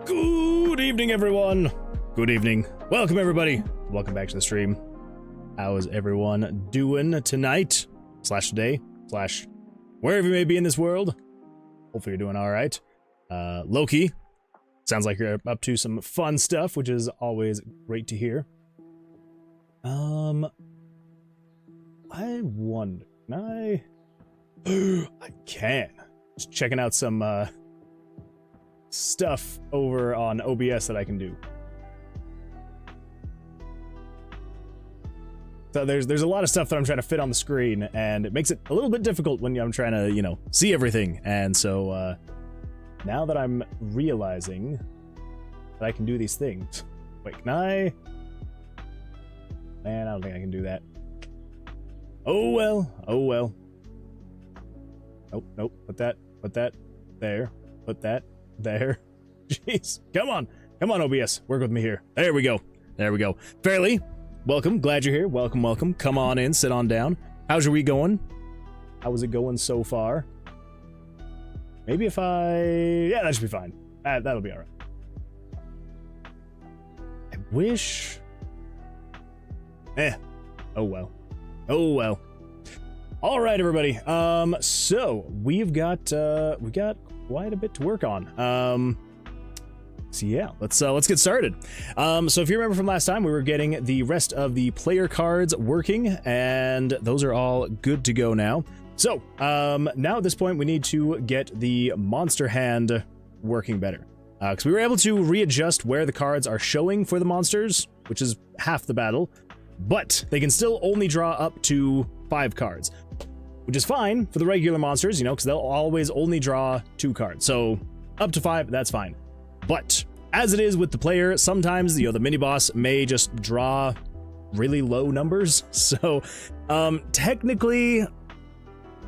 Good evening, everyone. Good evening. Welcome, everybody. Welcome back to the stream. How is everyone doing tonight, slash today, slash wherever you may be in this world? Hopefully you're doing all right. Loki, sounds like you're up to some fun stuff, which is always great to hear. I wonder, can I can. Just checking out some, stuff over on OBS that I can do. So there's a lot of stuff that I'm trying to fit on the screen, and it makes it a little bit difficult when I'm trying to, you know, see everything. And so now that I'm realizing that I can do these things, wait, can I? Man, I don't think I can do that. Oh well, oh well. Nope, put that there, put that there. Jeez, come on, OBS, work with me here. There we go. Fairly, welcome, glad you're here. Welcome. Come on in, sit on down. How's your week going? How is it going so far? Maybe if yeah, that should be fine. That'll be all right. I wish. Oh well. All right, everybody. So we got quite a bit to work on. So yeah, let's get started. So if you remember from last time, we were getting the rest of the player cards working, and those are all good to go now. So now at this point, we need to get the monster hand working better, because we were able to readjust where the cards are showing for the monsters, which is half the battle, but they can still only draw up to 5 cards, which is fine for the regular monsters, you know, because they'll always only draw 2 cards. So up to 5, that's fine. But as it is with the player, sometimes, you know, the mini boss may just draw really low numbers. So technically,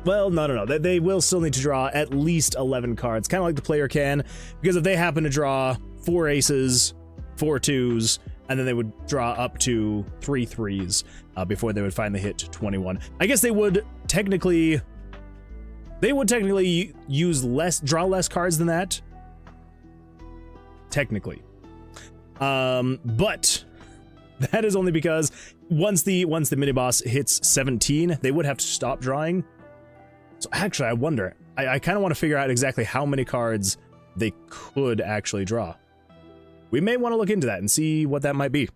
well, no. They will still need to draw at least 11 cards, kind of like the player can, because if they happen to draw 4 aces, 4 twos, and then they would draw up to 3 threes before they would finally hit 21. I guess they would technically draw less cards than that. Technically. But that is only because once the mini boss hits 17, they would have to stop drawing. So actually, I wonder, I kind of want to figure out exactly how many cards they could actually draw. We may want to look into that and see what that might be.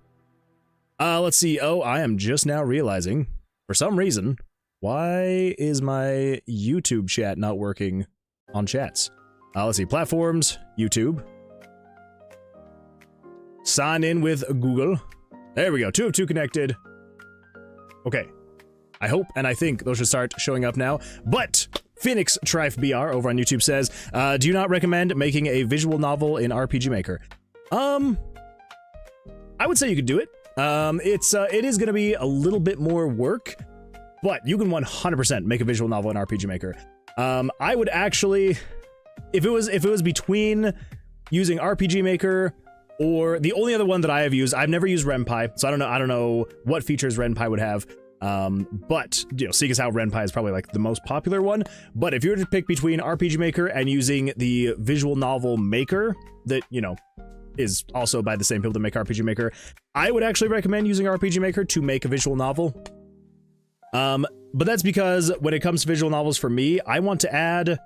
Let's see. Oh, I am just now realizing, for some reason, why is my YouTube chat not working on chats? Let's see. Platforms, YouTube. Sign in with Google. There we go. 2 of 2 connected. Okay. I hope and I think those should start showing up now. But Phoenix Trife BR over on YouTube says, do you not recommend making a visual novel in RPG Maker? I would say you could do it. It is going to be a little bit more work, but you can 100% make a visual novel in RPG Maker. I would actually, if it was between using RPG Maker or the only other one that I have used, I've never used Ren'Py, so I don't know what features Ren'Py would have. But you know, seeing as how Ren'Py is probably like the most popular one. But if you were to pick between RPG Maker and using the visual novel Maker, that, you know, is also by the same people that make RPG Maker, I would actually recommend using RPG Maker to make a visual novel. But that's because when it comes to visual novels for me, I want to add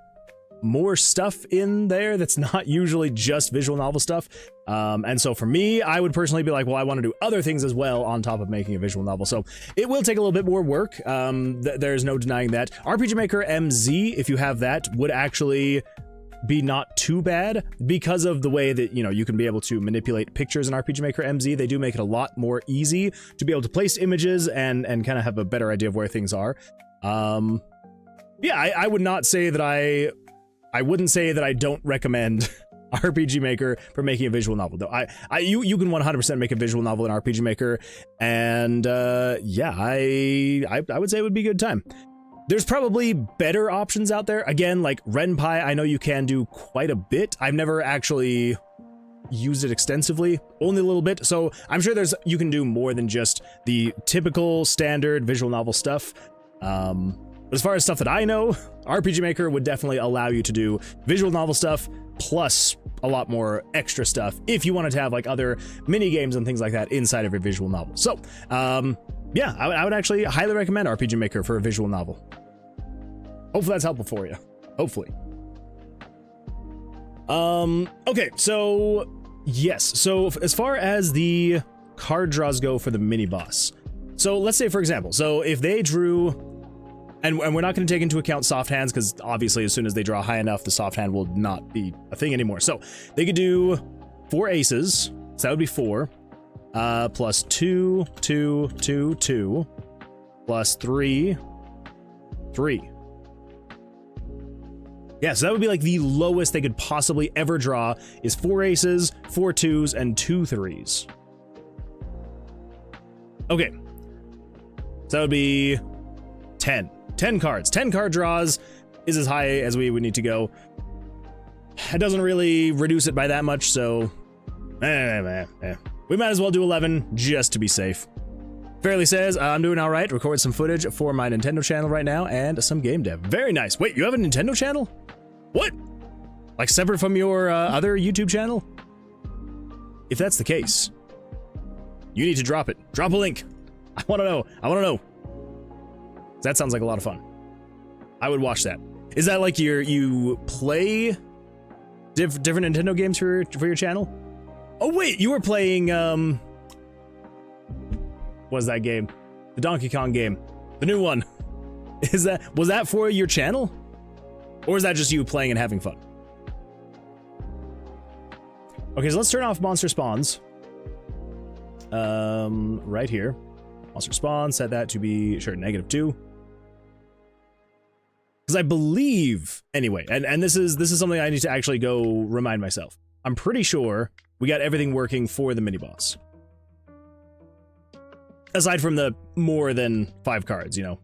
more stuff in there that's not usually just visual novel stuff. And so for me, I would personally be like, well, I want to do other things as well on top of making a visual novel. So it will take a little bit more work. There's no denying that. RPG Maker MZ, if you have that, would actually be not too bad because of the way that, you know, you can be able to manipulate pictures in RPG Maker MZ. They do make it a lot more easy to be able to place images and kind of have a better idea of where things are. Yeah, I would not say that I wouldn't say that I don't recommend RPG Maker for making a visual novel, though. You can 100% make a visual novel in RPG Maker, and yeah, I would say it would be a good time. There's probably better options out there. Again, like Ren'Py, I know you can do quite a bit. I've never actually used it extensively, only a little bit. So I'm sure you can do more than just the typical standard visual novel stuff. But as far as stuff that I know, RPG Maker would definitely allow you to do visual novel stuff plus a lot more extra stuff if you wanted to have like other mini games and things like that inside of your visual novel. So, yeah, I would actually highly recommend RPG Maker for a visual novel. Hopefully that's helpful for you. Hopefully. Okay, so yes. So as far as the card draws go for the mini boss. So let's say, for example, so if they drew, and we're not going to take into account soft hands because obviously as soon as they draw high enough, the soft hand will not be a thing anymore. So they could do 4 aces. So that would be 4. Plus 2, 2, 2, 2, plus 3, 3. Yeah, so that would be like the lowest they could possibly ever draw is 4 aces, 4 2s, and 2 3s. Okay. So that would be 10. 10 cards. 10 card draws is as high as we would need to go. It doesn't really reduce it by that much, so we might as well do 11 just to be safe. Fairly says, I'm doing all right. Record some footage for my Nintendo channel right now and some game dev. Very nice. Wait, you have a Nintendo channel? What? Like separate from your other YouTube channel? If that's the case, you need to drop it. Drop a link. I want to know. I want to know. That sounds like a lot of fun. I would watch that. Is that like you play different Nintendo games for your channel? Oh wait, you were playing what was that game? The Donkey Kong game. The new one. Was that for your channel? Or is that just you playing and having fun? Okay, so let's turn off monster spawns. Right here. Monster spawn, set that to be, sure, -2. Because I believe, anyway, and this is something I need to actually go remind myself. I'm pretty sure we got everything working for the mini-boss. Aside from the more than 5 cards, you know.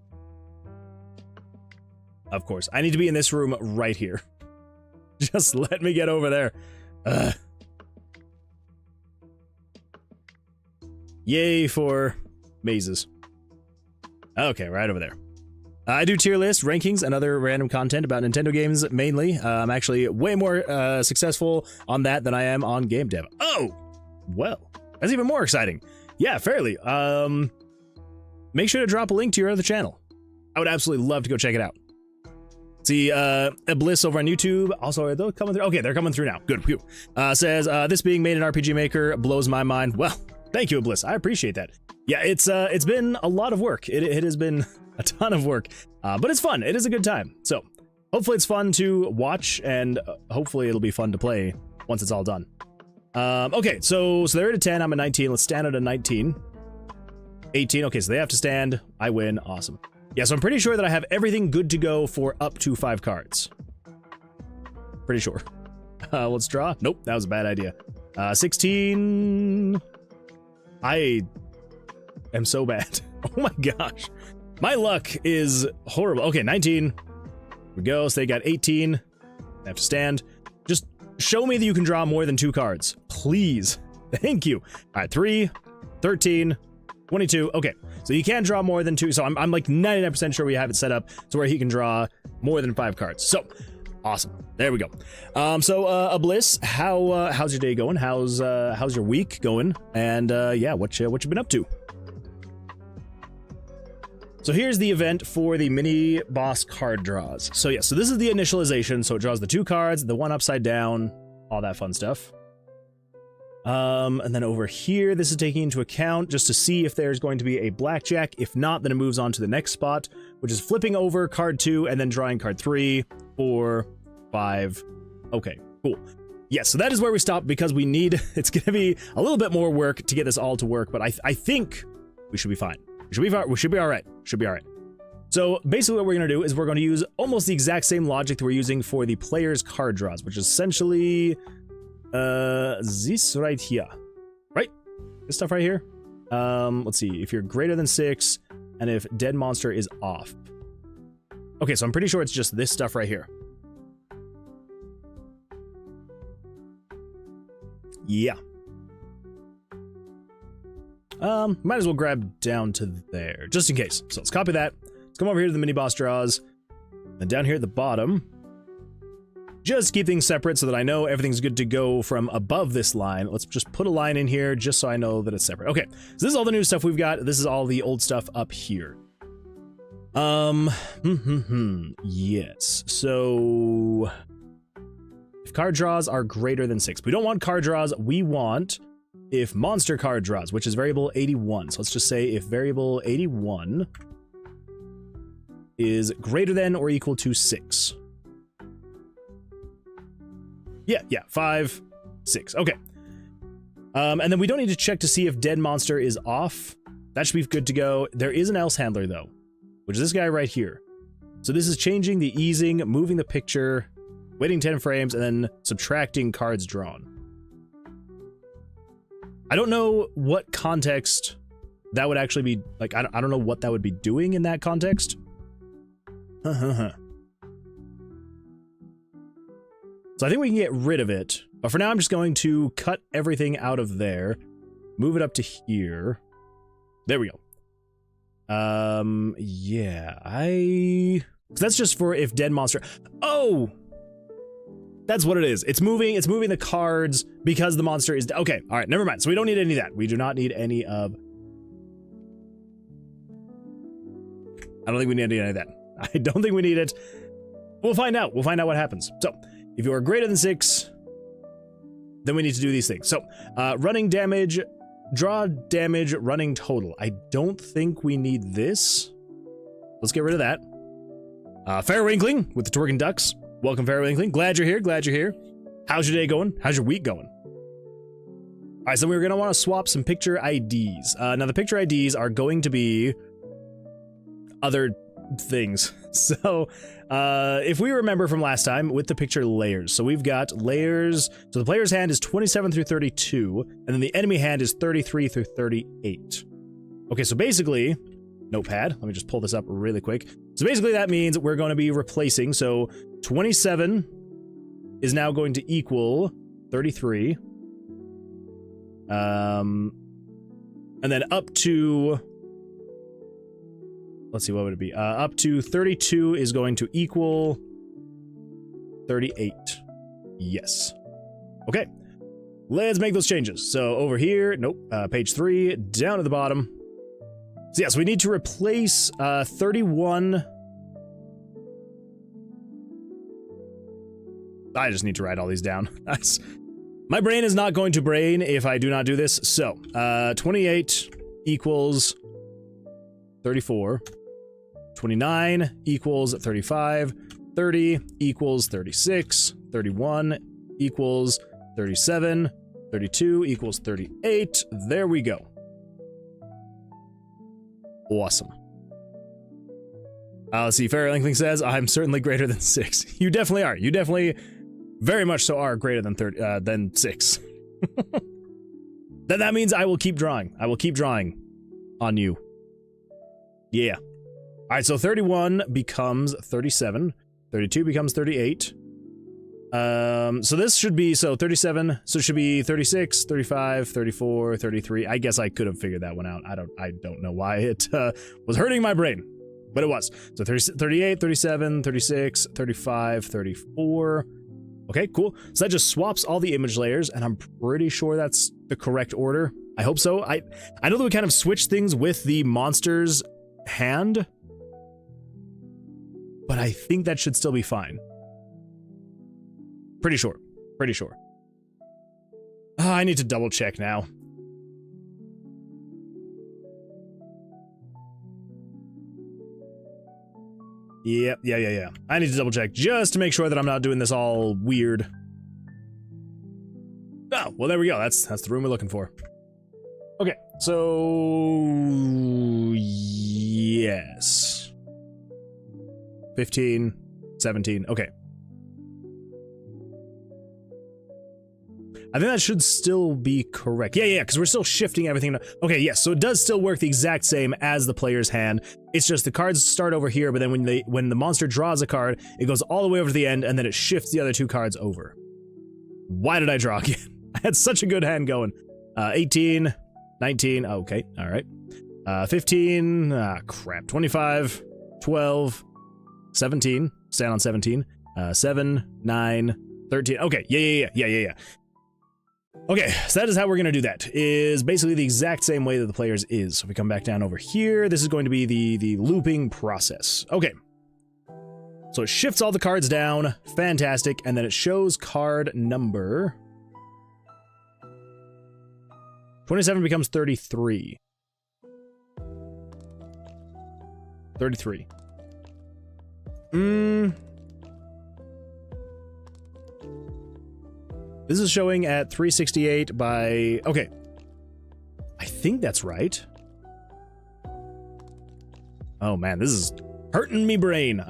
Of course, I need to be in this room right here. Just let me get over there. Yay for mazes. Okay, right over there. I do tier lists, rankings, and other random content about Nintendo games mainly. I'm actually way more successful on that than I am on game dev. Oh, well, that's even more exciting. Yeah, fairly. Make sure to drop a link to your other channel. I would absolutely love to go check it out. See, Bliss over on YouTube. Also, are those coming through? Okay, they're coming through now. Good. Phew. Says, this being made in RPG Maker blows my mind. Well, thank you, Bliss. I appreciate that. Yeah, it's been a lot of work. It has been a ton of work, but it's fun. It is a good time. So hopefully it's fun to watch, and hopefully it'll be fun to play once it's all done. Okay, so they're at a 10. I'm at 19. Let's stand at a 19. 18. Okay, so they have to stand. I win. Awesome. Yeah, so I'm pretty sure that I have everything good to go for up to 5 cards. Pretty sure. Let's draw. Nope, that was a bad idea. 16. I am so bad. Oh my gosh. My luck is horrible. Okay, 19. Here we go. So they got 18. I have to stand. Just show me that you can draw more than 2 cards. Please. Thank you. All right, 3, 13, 22. Okay, so you can draw more than 2. So I'm like 99% sure we have it set up to where he can draw more than 5 cards. So awesome. There we go. So Bliss, how's your day going? How's your week going? And yeah, what you been up to? So here's the event for the mini boss card draws. So yeah, so this is the initialization. So it draws the 2 cards, the one upside down, all that fun stuff. And then over here, this is taking into account just to see if there's going to be a blackjack. If not, then it moves on to the next spot, which is flipping over card 2 and then drawing card 3, 4, 5. Okay, cool. Yeah, so that is where we stop because we need, it's going to be a little bit more work to get this all to work, but I think we should be fine. We should be all right. Should be all right. So basically what we're going to do is we're going to use almost the exact same logic that we're using for the player's card draws, which is essentially this right here, right? This stuff right here. Let's see, if you're greater than 6 and if dead monster is off. Okay, so I'm pretty sure it's just this stuff right here. Yeah. Might as well grab down to there, just in case. So let's copy that. Let's come over here to the mini boss draws. And down here at the bottom, just keep things separate so that I know everything's good to go from above this line. Let's just put a line in here just so I know that it's separate. Okay, so this is all the new stuff we've got. This is all the old stuff up here. Yes, so if card draws are greater than 6, we don't want card draws, we want if monster card draws, which is variable 81. So let's just say if variable 81 is greater than or equal to 6. Yeah, 5, 6, okay. And then we don't need to check to see if dead monster is off. That should be good to go. There is an else handler though, which is this guy right here. So this is changing the easing, moving the picture, waiting 10 frames, and then subtracting cards drawn. I don't know what context that would actually be, like, I don't know what that would be doing in that context. So I think we can get rid of it, but for now I'm just going to cut everything out of there, move it up to here. There we go. Yeah, that's just for if dead monster. Oh, that's what it is. It's moving the cards because the monster is okay. All right, never mind. So we don't need any of that. We do not need any of. I don't think we need any of that. I don't think we need it. We'll find out. We'll find out what happens. So if you are greater than 6, then we need to do these things. So running damage, draw damage, running total. I don't think we need this. Let's get rid of that. Fairwinkling with the twerking ducks. Welcome, Fairwinkling. Glad you're here. Glad you're here. How's your day going? How's your week going? All right, so we're going to want to swap some picture IDs. Now, the picture IDs are going to be other things. So, if we remember from last time with the picture layers, so we've got layers. So the player's hand is 27 through 32, and then the enemy hand is 33 through 38. Okay, so basically, notepad, let me just pull this up really quick. So basically that means we're going to be replacing, so 27 is now going to equal 33. And then up to, let's see, what would it be? Up to 32 is going to equal 38. Yes. Okay. Let's make those changes. So over here, nope, page 3, down at the bottom. So yes, we need to replace 31. I just need to write all these down. My brain is not going to brain if I do not do this. So 28 equals 34. 29 equals 35. 30 equals 36. 31 equals 37. 32 equals 38. There we go. Awesome. Let's see, Fairlinkling says, I'm certainly greater than 6. You definitely are. You definitely very much so are greater than 6. Then that means I will keep drawing. I will keep drawing on you. Yeah. All right, so 31 becomes 37. 32 becomes 38. So this should be, so 37, so it should be 36, 35, 34, 33. I guess I could have figured that one out. I don't know why it was hurting my brain, but it was. So 38, 37, 36, 35, 34. Okay, cool. So that just swaps all the image layers, and I'm pretty sure that's the correct order. I hope so. I know that we kind of switched things with the monster's hand, but I think that should still be fine. Pretty sure. Pretty sure. I need to double check now. Yep, yeah. I need to double check just to make sure that I'm not doing this all weird. Oh, well, there we go. That's the room we're looking for. Okay, so yes. 15, 17, okay. I think that should still be correct. Yeah, because we're still shifting everything. Okay, yes, so it does still work the exact same as the player's hand. It's just the cards start over here, but then when the monster draws a card, it goes all the way over to the end, and then it shifts the other two cards over. Why did I draw again? I had such a good hand going. 18, 19, okay, all right. 15, crap, 25, 12, 17, stand on 17, 7, 9, 13. Okay, yeah. Okay, so that is how we're gonna do that. Is basically the exact same way that the players is. So if we come back down over here, this is going to be the looping process. Okay. So it shifts all the cards down, fantastic, and then it shows card number. 27 becomes 33. 33. This is showing at 368 by... Okay. I think that's right. Oh man, this is hurting me brain.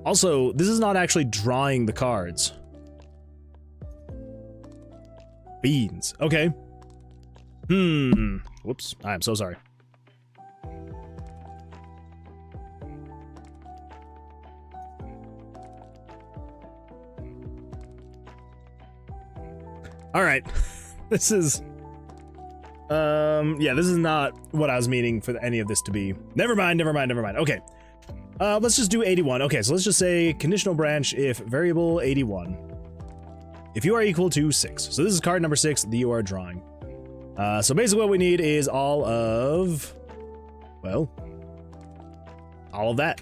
Also, this is not actually drawing the cards. Beans. Okay. Whoops. I'm so sorry. All right. This is... yeah, this is not what I was meaning for any of this to be. Never mind. Okay. Let's just do 81. Okay, so let's just say conditional branch if variable 81. If you are equal to 6. So this is card number 6 that you are drawing. So basically what we need is all of... Well... all of that.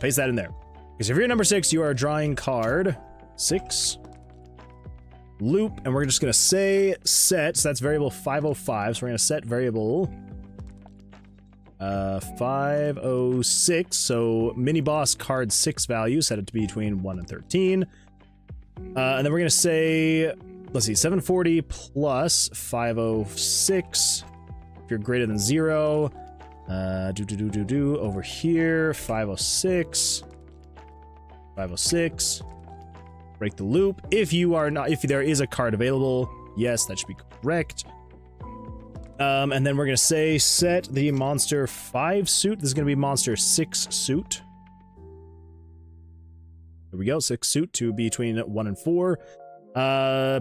Paste that in there. Because if you're number 6, you are drawing card 6. Loop, and we're just gonna say set, so that's variable 505, so we're gonna set variable 506, so mini boss card 6 value, set it to be between 1 and 13. And then we're gonna say, let's see, 740 plus 506, if you're greater than 0, over here, 506, 506. Break the loop. If you are not, if there is a card available, yes, that should be correct. And then we're gonna say set the monster 5 suit. This is gonna be monster 6 suit. There we go, 6 suit to be between 1 and 4.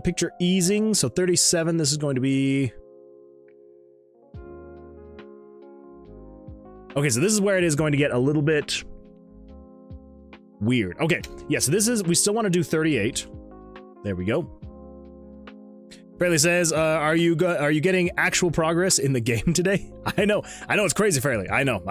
Picture easing, so 37. This is going to be. Okay, so this is where it is going to get a little bit weird. Okay, yeah, so this is, we still want to do 38. There we go. Fairly says, are you getting actual progress in the game today? I know it's crazy, Fairly. I know.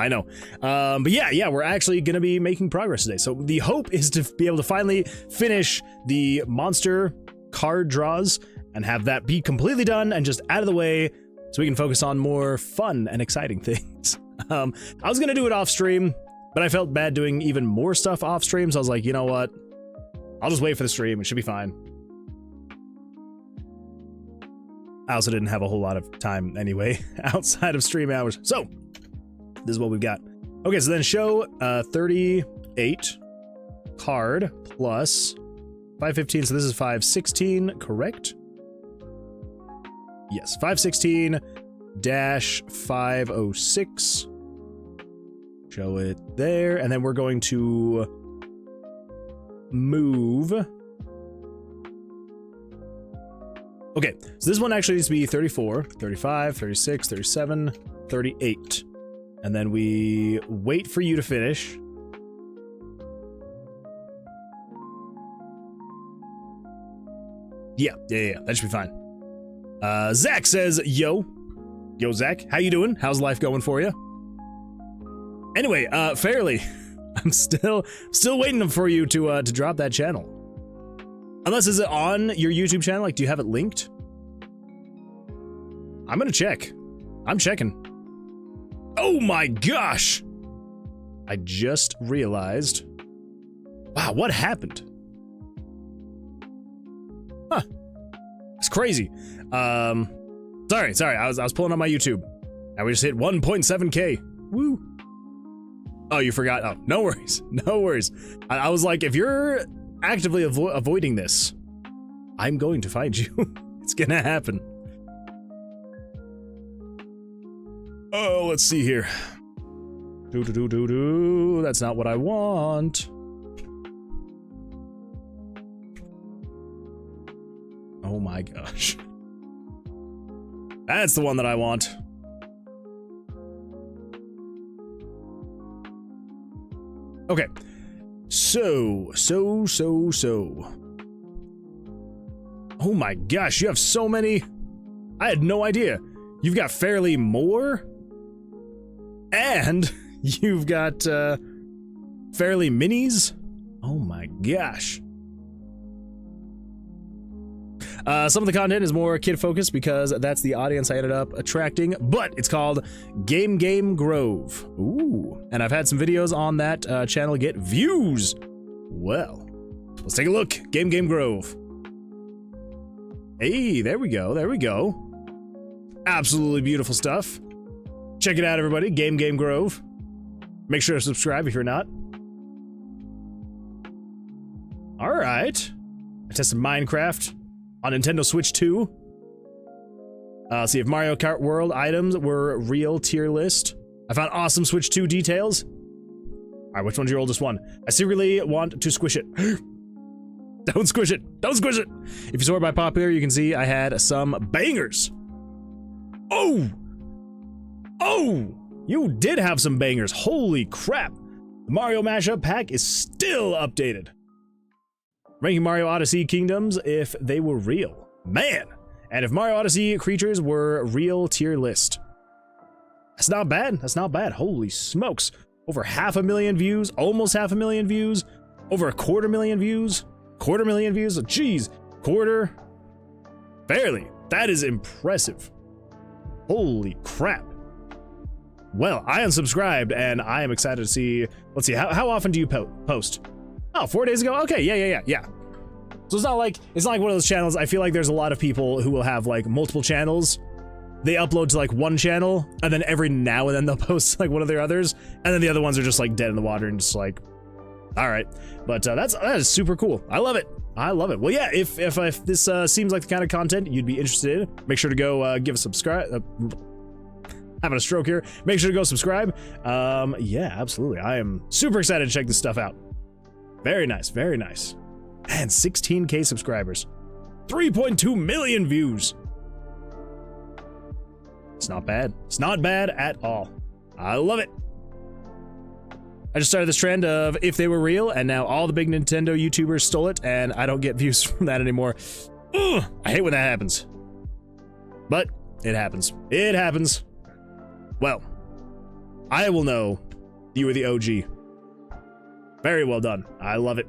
But yeah, we're actually gonna be making progress today. So the hope is to be able to finally finish the monster card draws and have that be completely done and just out of the way so we can focus on more fun and exciting things. I was gonna do it off stream, but I felt bad doing even more stuff off stream, so I was like, you know what? I'll just wait for the stream. It should be fine. I also didn't have a whole lot of time anyway, outside of stream hours. So, this is what we've got. Okay, so then show 38 card plus 515, so this is 516, correct? Yes, 516 dash 506. Show it there, and then we're going to move. Okay, so this one actually needs to be 34, 35, 36, 37, 38. And then we wait for you to finish. Yeah, that should be fine. Zach says, yo, Zach, how you doing? How's life going for you? Anyway, Fairly, I'm still waiting for you to drop that channel. Unless, is it on your YouTube channel? Like, do you have it linked? I'm gonna check. I'm checking. Oh my gosh! I just realized. Wow, what happened? Huh. It's crazy. Sorry, I was pulling up my YouTube. And we just hit 1.7K. Woo! Oh, you forgot? Oh, no worries. No worries. I was like, if you're actively avoiding this, I'm going to find you. It's gonna happen. Oh, let's see here. That's not what I want. Oh my gosh. That's the one that I want. Okay. So. Oh my gosh, you have so many. I had no idea. You've got fairly more. And you've got fairly minis. Oh my gosh. Some of the content is more kid-focused because that's the audience I ended up attracting, but it's called Game Grove. Ooh, and I've had some videos on that channel get views. Well, let's take a look. Game Grove. Hey, there we go, there we go. Absolutely beautiful stuff. Check it out, everybody. Game Grove. Make sure to subscribe if you're not. All right. I tested Minecraft on Nintendo Switch 2. See if Mario Kart World items were real tier list. I found awesome Switch 2 details. All right, which one's your oldest one? I secretly want to squish it. Don't squish it. Don't squish it. If you sort by popular, you can see I had some bangers. Oh! Oh! You did have some bangers. Holy crap. The Mario Mashup pack is still updated. Ranking Mario Odyssey kingdoms if they were real. Man! And if Mario Odyssey creatures were real tier list. That's not bad. That's not bad. Holy smokes. Over 500,000 views. Almost 500,000 views. Over 250,000 views. 250,000 views. Jeez. Quarter. Barely. That is impressive. Holy crap. Well, I unsubscribed and I am excited to see. Let's see. How often do you post? Oh, 4 days ago? Okay, yeah. So it's not like one of those channels. I feel like there's a lot of people who will have like multiple channels. They upload to like one channel, and then every now and then they'll post like one of their others, and then the other ones are just like dead in the water and just like, all right. But that is super cool. I love it. I love it. Well, yeah, if this seems like the kind of content you'd be interested in, make sure to go give a subscribe. Having a stroke here. Make sure to go subscribe. Yeah, absolutely. I am super excited to check this stuff out. Very nice, very nice. Man, 16K subscribers. 3.2 million views. It's not bad. It's not bad at all. I love it. I just started this trend of if they were real, and now all the big Nintendo YouTubers stole it, and I don't get views from that anymore. Ugh, I hate when that happens. But it happens. It happens. Well, I will know you were the OG. Very well done. I love it.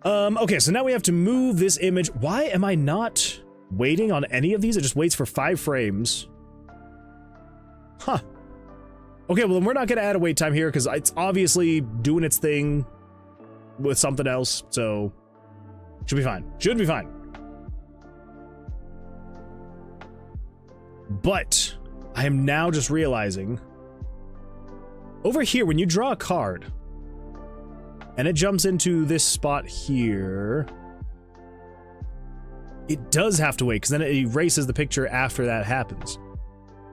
Okay, so now we have to move this image. Why am I not waiting on any of these? It just waits for 5 frames. Huh. Okay, well then we're not gonna add a wait time here because it's obviously doing its thing with something else, so should be fine. Should be fine. But I am now just realizing over here, when you draw a card and it jumps into this spot here, it does have to wait because then it erases the picture after that happens.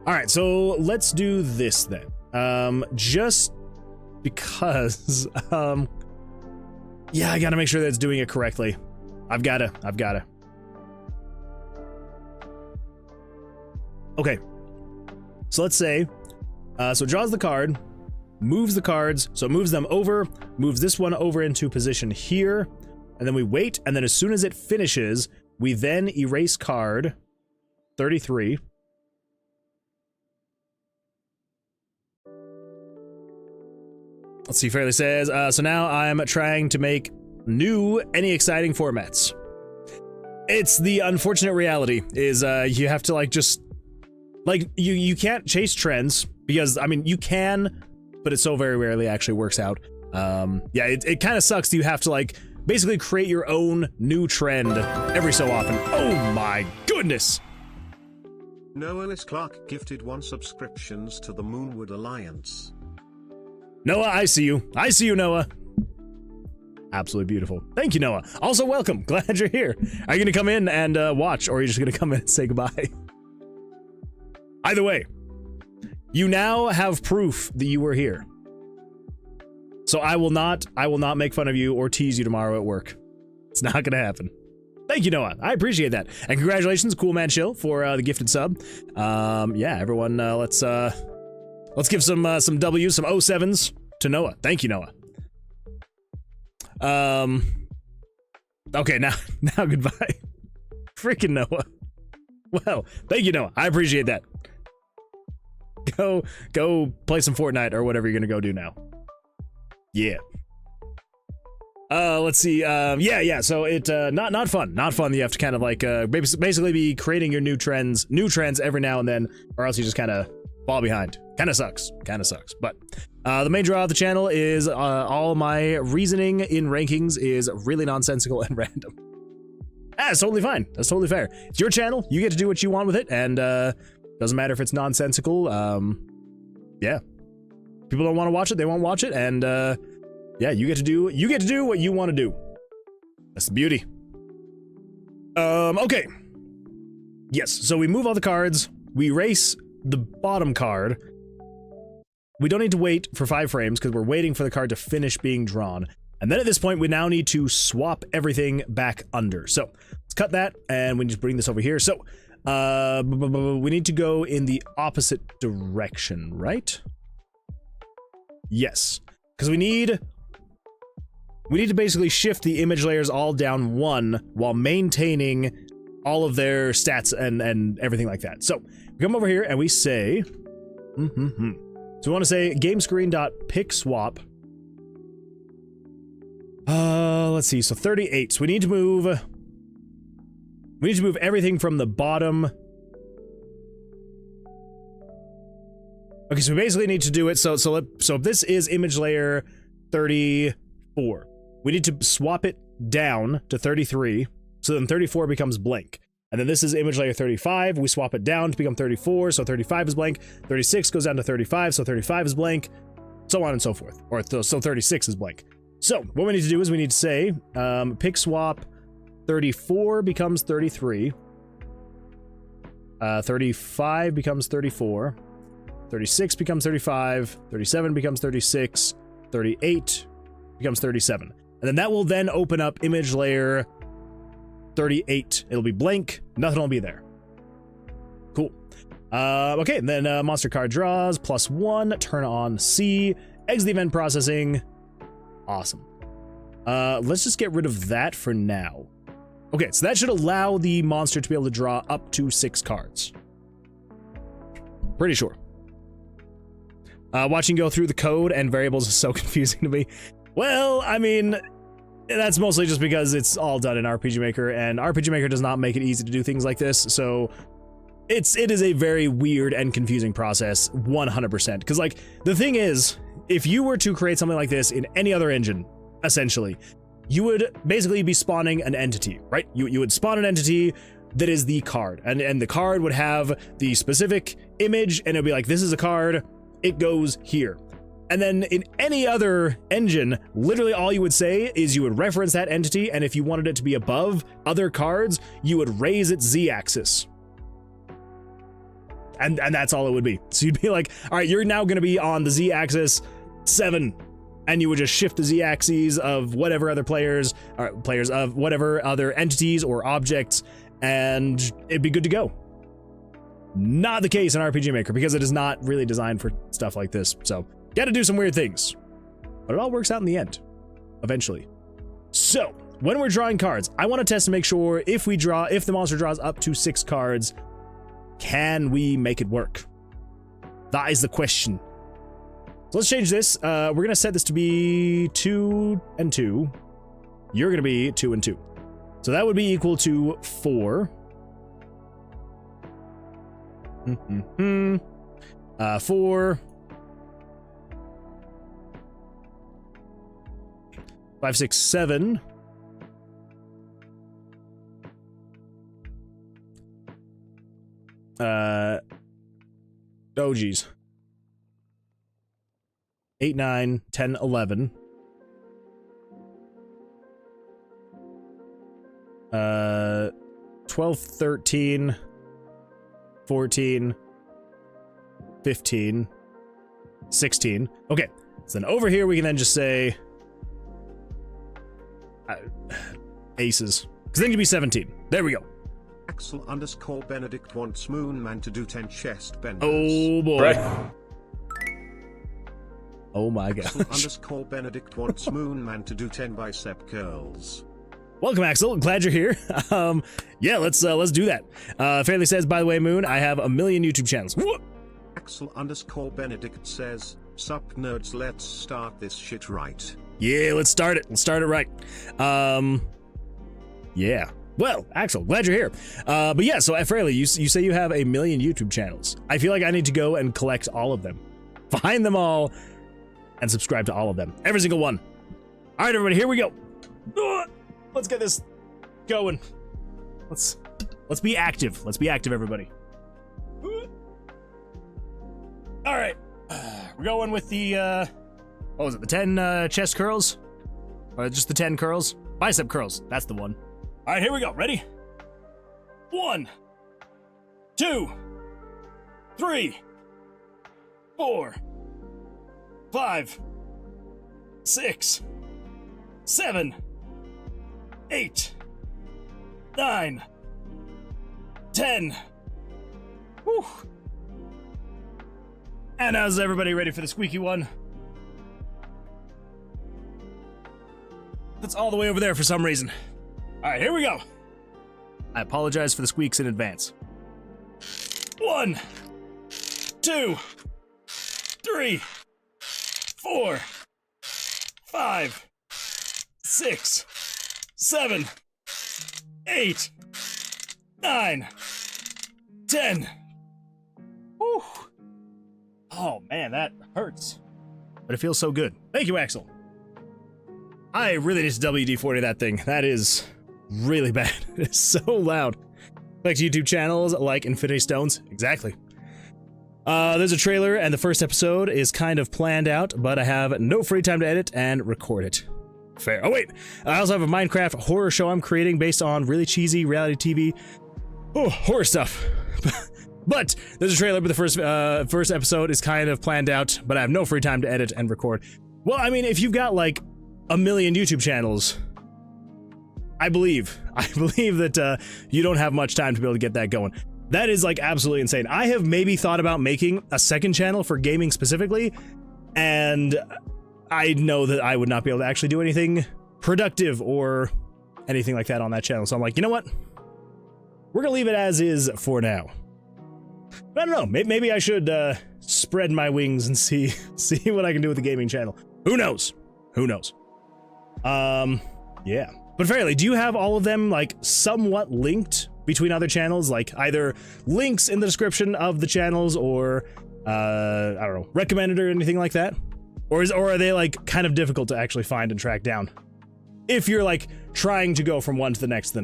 All right, so let's do this then. Just because, yeah, I gotta make sure that it's doing it correctly. I've gotta. Okay, so let's say, so it draws the card, moves the cards, so it moves them over, moves this one over into position here, and then we wait, and then as soon as it finishes, we then erase card 33. Let's see, Fairly says, so now I'm trying to make new any exciting formats. It's the unfortunate reality is you have to like just like you can't chase trends because I mean you can, but it so very rarely actually works out. Yeah, it kind of sucks. You have to like basically create your own new trend every so often. Oh my goodness. Noah Clark gifted 1 subscriptions to the Moonwood Alliance. Noah, I see you. I see you, Noah. Absolutely beautiful. Thank you, Noah. Also, welcome. Glad you're here. Are you going to come in and watch, or are you just going to come in and say goodbye? Either way, you now have proof that you were here. So I will not make fun of you or tease you tomorrow at work. It's not going to happen. Thank you, Noah. I appreciate that. And congratulations, Cool Man Chill, for the gifted sub. Yeah, everyone, let's give some W's, some 07s to Noah. Thank you, Noah. Okay, now goodbye. Freaking Noah. Well, thank you, Noah. I appreciate that. Go play some Fortnite or whatever you're gonna go do now. Yeah. Let's see. Yeah. So it not fun. Not fun. You have to kind of like basically be creating your new trends every now and then, or else you just kind of fall behind. Kind of sucks. But the main draw of the channel is all my reasoning in rankings is really nonsensical and random. That's totally fine. That's totally fair. It's your channel. You get to do what you want with it, and doesn't matter if it's nonsensical. Yeah. People don't want to watch it. They won't watch it, and yeah, you get to do what you want to do. That's the beauty. Okay. Yes. So we move all the cards. We erase the bottom card. We don't need to wait for 5 frames because we're waiting for the card to finish being drawn. And then at this point, we now need to swap everything back under. So let's cut that, and we need to bring this over here. So we need to go in the opposite direction, right? Yes, because we need to basically shift the image layers all down 1 while maintaining all of their stats and everything like that. So we come over here and we say, so we want to say game screen.pick swap. Let's see. So 38. So we need to move everything from the bottom. Okay, so we basically need to do it. So if this is image layer 34, we need to swap it down to 33. So then 34 becomes blank. And then this is image layer 35. We swap it down to become 34. So 35 is blank. 36 goes down to 35. So 35 is blank. So on and so forth. Or so 36 is blank. So what we need to do is we need to say pick swap 34 becomes 33. 35 becomes 34. 36 becomes 35. 37 becomes 36. 38 becomes 37. And then that will then open up image layer 38. It'll be blank. Nothing will be there. Cool. Okay, then monster card draws, +1, turn on C, exit the event processing. Awesome. Let's just get rid of that for now. Okay, so that should allow the monster to be able to draw up to 6 cards. Pretty sure. Watching go through the code and variables is so confusing to me. Well, I mean, that's mostly just because it's all done in RPG Maker, and RPG Maker does not make it easy to do things like this, so it is a very weird and confusing process, 100%. Because, like, the thing is, if you were to create something like this in any other engine, essentially, you would basically be spawning an entity, right? You would spawn an entity that is the card, and the card would have the specific image, and it'd be like, this is a card, it goes here. And then in any other engine, literally all you would say is you would reference that entity, and if you wanted it to be above other cards, you would raise its z-axis. And that's all it would be. So you'd be like, all right, you're now going to be on the z-axis 7, and you would just shift the z-axes of whatever other players, or players of whatever other entities or objects, and it'd be good to go. Not the case in RPG Maker, because it is not really designed for stuff like this, so got to do some weird things. But it all works out in the end, eventually. So, when we're drawing cards, I want to test to make sure if the monster draws up to 6 cards, can we make it work? That is the question. So let's change this. We're going to set this to be 2 and 2. You're going to be 2 and 2. So that would be equal to 4. 4. 5, 6, 7. Oh geez. 8, 9, 10, 11. 12, 13, 14, 15, 16. Okay, so then over here we can then just say aces, because then you'd be 17. There we go. Axel_Benedict wants Moonman to do 10 chest benders. Oh boy. Right. Oh my gosh. Axel _ Benedict wants Moonman to do 10 bicep curls. Welcome, Axel. Glad you're here. Yeah, let's do that. Fairly says, by the way, Moon, I have 1 million YouTube channels. Axel _ Benedict says, sup nerds, let's start this shit right. Yeah, let's start it. Let's start it right. Yeah. Well, Axel, glad you're here. But yeah, so Fairly, you say you have 1 million YouTube channels. I feel like I need to go and collect all of them. Find them all and subscribe to all of them. Every single one. All right, everybody, here we go. Let's get this going. Let's be active. Let's be active, everybody. All right. We're going with the, what was it, the 10 chest curls? Or just the 10 curls? Bicep curls, that's the one. All right, here we go. Ready? 1, 2, 3, 4, 5, 6, 7, 8, 9, 10. Whew. And how's everybody ready for the squeaky one? That's all the way over there for some reason. All right, here we go. I apologize for the squeaks in advance. 1, 2, 3, 4, 5, 6, 7, 8, 9, 10. Whew. Oh man, that hurts. But it feels so good. Thank you, Axel. I really need to WD-40 that thing. That is really bad. It's so loud. Like YouTube channels like Infinity Stones. Exactly. There's a trailer and the first episode is kind of planned out, but I have no free time to edit and record it. Fair. Oh wait, I also have a Minecraft horror show I'm creating based on really cheesy reality TV. Oh, horror stuff. But there's a trailer, but the first episode is kind of planned out, but I have no free time to edit and record. Well, I mean, if you've got like 1 million YouTube channels, I believe that you don't have much time to be able to get that going. That is like absolutely insane. I have maybe thought about making a second channel for gaming specifically, and I know that I would not be able to actually do anything productive or anything like that on that channel. So I'm like, you know what? We're gonna leave it as is for now. But I don't know. Maybe I should spread my wings and see what I can do with the gaming channel. Who knows? Who knows? Yeah. But Fairly, do you have all of them like somewhat linked between other channels? Like either links in the description of the channels or I don't know, recommended or anything like that? Or are they like kind of difficult to actually find and track down? If you're like trying to go from one to the next.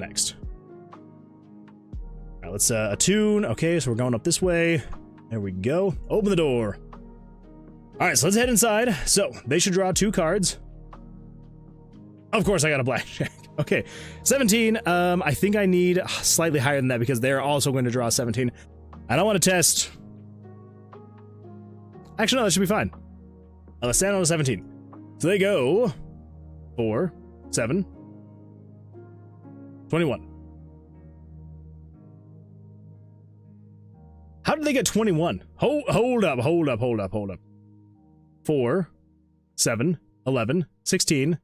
All right, let's attune. Okay, so we're going up this way. There we go. Open the door. All right, so let's head inside. So they should draw 2 cards. Of course, I got a blackjack. Okay, 17. I think I need slightly higher than that because they're also going to draw 17. I don't want to test. Actually, no, that should be fine. Let's stand on a 17. So they go 4, 7, 21. How did they get 21? Hold up. 4, 7, 11, 16.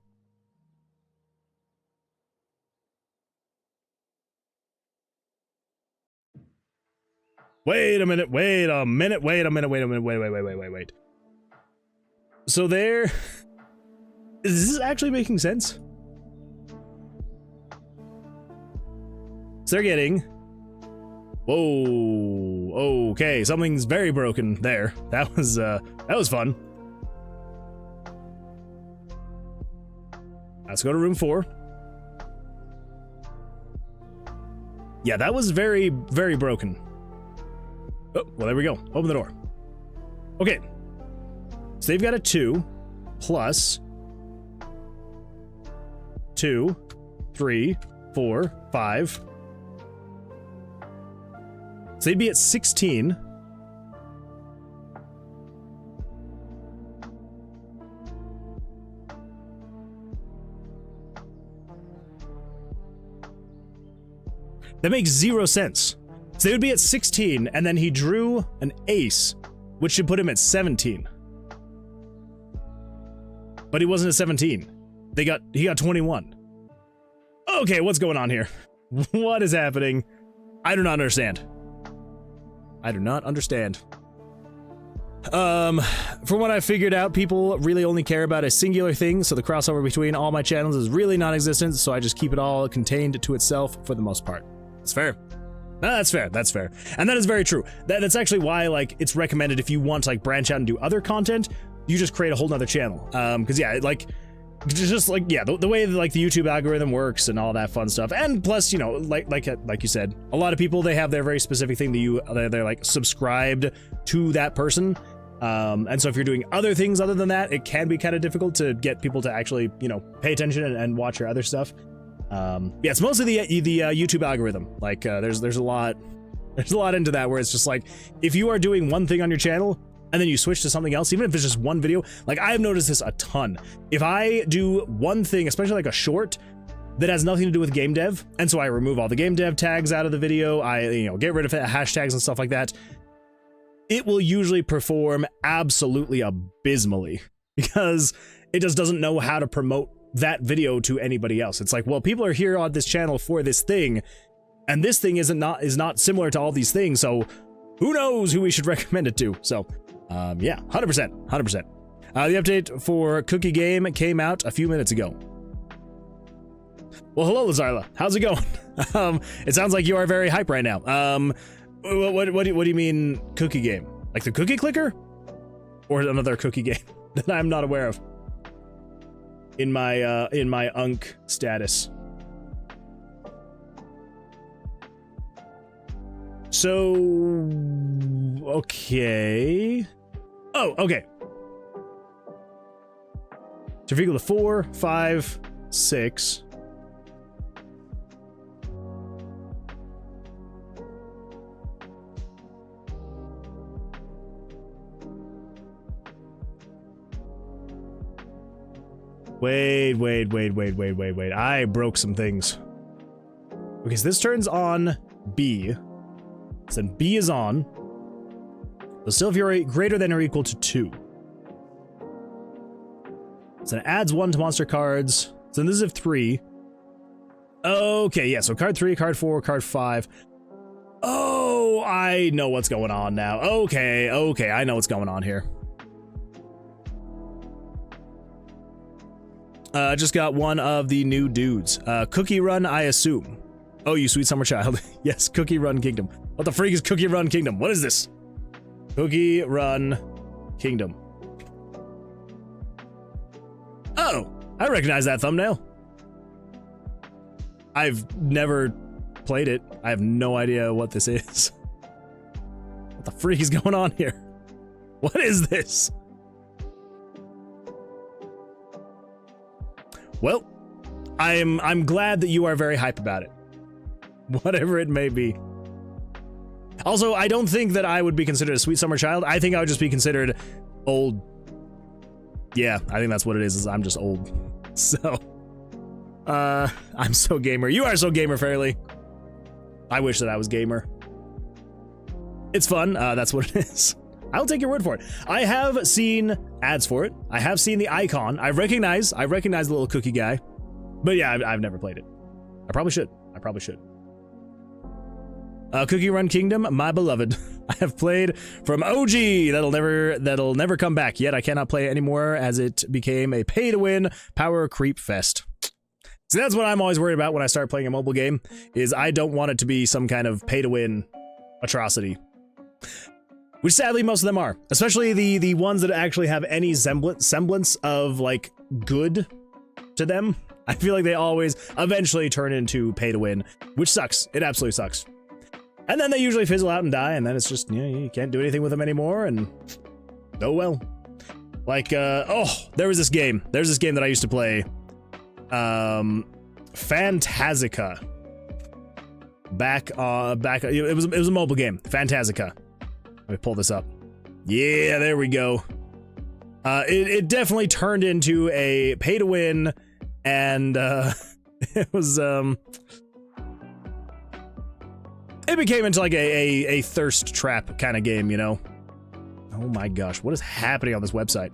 Wait a minute. So there... Is this actually making sense? So they're getting... Whoa, okay, something's very broken there. That was fun. Let's go to room 4. Yeah, that was very, very broken. Oh, well, there we go. Open the door. Okay. So they've got a 2 plus 2, 3, 4, 5. So they'd be at 16. That makes 0 sense. So they would be at 16, and then he drew an ace, which should put him at 17. but he wasn't a 17. He got 21. Okay, what's going on here? What is happening? I do not understand. I do not understand. From what I figured out, people really only care about a singular thing, so the crossover between all my channels is really non-existent, so I just keep it all contained to itself for the most part. That's fair. No, that's fair, that's fair. And that is very true. That's actually why, like, it's recommended if you want to, like, branch out and do other content, you just create a whole nother channel. Because, yeah, like, just, like, yeah, the way, like, the YouTube algorithm works and all that fun stuff. And plus, you know, like you said, a lot of people, they have their very specific thing that they're, like, subscribed to that person. And so if you're doing other things other than that, it can be kind of difficult to get people to actually, you know, pay attention and watch your other stuff. Yeah, it's mostly the YouTube algorithm. Like, there's a lot into that where it's just like, if you are doing one thing on your channel and then you switch to something else, even if it's just one video, like I've noticed this a ton. If I do one thing, especially like a short that has nothing to do with game dev, and so I remove all the game dev tags out of the video, I, you know, get rid of hashtags and stuff like that, it will usually perform absolutely abysmally because it just doesn't know how to promote that video to anybody else. It's like, well, people are here on this channel for this thing, and this thing is not similar to all these things, so who knows who we should recommend it to. So yeah, 100%. The update for Cookie Game came out a few minutes ago. Well, hello, Lazarla. How's it going? It sounds like you are very hype right now. What do you mean Cookie Game? Like the cookie clicker? Or another cookie game that I'm not aware of? In my Unk status. So okay. Oh, okay. So if you go to 4, 5, 6. Wait. I broke some things. Okay, so this turns on B. So then B is on. So still if you're greater than or equal to 2. So it adds 1 to monster cards. So then this is if 3. Okay, yeah, so card 3, card 4, card 5. Oh, I know what's going on now. Okay, I know what's going on here. I just got one of the new dudes. Cookie Run, I assume. Oh, you sweet summer child. Yes, Cookie Run Kingdom. What the freak is Cookie Run Kingdom? What is this? Cookie Run Kingdom. Oh, I recognize that thumbnail. I've never played it. I have no idea what this is. What the freak is going on here? What is this? Well, I'm glad that you are very hype about it. Whatever it may be. Also, I don't think that I would be considered a sweet summer child. I think I would just be considered old. Yeah, I think that's what it is I'm just old. So, I'm so gamer. You are so gamer, Fairly. I wish that I was gamer. It's fun. That's what it is. I'll take your word for it. I have seen ads for it. I have seen the icon. I recognize the little cookie guy. But yeah, I've never played it. I probably should. Cookie Run Kingdom, my beloved. I have played from OG. That'll never come back. Yet I cannot play it anymore as it became a pay-to-win power creep fest. So that's what I'm always worried about when I start playing a mobile game, is I don't want it to be some kind of pay-to-win atrocity. Which sadly most of them are, especially the ones that actually have any semblance of like good to them. I feel like they always eventually turn into pay to win, which sucks. It absolutely sucks. And then they usually fizzle out and die, and then it's just, you know, you can't do anything with them anymore, and oh well. Like, oh, there's this game that I used to play, Fantazica. It was a mobile game, Fantazica. Let me pull this up. Yeah, there we go. It definitely turned into a pay to win, and it was it became into like a thirst trap kind of game, you know. Oh my gosh, what is happening on this website?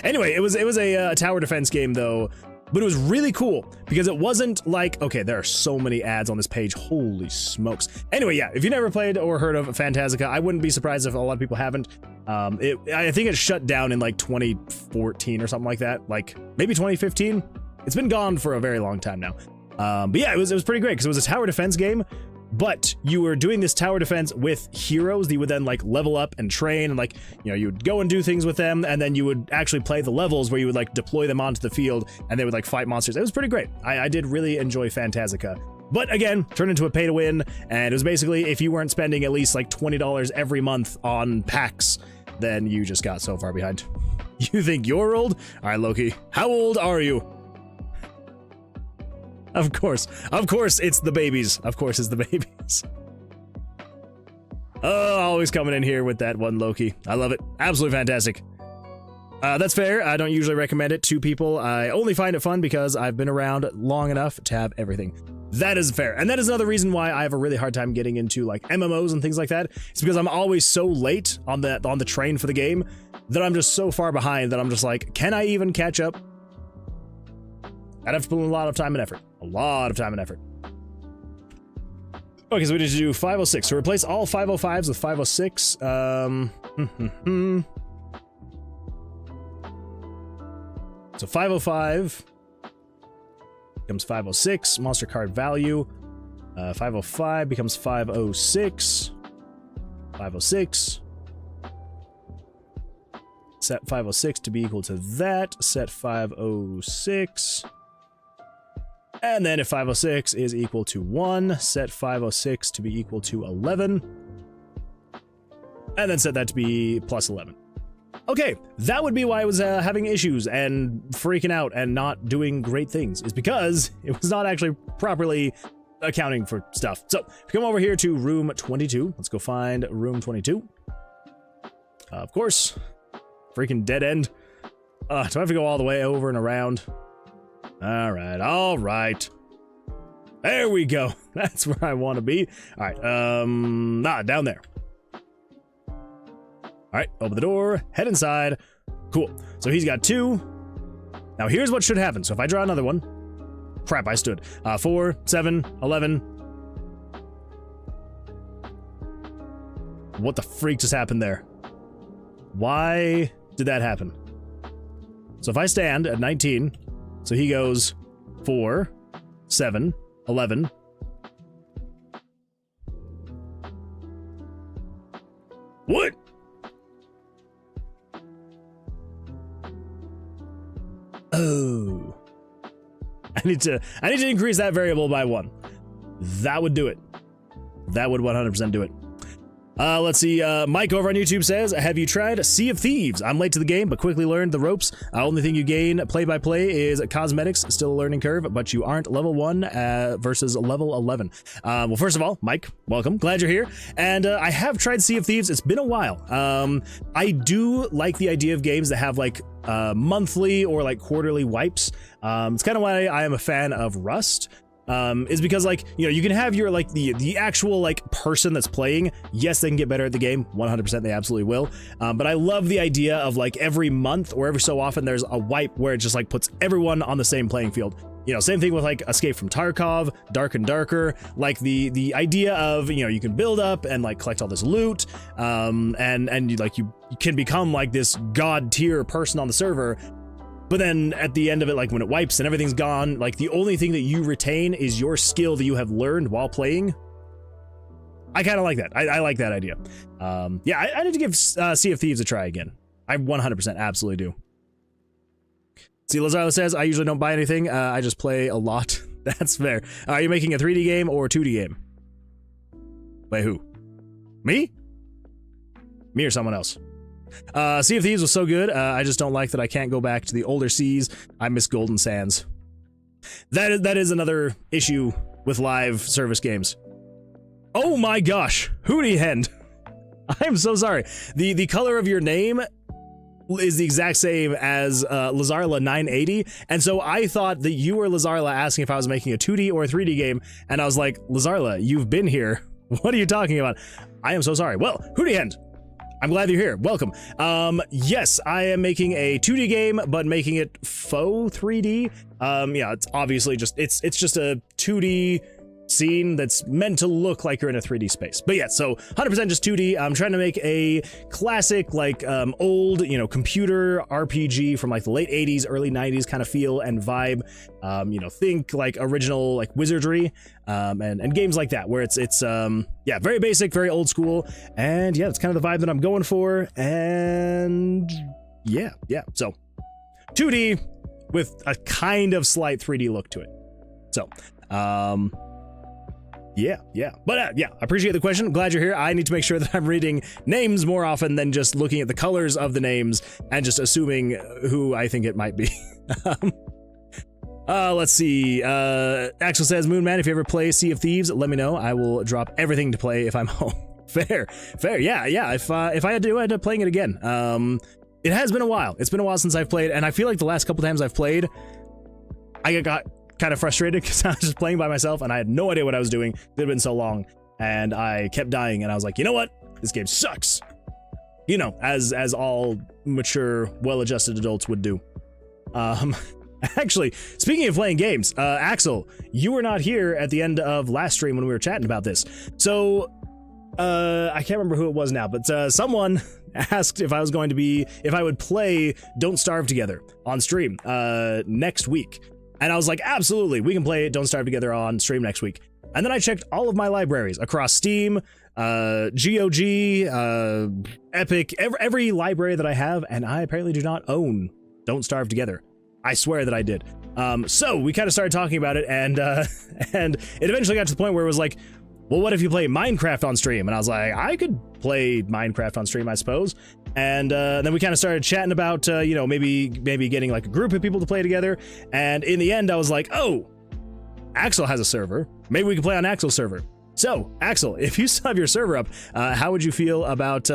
Anyway, it was a tower defense game though, but it was really cool because it wasn't like, okay, there are so many ads on this page, holy smokes. Anyway, yeah, if you never played or heard of Fantazica, I wouldn't be surprised if a lot of people haven't. I think it shut down in like 2014 or something like that, like maybe 2015. It's been gone for a very long time now. But yeah, it was pretty great because it was a tower defense game, but you were doing this tower defense with heroes that you would then like level up and train, and like, you know, you would go and do things with them, and then you would actually play the levels where you would like deploy them onto the field and they would like fight monsters. It was pretty great. I did really enjoy Fantazica. But again, turned into a pay to win, and it was basically if you weren't spending at least like $20 every month on packs, then you just got so far behind. You think you're old? All right, Loki, how old are you? Of course, it's the babies. Of course, it's the babies. Oh, always coming in here with that one, Loki. I love it. Absolutely fantastic. That's fair. I don't usually recommend it to people. I only find it fun because I've been around long enough to have everything. That is fair. And that is another reason why I have a really hard time getting into like MMOs and things like that. It's because I'm always so late on the train for the game that I'm just so far behind that I'm just like, can I even catch up? I'd have to put in a lot of time and effort. A lot of time and effort. Okay, so we need to do 506. So replace all 505s with 506. So 505 becomes 506. Monster card value. 505 becomes 506. 506. Set 506 to be equal to that. Set 506. And then if 506 is equal to 1, set 506 to be equal to 11. And then set that to be plus 11. Okay, that would be why I was having issues and freaking out and not doing great things, is because it was not actually properly accounting for stuff. So, if you come over here to room 22, let's go find room 22. Of course, freaking dead end. Do I have to go all the way over and around? All right. There we go. That's where I want to be. All right, down there. All right, open the door, head inside. Cool. So he's got 2. Now here's what should happen. So if I draw another one, crap, I stood. 4, 7, 11. What the freak just happened there? Why did that happen? So if I stand at 19, so he goes 4, 7, 11. What? Oh. I need to increase that variable by 1. That would do it. That would 100% do it. Let's see, Mike over on YouTube says, have you tried Sea of Thieves? I'm late to the game, but quickly learned the ropes. Only thing you gain play-by-play is cosmetics, still a learning curve, but you aren't level 1 versus level 11. Well, first of all, Mike, welcome. Glad you're here. And I have tried Sea of Thieves. It's been a while. I do like the idea of games that have like monthly or like quarterly wipes. It's kind of why I am a fan of Rust. Is because, like, you know, you can have your, like, the actual, like, person that's playing. Yes, they can get better at the game. 100% they absolutely will. But I love the idea of, like, every month or every so often there's a wipe where it just, like, puts everyone on the same playing field. You know, same thing with, like, Escape from Tarkov, Dark and Darker. Like, the idea of, you know, you can build up and, like, collect all this loot, and you can become, like, this god tier person on the server. But then at the end of it, like when it wipes and everything's gone, like the only thing that you retain is your skill that you have learned while playing. I kind of like that. I like that idea. Yeah, I need to give Sea of Thieves a try again. I 100% absolutely do. See, Lazarla says, I usually don't buy anything. I just play a lot. That's fair. Are you making a 3D game or a 2D game? By who? Me? Me or someone else? Sea of Thieves was so good, I just don't like that I can't go back to the older seas. I miss Golden Sands. That is another issue with live service games. Oh my gosh, Hootie Hen. I'm so sorry. The color of your name is the exact same as Lazarla 980, and so I thought that you were Lazarla asking if I was making a 2D or a 3D game, and I was like, Lazarla, you've been here. What are you talking about? I am so sorry. Well, Hootie Hen, I'm glad you're here. Welcome. Yes, I am making a 2D game, but making it faux 3D. Yeah, it's obviously it's just a 2D scene that's meant to look like you're in a 3D space. But yeah, so 100% just 2D. I'm trying to make a classic, like, old, you know, computer RPG from like the late 80s, early 90s kind of feel and vibe. You know, think like original, like wizardry, and games like that, where it's yeah, very basic, very old school. And yeah, it's kind of the vibe that I'm going for. And yeah, so 2D with a kind of slight 3D look to it. So, yeah. But yeah, I appreciate the question. Glad you're here. I need to make sure that I'm reading names more often than just looking at the colors of the names and just assuming who I think it might be. Let's see. Axel says, Moon Man, if you ever play Sea of Thieves, let me know. I will drop everything to play if I'm home. Fair. Yeah. If I had to, I'd end up playing it again. It has been a while. It's been a while since I've played, and I feel like the last couple times I've played, I got kind of frustrated because I was just playing by myself and I had no idea what I was doing. It had been so long and I kept dying and I was like, you know what? This game sucks. You know, as all mature, well-adjusted adults would do. Actually, speaking of playing games, Axel, you were not here at the end of last stream when we were chatting about this. So, I can't remember who it was now, but someone asked if I would play Don't Starve Together on stream next week. And I was like, absolutely, we can play Don't Starve Together on stream next week. And then I checked all of my libraries across Steam, GOG, Epic, every library that I have, and I apparently do not own Don't Starve Together. I swear that I did. So we kind of started talking about it, and it eventually got to the point where it was like, well, what if you play Minecraft on stream? And I was like, I could play Minecraft on stream, I suppose. And then we kind of started chatting about, you know, maybe getting like a group of people to play together. And in the end, I was like, oh, Axel has a server. Maybe we can play on Axel's server. So, Axel, if you still have your server up, how would you feel about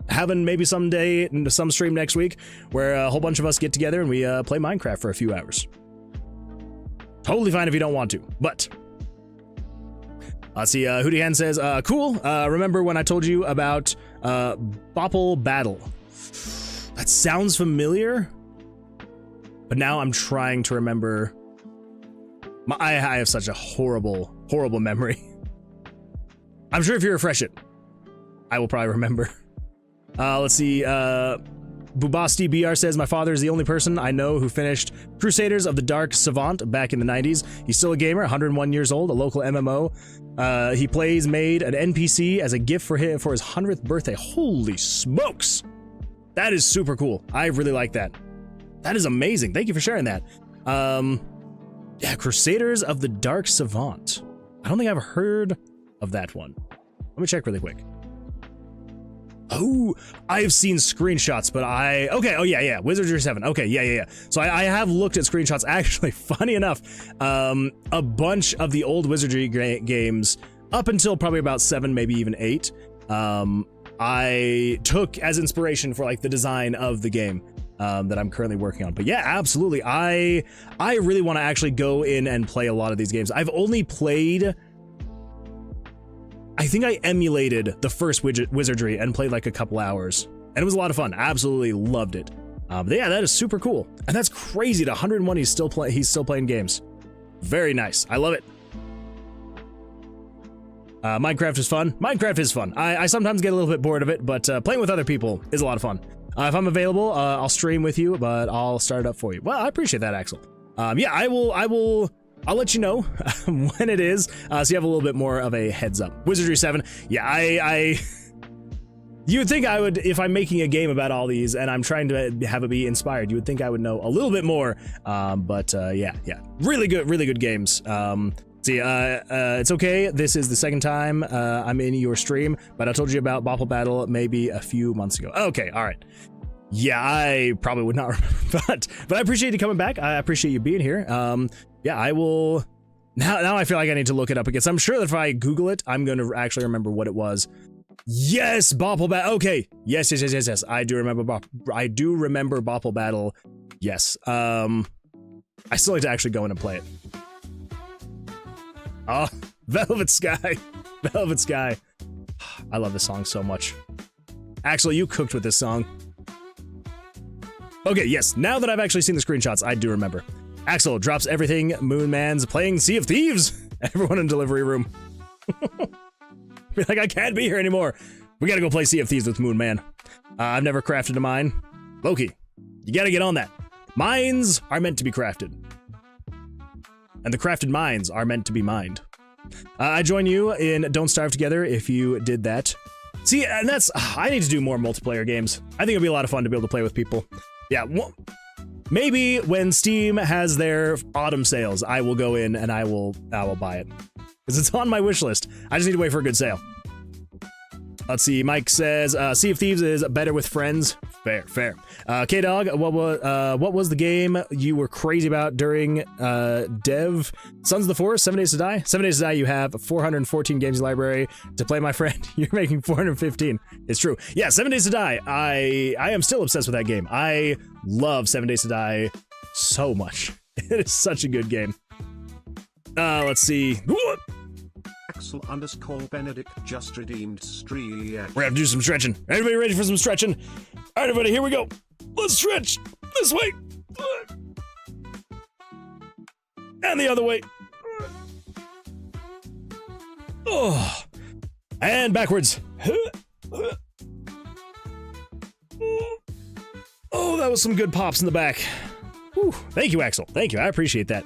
having maybe someday, some stream next week, where a whole bunch of us get together and we play Minecraft for a few hours? Totally fine if you don't want to, but... Let's see, Hootie Hand says, cool, remember when I told you about Bopple Battle? That sounds familiar, but now I'm trying to remember. I have such a horrible memory. I'm sure if you refresh it, I will probably remember. Let's see, Bubasti BR says, my father is the only person I know who finished Crusaders of the Dark Savant back in the 90s. He's still a gamer, 101 years old, a local MMO. He made an NPC as a gift for his 100th birthday. Holy smokes! That is super cool. I really like that. That is amazing. Thank you for sharing that. Yeah, Crusaders of the Dark Savant. I don't think I've heard of that one. Let me check really quick. Oh, I've seen screenshots, but okay, oh yeah, Wizardry 7, okay, yeah. So I have looked at screenshots, actually, funny enough, a bunch of the old Wizardry games, up until probably about 7, maybe even 8, I took as inspiration for, like, the design of the game, that I'm currently working on. But yeah, absolutely, I really want to actually go in and play a lot of these games. I've only played... I think I emulated the first Wizardry and played like a couple hours, and it was a lot of fun. Absolutely loved it. But yeah, that is super cool, and that's crazy. At 101, he's still playing games. Very nice. I love it. Minecraft is fun. Minecraft is fun. I sometimes get a little bit bored of it, but playing with other people is a lot of fun. If I'm available, I'll stream with you, but I'll start it up for you. Well, I appreciate that, Axel. Yeah, I'll let you know when it is, so you have a little bit more of a heads up. Wizardry 7, yeah, you would think I would, if I'm making a game about all these and I'm trying to have it be inspired, you would think I would know a little bit more, but yeah, really good games. See, it's okay, this is the second time I'm in your stream, but I told you about Bopple Battle maybe a few months ago. Okay, all right. Yeah, I probably would not remember, but I appreciate you coming back. I appreciate you being here. Yeah, I will. Now I feel like I need to look it up again. So I'm sure that if I Google it, I'm going to actually remember what it was. Yes, Bopple Battle. Okay. Yes. I do remember Bopple Battle. Yes. I still need to actually go in and play it. Oh, Velvet Sky. I love this song so much. Axel, you cooked with this song. Okay, yes, now that I've actually seen the screenshots, I do remember. Axel drops everything, Moon Man's playing Sea of Thieves. Everyone in delivery room. Be like, I can't be here anymore. We gotta go play Sea of Thieves with Moon Man. I've never crafted a mine. Loki, you gotta get on that. Mines are meant to be crafted. And the crafted mines are meant to be mined. I join you in Don't Starve Together if you did that. See, and that's, I need to do more multiplayer games. I think it'll be a lot of fun to be able to play with people. Yeah, well, maybe when Steam has their autumn sales, I will go in and I will buy it. Because it's on my wish list. I just need to wait for a good sale. Let's see, Mike says, Sea of Thieves is better with friends. Fair, fair. K-Dog, what was the game you were crazy about during dev? Sons of the Forest, 7 Days to Die? 7 Days to Die, you have 414 games in the library. To play my friend, you're making 415. It's true. Yeah, 7 Days to Die, I am still obsessed with that game. I love 7 Days to Die so much. It is such a good game. Let's see. Axel_Benedict just redeemed streak. We're gonna have to do some stretching. Everybody ready for some stretching? All right, everybody, here we go. Let's stretch this way. And the other way. Oh. And backwards. Oh, that was some good pops in the back. Whew. Thank you, Axel. Thank you. I appreciate that.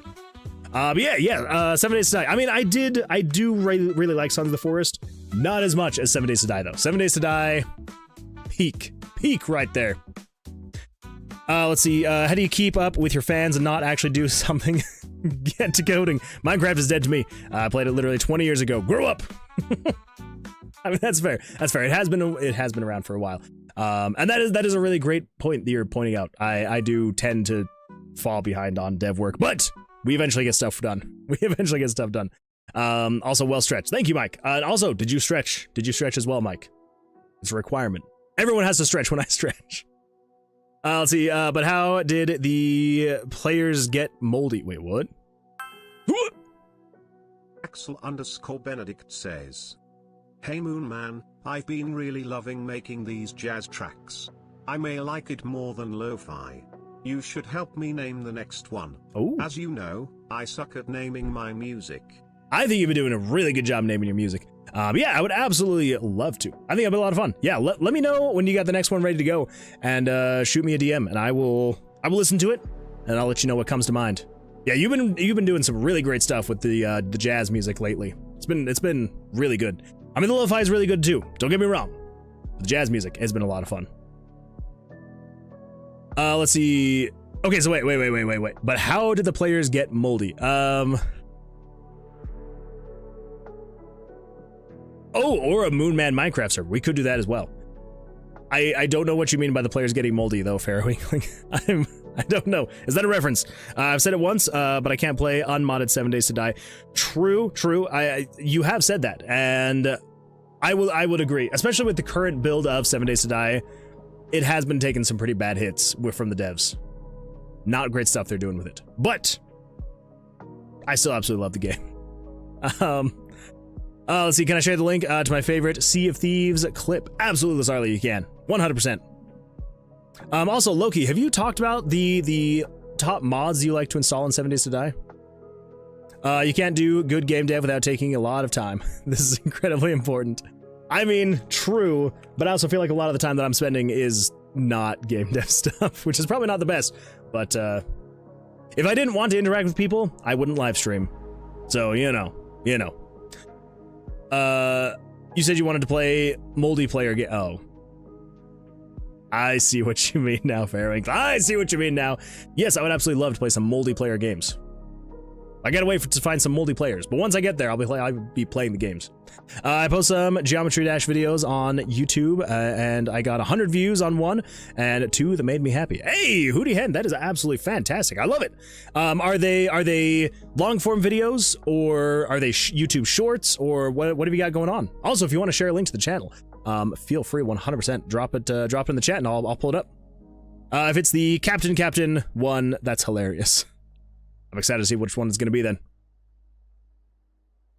But yeah, 7 Days to Die. I mean, I do really like Sons of the Forest. Not as much as 7 Days to Die, though. 7 Days to Die, peak right there. Let's see, how do you keep up with your fans and not actually do something? Get to coding. Minecraft is dead to me. I played it literally 20 years ago. Grow up! I mean, that's fair. That's fair. It has been around for a while. And that is a really great point that you're pointing out. I do tend to fall behind on dev work, but we eventually get stuff done. Also, well stretched. Thank you, Mike. And also, did you stretch? Did you stretch as well, Mike? It's a requirement. Everyone has to stretch when I stretch. Let's see, but how did the players get moldy? Wait, what? Axel_Benedict says, Hey Moon Man, I've been really loving making these jazz tracks. I may like it more than lo-fi. You should help me name the next one. Oh. As you know, I suck at naming my music. I think you've been doing a really good job naming your music. Yeah, I would absolutely love to. I think it'll be a lot of fun. Yeah, let me know when you got the next one ready to go, and shoot me a DM, and I will listen to it, and I'll let you know what comes to mind. Yeah, you've been doing some really great stuff with the jazz music lately. It's been really good. I mean, the lo-fi is really good too. Don't get me wrong. The jazz music has been a lot of fun. Let's see. Okay, so wait. But how did the players get moldy? Oh, or a Moon Man Minecraft server. We could do that as well. I don't know what you mean by the players getting moldy, though, Fairwing. I don't know. Is that a reference? I've said it once, but I can't play unmodded 7 Days to Die. True. You have said that, and I would agree, especially with the current build of 7 Days to Die. It has been taking some pretty bad hits from the devs. Not great stuff they're doing with it, but I still absolutely love the game. Let's see, can I share the link to my favorite Sea of Thieves clip? Absolutely, Sarli, you can. 100%. Also, Loki, have you talked about the top mods you like to install in 7 Days to Die? You can't do good game dev without taking a lot of time. This is incredibly important. I mean, true, but I also feel like a lot of the time that I'm spending is not game dev stuff, which is probably not the best, but if I didn't want to interact with people, I wouldn't live stream. So, you know. You said you wanted to play multiplayer game. Oh. I see what you mean now, Fairwing. I see what you mean now. Yes, I would absolutely love to play some multiplayer games. I gotta wait to find some multiplayers, but once I get there, I'll be playing the games. I post some Geometry Dash videos on YouTube, and I got 100 views on one, and 2 that made me happy. Hey, Hootie Hen, that is absolutely fantastic. I love it. Are they long form videos, or are they YouTube shorts, or what have you got going on? Also, if you want to share a link to the channel, feel free 100%. Drop it in the chat, and I'll pull it up. If it's the Captain one, that's hilarious. I'm excited to see which one it's going to be then.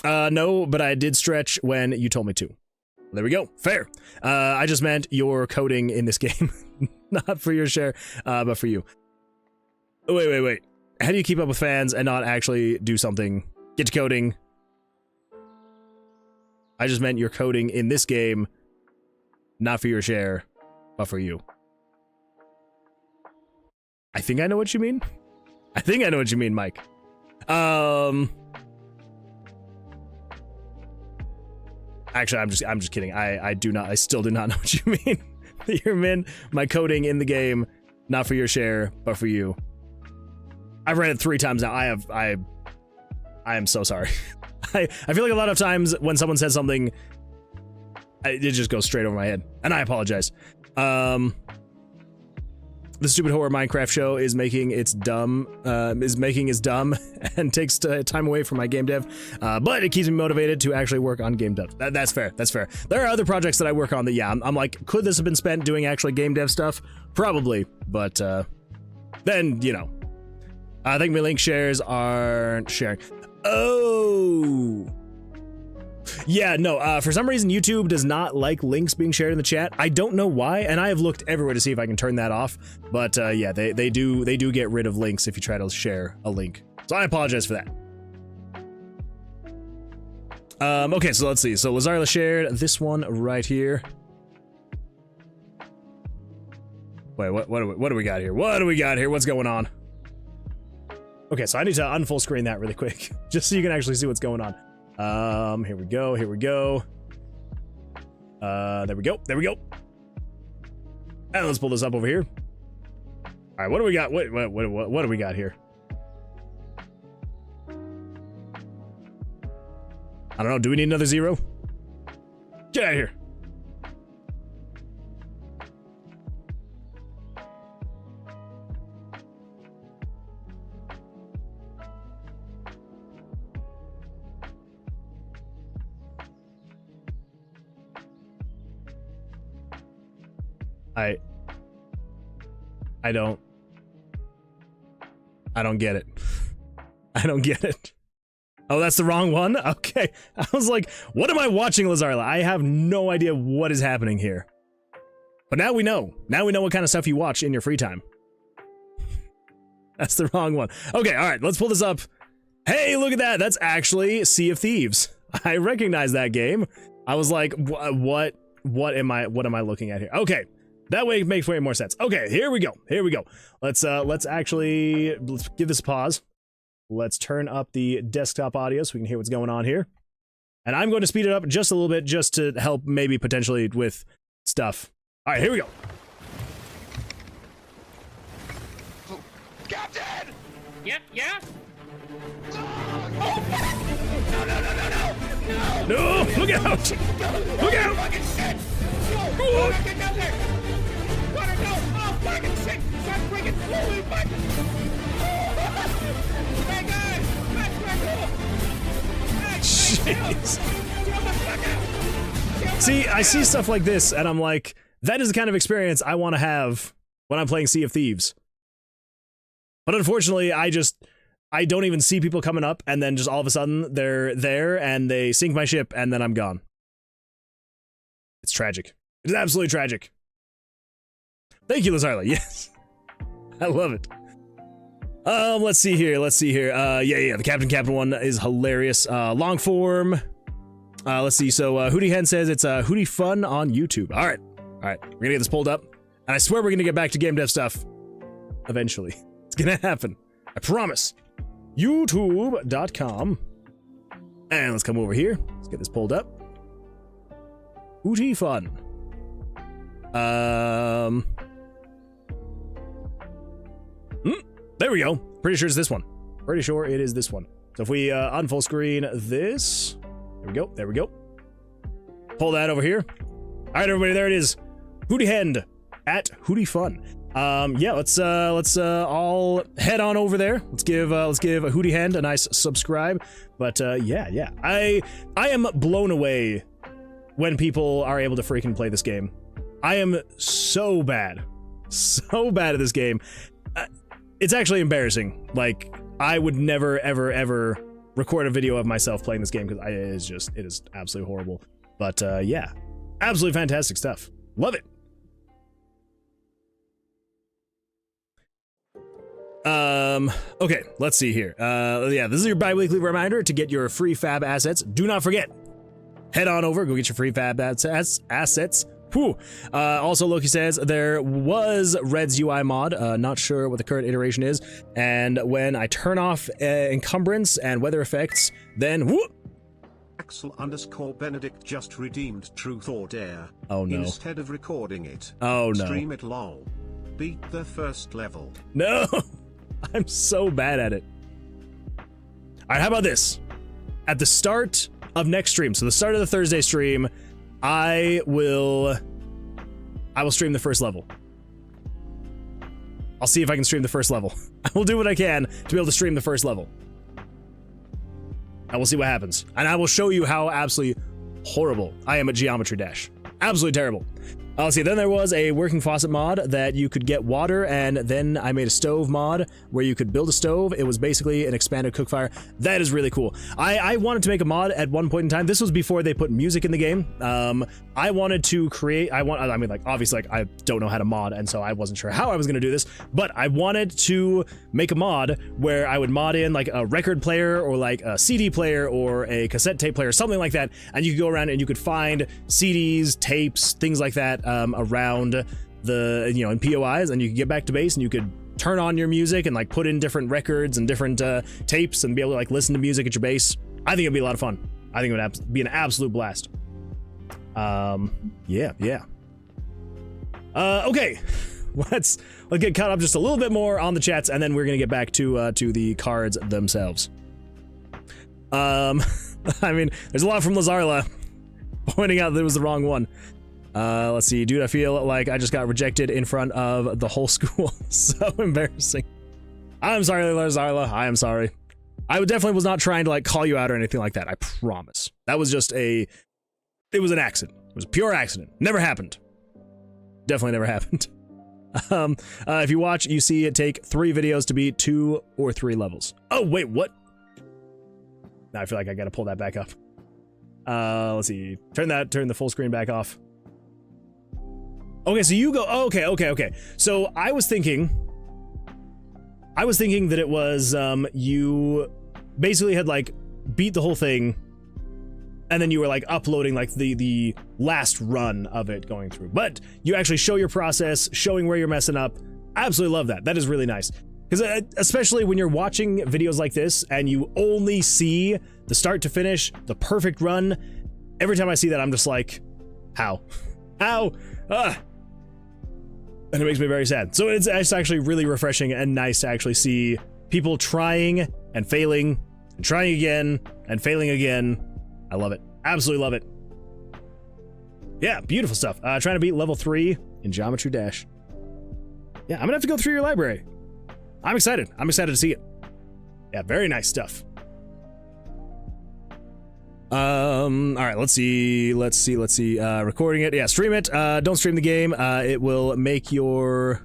No, but I did stretch when you told me to. There we go. Fair. I just meant your coding in this game. Not for your share, but for you. Wait. How do you keep up with fans and not actually do something? Get to coding. I just meant your coding in this game, not for your share, but for you. I think I know what you mean. I think I know what you mean, Mike. Actually, I'm just kidding. I still do not know what you mean. You're min, my coding in the game, not for your share, but for you. I've read it 3 times now. I am so sorry. I feel like a lot of times when someone says something, it just goes straight over my head, and I apologize. The stupid horror Minecraft show is making its dumb, and takes time away from my game dev, but it keeps me motivated to actually work on game dev. That's fair. That's fair. There are other projects that I work on that, yeah, I'm like, could this have been spent doing actually game dev stuff? Probably, but then, you know, I think my link shares aren't sharing. Oh. Yeah, no, for some reason YouTube does not like links being shared in the chat. I don't know why, and I have looked everywhere to see if I can turn that off, but yeah, they do get rid of links if you try to share a link. So I apologize for that. Okay, so let's see. So Lazarla shared this one right here. Wait, what do we got here? What do we got here? What's going on? Okay, so I need to unfull screen that really quick, just so you can actually see what's going on. Here we go. There we go. And let's pull this up over here. All right, what do we got? What do we got here? I don't know. Do we need another 0? Get out of here. I don't get it. I don't get it. Oh, that's the wrong one? Okay. I was like, what am I watching, Lazarla? I have no idea what is happening here. But now we know. Now we know what kind of stuff you watch in your free time. That's the wrong one. Okay, all right, let's pull this up. Hey, look at that. That's actually Sea of Thieves. I recognize that game. I was like, what am I looking at here? Okay. That way it makes way more sense. Okay, here we go. Let's give this a pause. Let's turn up the desktop audio so we can hear what's going on here. And I'm going to speed it up just a little bit just to help maybe potentially with stuff. All right, here we go. Captain! Yeah? No, look out! Look out! Fucking shit! No! Get down there! Water, no! Oh, fucking shit! Stop freaking holy fuck! Hey guys! That's Jeez. See, I see stuff like this and I'm like, that is the kind of experience I want to have when I'm playing Sea of Thieves. But unfortunately, I don't even see people coming up, and then just all of a sudden they're there and they sink my ship and then I'm gone. It's tragic. It is absolutely tragic. Thank you, Lazarla. Yes. I love it. Let's see here. Yeah, the Captain one is hilarious. Long form. Let's see. So, Hootie Hen says it's Hootie Fun on YouTube. All right. We're gonna get this pulled up, and I swear we're gonna get back to game dev stuff eventually. It's gonna happen. I promise. YouTube.com. And let's come over here. Let's get this pulled up. Hootie Fun. There we go. Pretty sure it's this one. Pretty sure it is this one. So if we unfull screen this, there we go. Pull that over here. All right, everybody, there it is. Hootie Hen at Hootie Fun. Yeah, let's all head on over there. Let's give Hootie Hen a nice subscribe. But yeah, I am blown away when people are able to freaking play this game. I am so bad at this game. It's actually embarrassing. Like, I would never ever record a video of myself playing this game because it is absolutely horrible. But yeah, Absolutely fantastic stuff. Love it. Okay, let's see here. Yeah, this is your bi-weekly reminder to get your free fab assets. Do not forget, head on over, go get your free fab assets. Whew. Also, Loki says there was Red's UI mod, not sure what the current iteration is, and when I turn off encumbrance and weather effects, then whoop. Axel_Benedict just redeemed Truth or Dare. Oh no. Instead of recording it. Oh no. Stream it lol. Beat the first level. No. I'm so bad at it. Alright, how about this? At the start of next stream, so the start of the Thursday stream, I will stream the first level. I'll see if I can stream the first level. I will do what I can to be able to stream the first level. And we'll see what happens. And I will show you how absolutely horrible I am at Geometry Dash. Absolutely terrible. Let's see, then there was a working faucet mod that you could get water, and then I made a stove mod where you could build a stove. It was basically an expanded cook fire. That is really cool. I wanted to make a mod at one point in time. This was before they put music in the game. I wanted to create, I mean, like, obviously, like, I don't know how to mod, and so I wasn't sure how I was going to do this, but I wanted to make a mod where I would mod in, like, a record player or, like, a CD player or a cassette tape player, something like that, and you could go around and you could find CDs, tapes, things like that, around the, you know, in POIs, and you could get back to base and you could turn on your music and like put in different records and different tapes and be able to like listen to music at your base. I think it'd be a lot of fun. I think it would be an absolute blast. Yeah. Okay, let's get caught up just a little bit more on the chats, and then we're gonna get back to the cards themselves. I mean, there's a lot from Lazarla pointing out that it was the wrong one. Let's see, dude, I feel like I just got rejected in front of the whole school. So embarrassing. I'm sorry, Lazarla. I am sorry. I definitely was not trying to like call you out or anything like that. I promise. That was just it was an accident. It was a pure accident. Never happened. Definitely never happened. If you watch, you see it take 3 videos to beat 2 or 3 levels. Oh, wait, what? Now I feel like I gotta pull that back up. Let's see. Turn the full screen back off. Okay, so you go, okay. So I was thinking that it was, you basically had like beat the whole thing, and then you were like uploading like the last run of it going through. But you actually show your process, showing where you're messing up. I absolutely love that. That is really nice. Because especially when you're watching videos like this and you only see the start to finish, the perfect run, every time I see that, I'm just like, how? How? And it makes me very sad. So it's actually really refreshing and nice to actually see people trying and failing and trying again and failing again. I love it. Absolutely love it. Yeah, beautiful stuff. Trying to beat level 3 in Geometry Dash. Yeah, I'm gonna have to go through your library. I'm excited. I'm excited to see it. Yeah, very nice stuff. All right, let's see. Recording it. Yeah, stream it. Don't stream the game. It will make your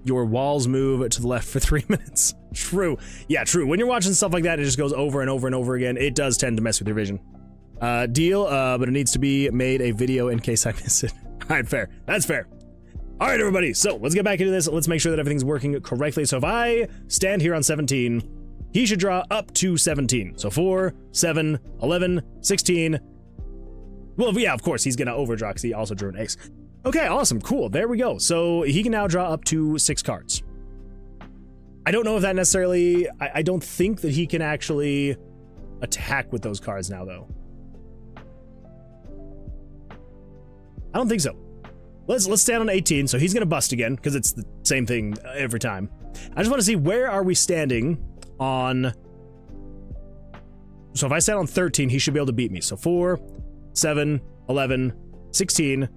walls move to the left for 3 minutes. True. Yeah, true. When you're watching stuff like that, it just goes over and over and over again. It does tend to mess with your vision. Deal, but it needs to be made a video in case I miss it. All right, fair. That's fair. All right, everybody. So let's get back into this. Let's make sure that everything's working correctly. So if I stand here on 17, he should draw up to 17. So 4, 7, 11, 16. Well, yeah, of course, he's going to overdraw because he also drew an ace. Okay, awesome, cool. There we go. So he can now draw up to 6 cards. I don't know if that necessarily... I don't think that he can actually attack with those cards now, though. I don't think so. Let's stand on 18, so he's going to bust again, because it's the same thing every time. I just want to see, where are we standing on... So if I stand on 13, he should be able to beat me. So 4, 7, 11, 16.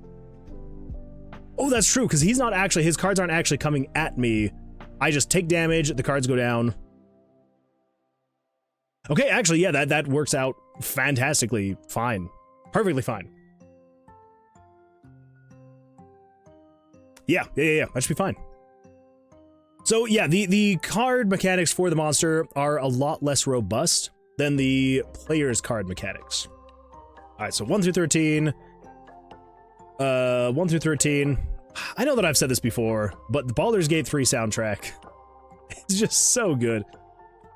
Oh, that's true, because he's not actually... His cards aren't actually coming at me. I just take damage, the cards go down. Okay, actually, yeah, that works out fantastically fine. Perfectly fine. Yeah, that should be fine. So yeah, the card mechanics for the monster are a lot less robust than the player's card mechanics. All right, so 1 through 13. 1 through 13. I know that I've said this before, but the Baldur's Gate 3 soundtrack is just so good.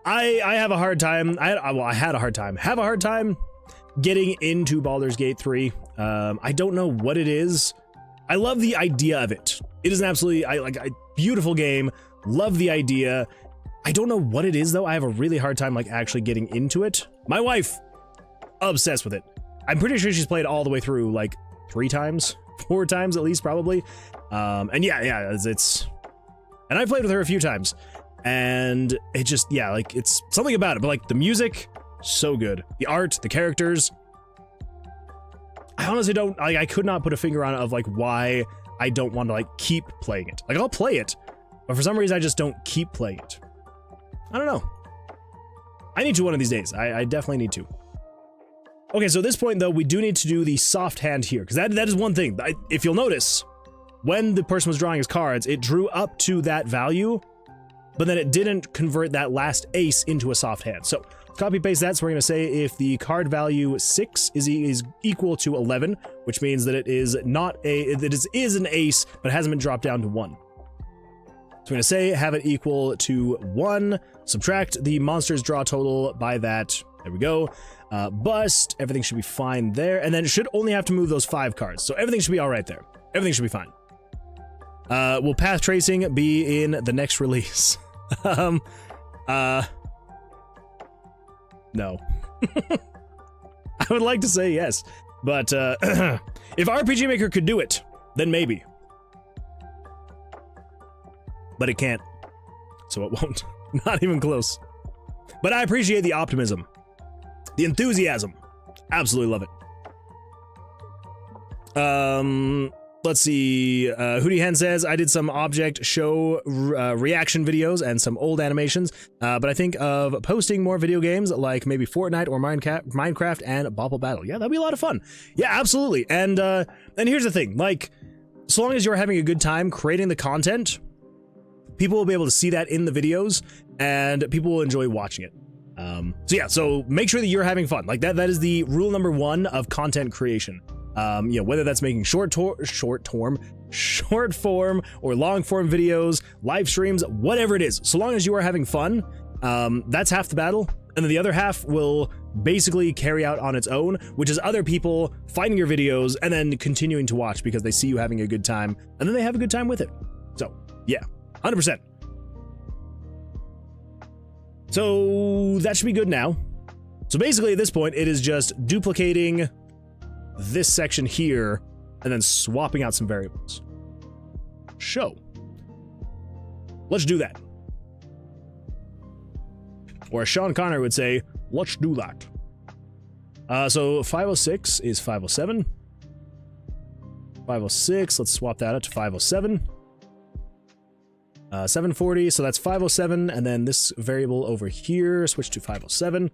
I have a hard time. Have a hard time getting into Baldur's Gate 3. I don't know what it is. I love the idea of it. It is an absolutely beautiful game. Love the idea. I don't know what it is though. I have a really hard time like actually getting into it. My wife, obsessed with it. I'm pretty sure she's played all the way through like 3 times, 4 times at least probably. And yeah, it's and I've played with her a few times, and it just, yeah, like it's something about it. But like the music, so good. The art, the characters. I honestly don't, I could not put a finger on it of like why I don't want to like keep playing it. Like I'll play it, but for some reason I just don't keep playing it. I don't know. I need to one of these days. I definitely need to. Okay, so at this point though, we do need to do the soft hand here, because that is one thing. If you'll notice, when the person was drawing his cards, it drew up to that value, but then it didn't convert that last ace into a soft hand. So copy paste that. So we're going to say if the card value 6 is equal to 11, which means that it is not is an ace, but hasn't been dropped down to 1. So we're going to say have it equal to 1, subtract the monster's draw total by that. There we go. Bust, everything should be fine there. And then it should only have to move those 5 cards. So everything should be all right there. Everything should be fine. Will path tracing be in the next release? No. I would like to say yes, but if RPG Maker could do it, then maybe. But it can't, so it won't. Not even close. But I appreciate the optimism. The enthusiasm. Absolutely love it. Let's see. Hootie Hen says, I did some object show reaction videos and some old animations, but I think of posting more video games like maybe Fortnite or Minecraft and Bobble Battle. Yeah, that'd be a lot of fun. Yeah, absolutely. And here's the thing, like, so long as you're having a good time creating the content, people will be able to see that in the videos and people will enjoy watching it. So yeah, so make sure that you're having fun. Like that is the rule number 1 of content creation. You know, whether that's making short form or long form videos, live streams, whatever it is, so long as you are having fun, that's half the battle. And then the other half will basically carry out on its own, which is other people finding your videos and then continuing to watch because they see you having a good time and then they have a good time with it. So yeah, 100%. So that should be good now. So basically at this point, it is just duplicating this section here and then swapping out some variables. Show. Let's do that. Or as Sean Connery would say, let's do that. So 506 is 507. 506, let's swap that out to 507. 740, so that's 507, and then this variable over here, switch to 507.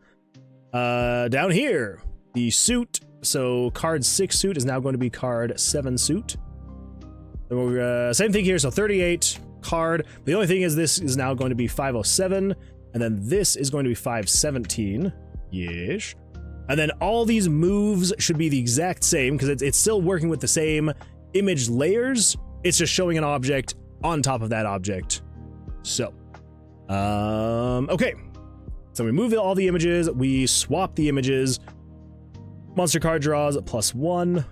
Down here, the suit, so card 6 suit is now going to be card 7 suit. So same thing here, so 38 card. The only thing is this is now going to be 507, and then this is going to be 517. Yes. And then all these moves should be the exact same, because it's still working with the same image layers. It's just showing an object on top of that object. So, okay. So we move all the images, we swap the images. Monster card draws +1.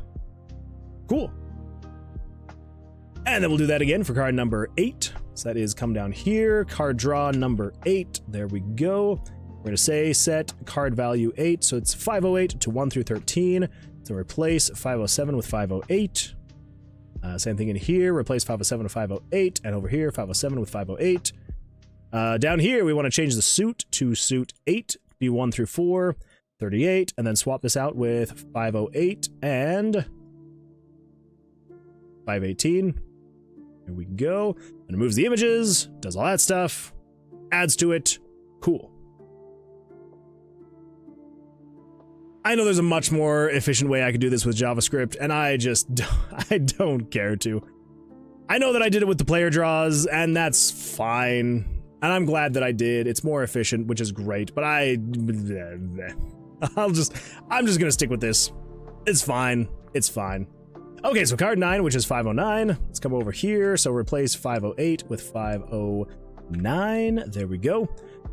Cool. And then we'll do that again for card number 8. So that is come down here, card draw number 8. There we go. We're gonna say set card value 8. So it's 508 to 1 through 13. So replace 507 with 508. Same thing in here, replace 507 with 508, and over here, 507 with 508. Down here, we want to change the suit to suit 8, be 1 through 4, 38, and then swap this out with 508 and 518. Here we go. And it moves the images, does all that stuff, adds to it. Cool. I know there's a much more efficient way I could do this with JavaScript, and I don't care to. I know that I did it with the player draws, and that's fine. And I'm glad that I did. It's more efficient, which is great, but I'm just gonna stick with this. It's fine. It's fine. Okay, so card 9, which is 509. Let's come over here. So replace 508 with 509. There we go.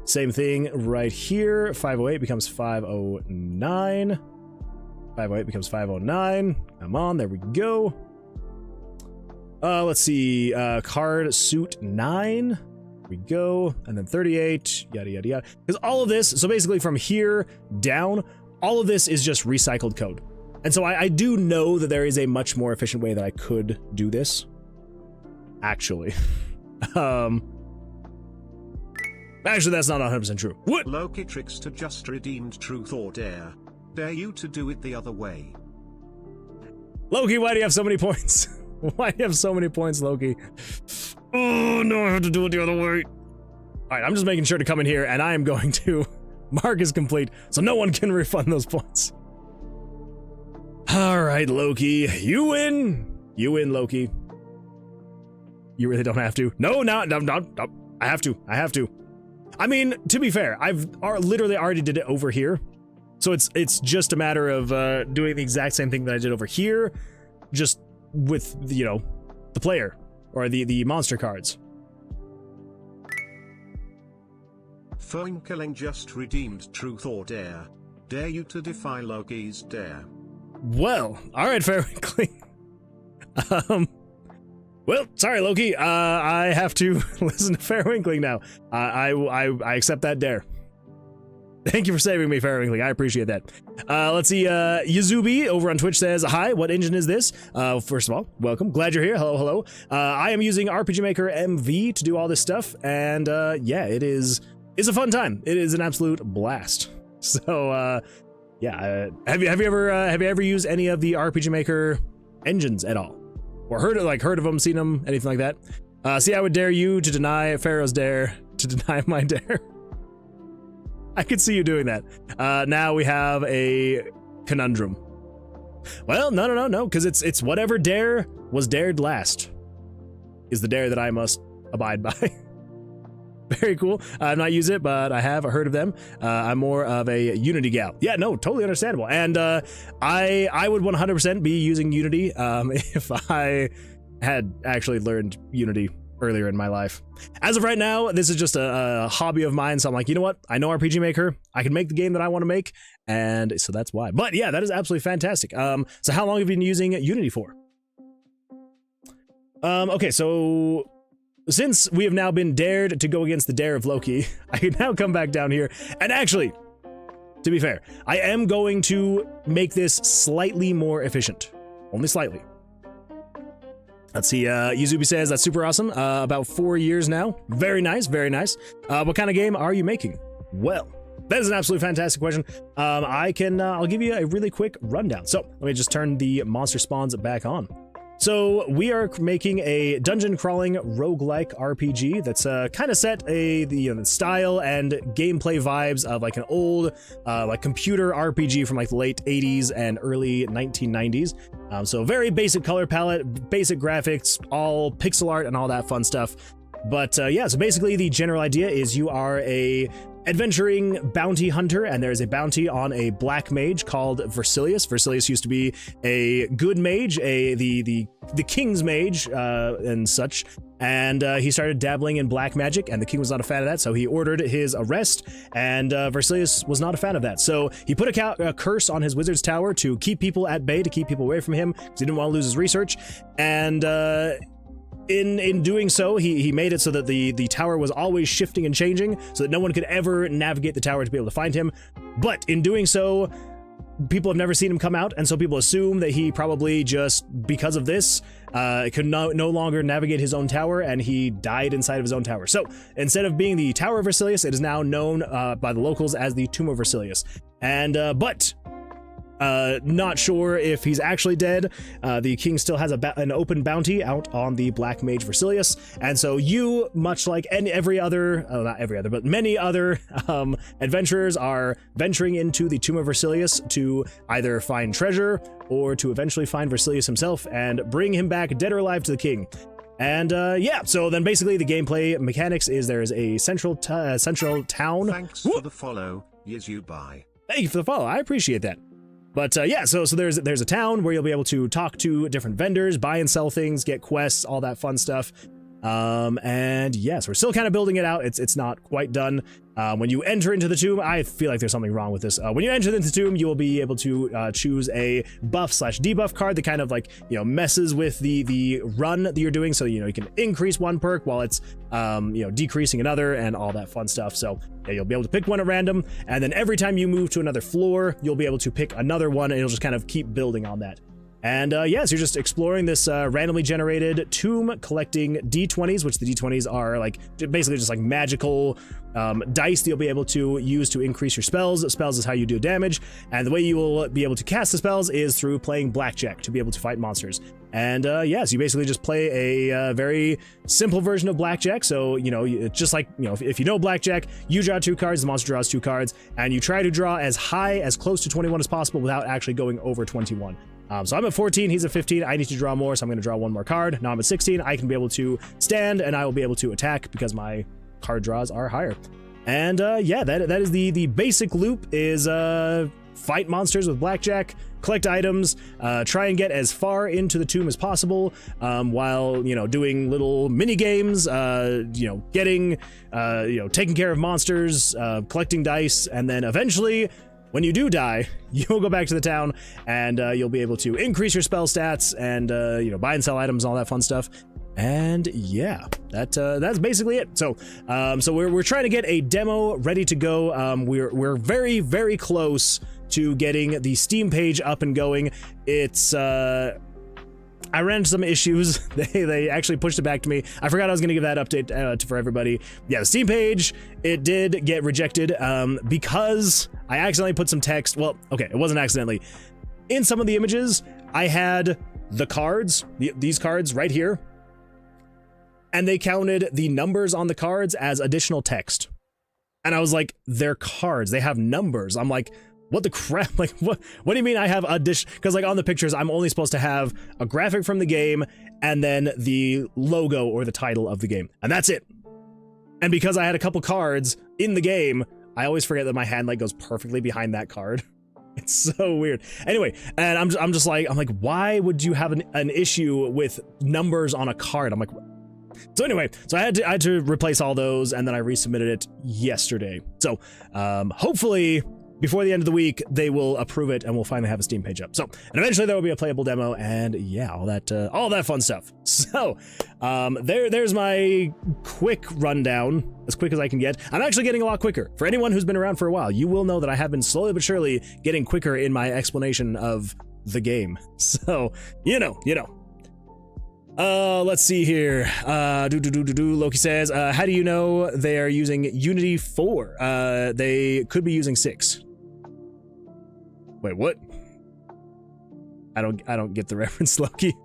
Same thing right here. 508 becomes 509. 508 becomes 509. Come on, there we go. Let's see. Card suit 9. There we go. And then 38. Yada, yada, yada. Because all of this, so basically from here down, all of this is just recycled code. And so I do know that there is a much more efficient way that I could do this. Actually. Actually, that's not 100% true. What? Loki Trickster just redeemed truth or dare. Dare you to do it the other way. Loki, why do you have so many points? Why do you have so many points, Loki? Oh, no, I have to do it the other way. All right, I'm just making sure to come in here, and I am going to mark as complete, so no one can refund those points. All right, Loki, you win. You win, Loki. You really don't have to. No, no. I have to. I have to. I mean, to be fair, I've literally already did it over here. So it's just a matter of doing the exact same thing that I did over here, just with, you know, the player or the monster cards. Phone killing just redeemed truth or dare. Dare you to defy Loki's dare. Well, all right, Fairwinkling. Well, sorry, Loki. I have to listen to Fairwinkling now. I accept that dare. Thank you for saving me, Fairwinkling. I appreciate that. Let's see. Yazubi over on Twitch says, "Hi, what engine is this?" First of all, welcome. Glad you're here. Hello, hello. I am using RPG Maker MV to do all this stuff, and yeah, it's a fun time. It is an absolute blast. So, yeah. Have you ever used any of the RPG Maker engines at all? Or heard of them, seen them, anything like that? See, I would dare you to deny Pharaoh's dare to deny my dare. I could see you doing that. Now we have a conundrum. Well, no, because it's whatever dare was dared last is the dare that I must abide by. Very cool. I've not used it, but I have heard of them. I'm more of a Unity gal. Yeah, no, totally understandable. And I would 100% be using Unity if I had actually learned Unity earlier in my life. As of right now, this is just a hobby of mine, so I'm like, you know what? I know RPG Maker. I can make the game that I want to make, and so that's why. But yeah, that is absolutely fantastic. So how long have you been using Unity for? Okay, so since we have now been dared to go against the dare of Loki, I can now come back down here, and actually, to be fair, I am going to make this slightly more efficient. Only slightly. Let's see, Yuzubi says, that's super awesome. About 4 years now. Very nice, very nice. What kind of game are you making? Well, that is an absolutely fantastic question. I'll give you a really quick rundown. So, let me just turn the monster spawns back on. So we are making a dungeon crawling roguelike RPG that's kind of set the style and gameplay vibes of like an old like computer RPG from like the late 80s and early 1990s. So very basic color palette, basic graphics, all pixel art and all that fun stuff. But yeah, so basically the general idea is you are a adventuring bounty hunter, and there's a bounty on a black mage called Vercilias. Vercilias used to be a good mage, the king's mage and such, and he started dabbling in black magic, and the king was not a fan of that, so he ordered his arrest, and Vercilias was not a fan of that. So he put a curse on his wizard's tower to keep people at bay, to keep people away from him, because he didn't want to lose his research, and in doing so, he made it so that the tower was always shifting and changing, so that no one could ever navigate the tower to be able to find him. But in doing so, people have never seen him come out, and so people assume that he probably just, because of this, could no longer navigate his own tower, and he died inside of his own tower. So instead of being the Tower of Vercilias, it is now known by the locals as the Tomb of Vercilias. And but not sure if he's actually dead. The king still has an open bounty out on the black mage Vercilias, and so you, much like every other, not every other, but many other adventurers, are venturing into the Tomb of Vercilias to either find treasure or to eventually find Vercilias himself and bring him back dead or alive to the king. And yeah, so then basically the gameplay mechanics is there is a central town. Thanks for the follow, Yizubai. Thank you for the follow. I appreciate that. But yeah, so there's a town where you'll be able to talk to different vendors, buy and sell things, get quests, all that fun stuff. And yes, we're still kind of building it out. It's not quite done. When you enter into the tomb, I feel like there's something wrong with this. When you enter into the tomb, you will be able to choose a buff/debuff card that kind of like, you know, messes with the run that you're doing. So, you know, you can increase one perk while it's, you know, decreasing another and all that fun stuff. So yeah, you'll be able to pick one at random. And then every time you move to another floor, you'll be able to pick another one and you'll just kind of keep building on that. And yes, you're just exploring this randomly generated tomb, collecting d20s, which the d20s are like basically just like magical dice that you'll be able to use to increase your spells. Spells is how you do damage, and the way you will be able to cast the spells is through playing Blackjack to be able to fight monsters. And yes, you basically just play a very simple version of Blackjack. So, you know, it's just like, you know, if you know Blackjack, you draw 2 cards, the monster draws 2 cards, and you try to draw as high, as close to 21 as possible without actually going over 21. So I'm at 14, he's at 15, I need to draw more, so I'm going to draw 1 more card. Now I'm at 16, I can be able to stand, and I will be able to attack because my card draws are higher. And yeah, that is the basic loop is fight monsters with Blackjack, collect items, try and get as far into the tomb as possible, while, you know, doing little mini games, you know, getting, you know, taking care of monsters, collecting dice, and then eventually, when you do die, you'll go back to the town and you'll be able to increase your spell stats and, you know, buy and sell items, all that fun stuff. And yeah, that's basically it. So, so we're trying to get a demo ready to go. We're very, very close to getting the Steam page up and going. It's, I ran into some issues. They actually pushed it back to me. I forgot I was going to give that update for everybody. Yeah, the Steam page, it did get rejected because I accidentally put some text. Well, okay, it wasn't accidentally. In some of the images, I had the cards, these cards right here, and they counted the numbers on the cards as additional text. And I was like, they're cards. They have numbers. I'm like, what the crap? Like, what do you mean I have addition? Because like on the pictures, I'm only supposed to have a graphic from the game and then the logo or the title of the game. And that's it. And because I had a couple cards in the game, I always forget that my hand like goes perfectly behind that card. It's so weird. Anyway, and I'm just like, why would you have an issue with numbers on a card? I'm like, so anyway, so I had to replace all those, and then I resubmitted it yesterday. So hopefully before the end of the week, they will approve it and we'll finally have a Steam page up. So, and eventually there will be a playable demo and yeah, all that fun stuff. So, there's my quick rundown, as quick as I can get. I'm actually getting a lot quicker. For anyone who's been around for a while, you will know that I have been slowly but surely getting quicker in my explanation of the game. So, you know. Let's see here. Loki says, how do you know they are using Unity 4? They could be using 6. Wait, what? I don't get the reference, Loki.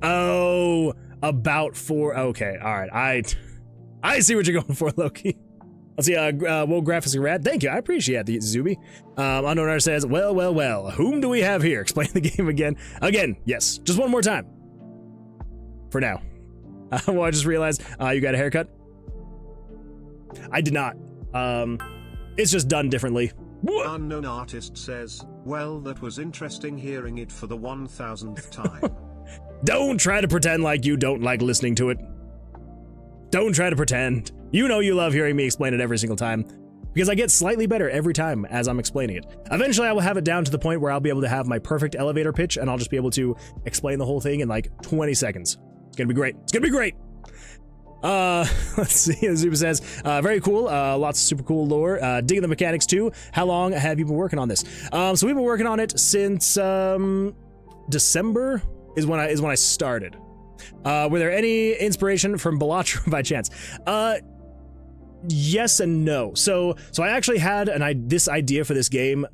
Oh, about 4. Okay, all right. I see what you're going for, Loki. Let's see, well, graphics are rad. Thank you, I appreciate the Zuby. Unknown Artist says, well, whom do we have here? Explain the game again. Again, yes, just one more time. For now. Well, I just realized, you got a haircut? I did not. It's just done differently. Unknown Artist says, well, that was interesting hearing it for the 1000th time. Don't try to pretend like you don't like listening to it. Don't try to pretend. You know you love hearing me explain it every single time, because I get slightly better every time as I'm explaining it. Eventually I will have it down to the point where I'll be able to have my perfect elevator pitch and I'll just be able to explain the whole thing in like 20 seconds. It's gonna be great. It's gonna be great. Let's see, Zuba says, very cool, lots of super cool lore, digging the mechanics too. How long have you been working on this? So we've been working on it since, December is when I started. Were there any inspiration from Balatro by chance? Yes and no. So I actually had this idea for this game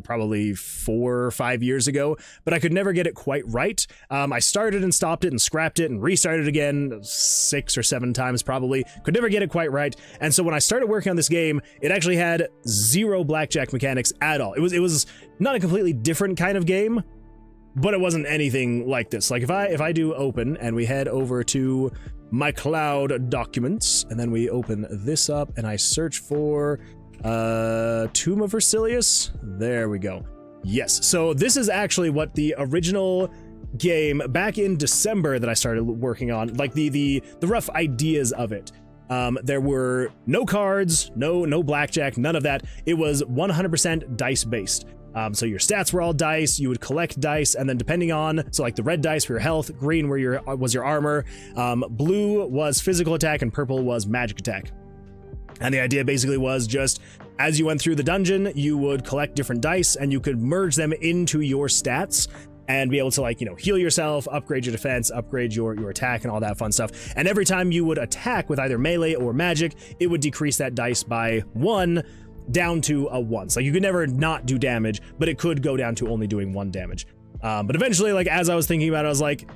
probably 4 or 5 years ago, but I could never get it quite right. I started and stopped it and scrapped it and restarted again 6 or 7 times probably. Could never get it quite right. And so when I started working on this game, it actually had 0 blackjack mechanics at all. It was not a completely different kind of game, but it wasn't anything like this. Like if I do open and we head over to my cloud documents and then we open this up and I search for Tomb of Vercilias. There we go. Yes, so this is actually what the original game back in December that I started working on, like the rough ideas of it. There were no cards, no blackjack, none of that. It was 100% dice based. So your stats were all dice, you would collect dice, and then depending on, so like the red dice for your health, green was your armor, blue was physical attack, and purple was magic attack. And the idea basically was just, as you went through the dungeon, you would collect different dice, and you could merge them into your stats, and be able to, like, you know, heal yourself, upgrade your defense, upgrade your attack, and all that fun stuff. And every time you would attack with either melee or magic, it would decrease that dice by 1 down to a 1. So you could never not do damage, but it could go down to only doing 1 damage. But eventually, like, as I was thinking about it, I was like,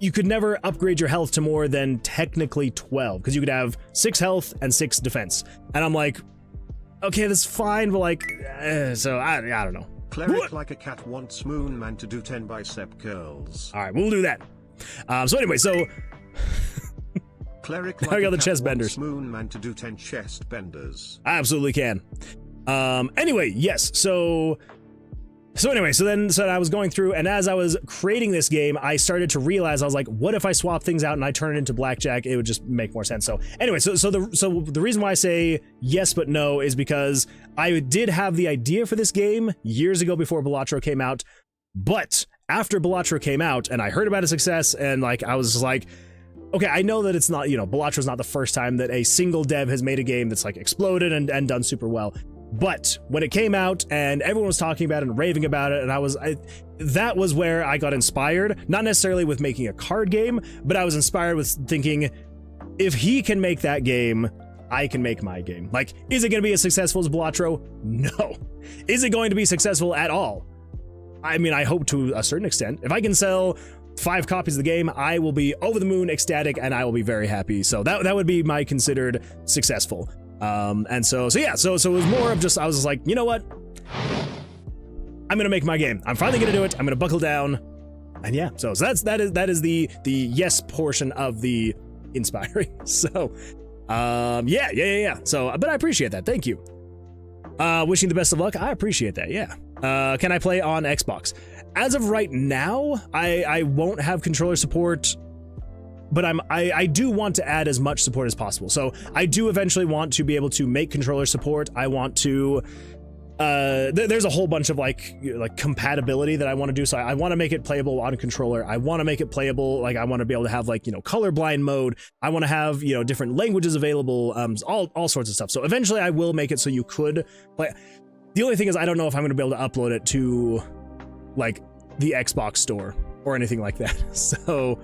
you could never upgrade your health to more than technically 12, because you could have 6 health and 6 defense. And I'm like, okay, that's fine, but like, so I don't know. Cleric like a cat wants Moon Man to do 10 bicep curls. All right, we'll do that. So anyway, so Cleric now like we got the a cat chest benders. wants Moon Man to do 10 chest benders. I absolutely can. Anyway, yes. So then I was going through, and as I was creating this game, I started to realize, I was like, what if I swap things out and I turn it into blackjack? It would just make more sense. So anyway, so the reason why I say yes but no is because I did have the idea for this game years ago before Balatro came out, but after Balatro came out and I heard about its success, and like I was just like, okay, I know that it's not, you know, Balatro's not the first time that a single dev has made a game that's like exploded and done super well. But when it came out and everyone was talking about it and raving about it, and that was where I got inspired, not necessarily with making a card game, but I was inspired with thinking, if he can make that game, I can make my game. Like, is it going to be as successful as Balatro? No. Is it going to be successful at all? I mean, I hope to a certain extent. If I can sell 5 copies of the game, I will be over the moon, ecstatic, and I will be very happy. So that would be my considered successful. And so yeah, so it was more of just, I was just like, you know what? I'm gonna make my game. I'm finally gonna do it. I'm gonna buckle down. And yeah, so that is the yes portion of the inspiring. So, yeah. So, but I appreciate that. Thank you. Wishing the best of luck. I appreciate that. Yeah. Can I play on Xbox? As of right now, I won't have controller support, but I do want to add as much support as possible. So I do eventually want to be able to make controller support. I want to, there's a whole bunch of like compatibility that I want to do. So I want to make it playable on controller. I want to make it playable. Like, I want to be able to have, like, you know, colorblind mode. I want to have, you know, different languages available, all sorts of stuff. So eventually I will make it so you could play. The only thing is, I don't know if I'm going to be able to upload it to like the Xbox store or anything like that. So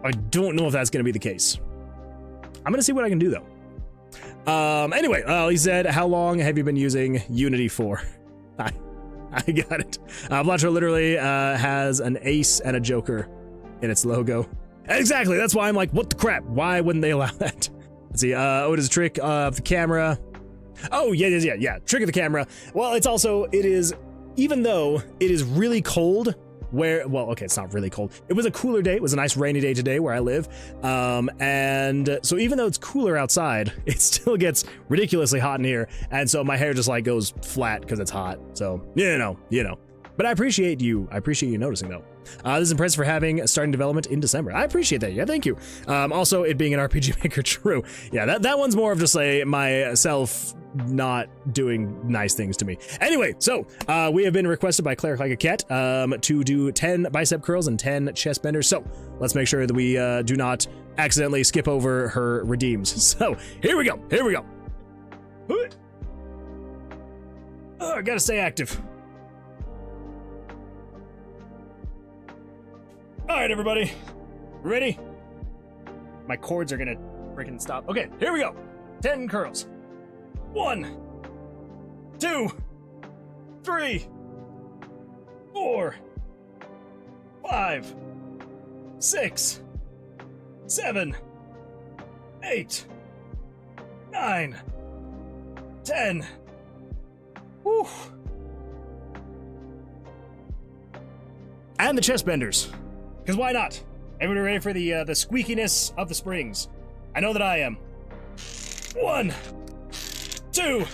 I don't know if that's going to be the case. I'm going to see what I can do, though. Anyway, he said, how long have you been using Unity for? I got it. Balatro literally has an ace and a joker in its logo. Exactly, that's why I'm like, what the crap? Why wouldn't they allow that? Let's see, what is a trick of the camera? Oh, yeah, trick of the camera. Well, it is, even though it is really cold, well, okay, it's not really cold. It was a cooler day. It was a nice rainy day today where I live. And so even though it's cooler outside, it still gets ridiculously hot in here. And so my hair just like goes flat because it's hot. So, you know. But I appreciate you noticing, though. This is impressive for starting development in December. I appreciate that. Yeah, thank you. Also, it being an RPG Maker, true. Yeah, that one's more of just myself not doing nice things to me. Anyway, so we have been requested by Cleric Like a Cat to do 10 bicep curls and 10 chest benders. So let's make sure that we do not accidentally skip over her redeems. So here we go. Oh, I gotta stay active. All right, everybody, ready? My cords are gonna freaking stop. Okay, here we go. 10 curls. 1, 2, 3, 4, 5, 6, 7, 8, 9, 10. Woo. And the chest benders. Because why not? Everybody ready for the squeakiness of the springs? I know that I am. 1, 2,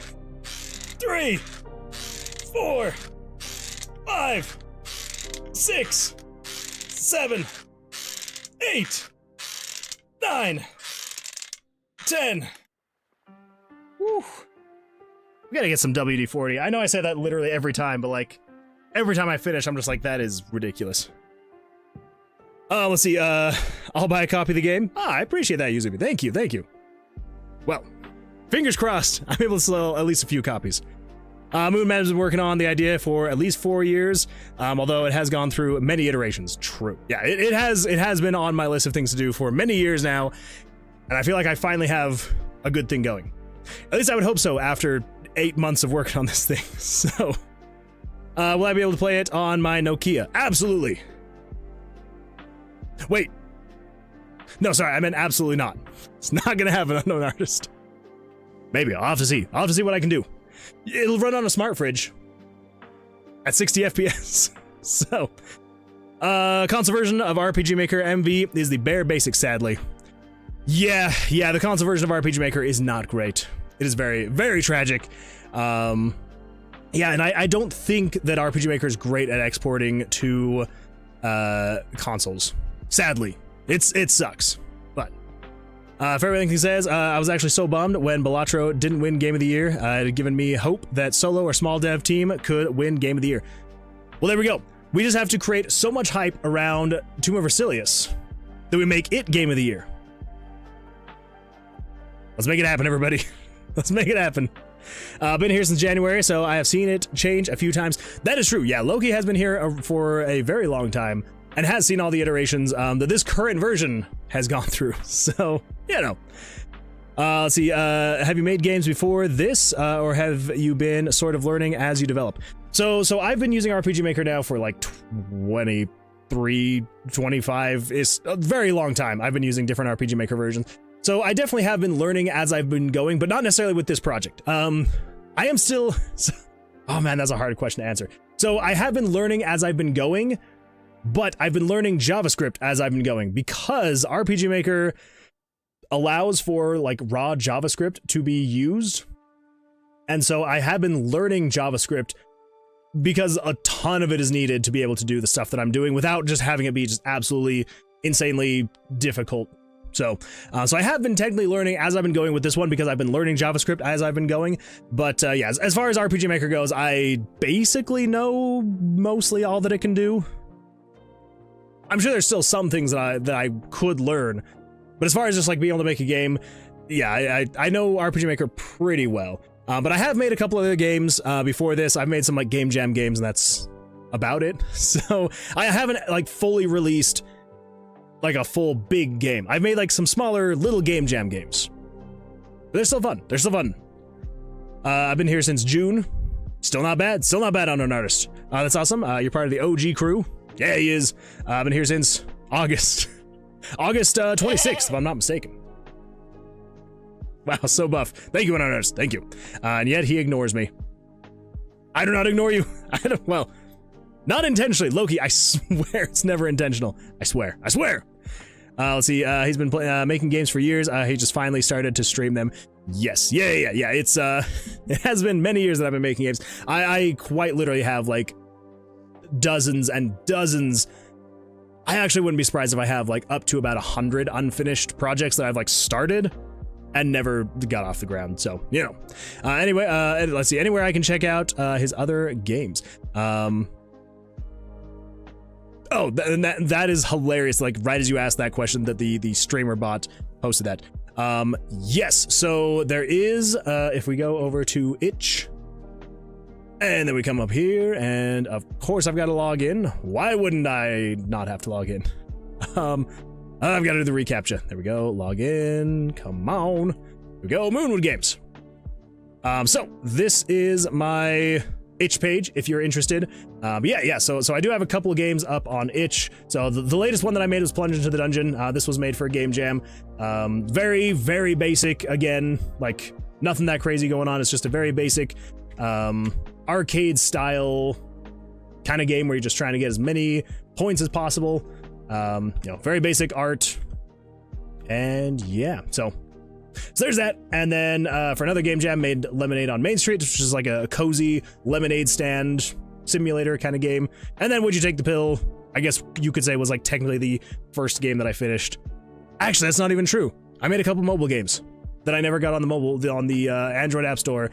3, 4, 5, 6, 7, 8, 9, 10. Woo. We gotta get some WD-40. I know I say that literally every time, but like, every time I finish, I'm just like, that is ridiculous. Let's see, I'll buy a copy of the game. I appreciate that, Yuzumi. Thank you, thank you. Well, fingers crossed, I'm able to sell at least a few copies. Moon Man has been working on the idea for at least 4 years, although it has gone through many iterations. True. Yeah, it has been on my list of things to do for many years now, and I feel like I finally have a good thing going. At least I would hope so after 8 months of working on this thing. So, will I be able to play it on my Nokia? Absolutely. Wait. No, sorry, I meant absolutely not. It's not gonna have an unknown artist. Maybe, I'll have to see. I'll have to see what I can do. It'll run on a smart fridge at 60 FPS. So, console version of RPG Maker MV is the bare basics, sadly. Yeah, the console version of RPG Maker is not great. It is very, very tragic. Yeah, and I don't think that RPG Maker is great at exporting to consoles. Sadly, it sucks. But for everything he says, I was actually so bummed when Balatro didn't win Game of the Year. It had given me hope that solo or small dev team could win Game of the Year. Well, there we go. We just have to create so much hype around Tower of Vercilias that we make it Game of the Year. Let's make it happen, everybody. Let's make it happen. Been here since January, so I have seen it change a few times. That is true. Yeah, Loki has been here for a very long time and has seen all the iterations that this current version has gone through. So, you know. Let's see. Have you made games before this, or have you been sort of learning as you develop? So I've been using RPG Maker now for like 23, 25. It's a very long time. I've been using different RPG Maker versions. So I definitely have been learning as I've been going, but not necessarily with this project. I am still... Oh man, that's a hard question to answer. So I have been learning as I've been going, but I've been learning JavaScript as I've been going because RPG Maker allows for like raw JavaScript to be used. And so I have been learning JavaScript because a ton of it is needed to be able to do the stuff that I'm doing without just having it be just absolutely insanely difficult. So I have been technically learning as I've been going with this one because I've been learning JavaScript as I've been going. But yeah, as far as RPG Maker goes, I basically know mostly all that it can do. I'm sure there's still some things that I could learn, but as far as just like being able to make a game, yeah, I know RPG Maker pretty well. But I have made a couple other games before this. I've made some like game jam games, and that's about it. So I haven't like fully released like a full big game. I've made like some smaller little game jam games. But they're still fun. They're still fun. I've been here since June. Still not bad. Still not bad on an artist. That's awesome. You're part of the OG crew. Yeah, he is. I've been here since August. August 26th, if I'm not mistaken. Wow, so buff. Thank you, artist. Thank you. And yet he ignores me. I do not ignore you. Well, not intentionally. Loki, I swear it's never intentional. I swear. I swear. Let's see. He's been making games for years. He just finally started to stream them. Yes. Yeah. It's it has been many years that I've been making games. I quite literally have like dozens and dozens. I actually wouldn't be surprised if I have like up to about 100 unfinished projects that I've like started and never got off the ground. So, you know. Anyway, let's see. Anywhere I can check out his other games. Oh, that is hilarious. Like right as you asked that question, that the streamer bot posted that. Yes. So there is. If we go over to itch, and then we come up here, and of course I've got to log in. Why wouldn't I not have to log in? I've got to do the reCAPTCHA. There we go. Log in. Come on. Here we go. Moonwood Games. So this is my itch page if you're interested. So I do have a couple of games up on itch. So the latest one that I made was Plunge into the Dungeon. This was made for a game jam. Very, very basic. Again, like nothing that crazy going on. It's just a very basic arcade style kind of game where you're just trying to get as many points as possible. Very basic art. And yeah, so So there's that. And then for another game jam, made Lemonade on Main Street, which is like a cozy lemonade stand simulator kind of game. And then Would You Take the Pill? I guess you could say was like technically the first game that I finished. Actually, that's not even true. I made a couple mobile games that I never got on the Android App Store,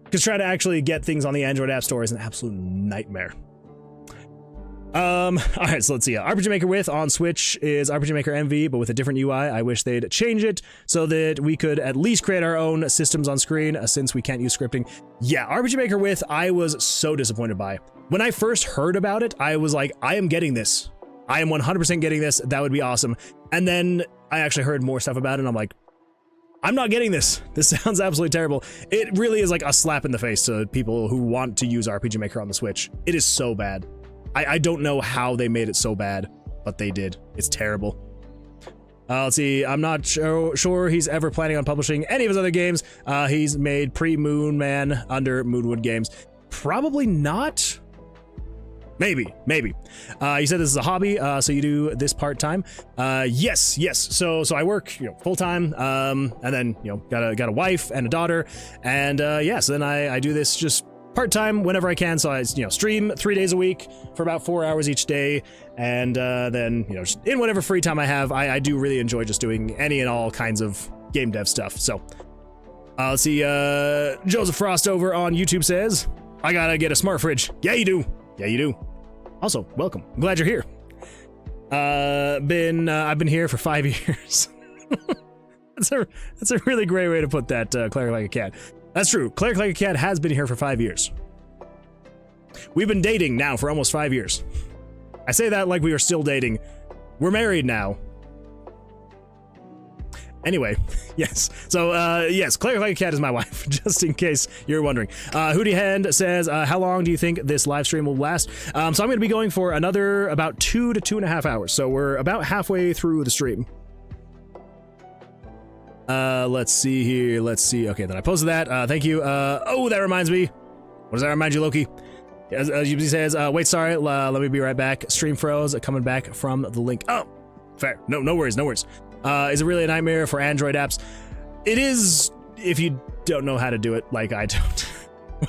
because trying to actually get things on the Android App Store is an absolute nightmare. All right, so let's see. RPG Maker with on Switch is RPG Maker MV, but with a different UI. I wish they'd change it so that we could at least create our own systems on screen, since we can't use scripting. Yeah, RPG Maker with, I was so disappointed by. When I first heard about it, I was like, I am getting this. I am 100% getting this. That would be awesome. And then I actually heard more stuff about it, and I'm like, I'm not getting this. This sounds absolutely terrible. It really is like a slap in the face to people who want to use RPG Maker on the Switch. It is so bad. I don't know how they made it so bad, but they did. It's terrible. Let's see. I'm not sure he's ever planning on publishing any of his other games. He's made pre-Moon Man under Moonwood Games. Probably not. Maybe. You said this is a hobby, so you do this part-time. Yes. So I work, full-time, and then, got a wife and a daughter, and so then I do this just part-time whenever I can. So I, stream 3 days a week for about 4 hours each day, and then, just in whatever free time I have, I do really enjoy just doing any and all kinds of game dev stuff. So let's see. Joseph Frost over on YouTube says, I gotta get a smart fridge. Yeah, you do. Also, welcome. I'm glad you're here. I've been here for 5 years. That's a really great way to put that, Cleric Like a Cat. That's true. Cleric Like a Cat has been here for 5 years. We've been dating now for almost 5 years. I say that like we are still dating. We're married now. Anyway, yes. So, yes, Cleric Like a Cat is my wife, just in case you're wondering. Hootie Hand says, how long do you think this live stream will last? So I'm going to be going for another about 2 to 2.5 hours. So we're about halfway through the stream. Let's see here. Okay, then I posted that. Thank you. Oh, that reminds me. What does that remind you, Loki? As Yubi says, wait, sorry. Let me be right back. Stream froze. Coming back from the link. Oh, fair. No worries. Is it really a nightmare for Android apps? It is, if you don't know how to do it, like I don't.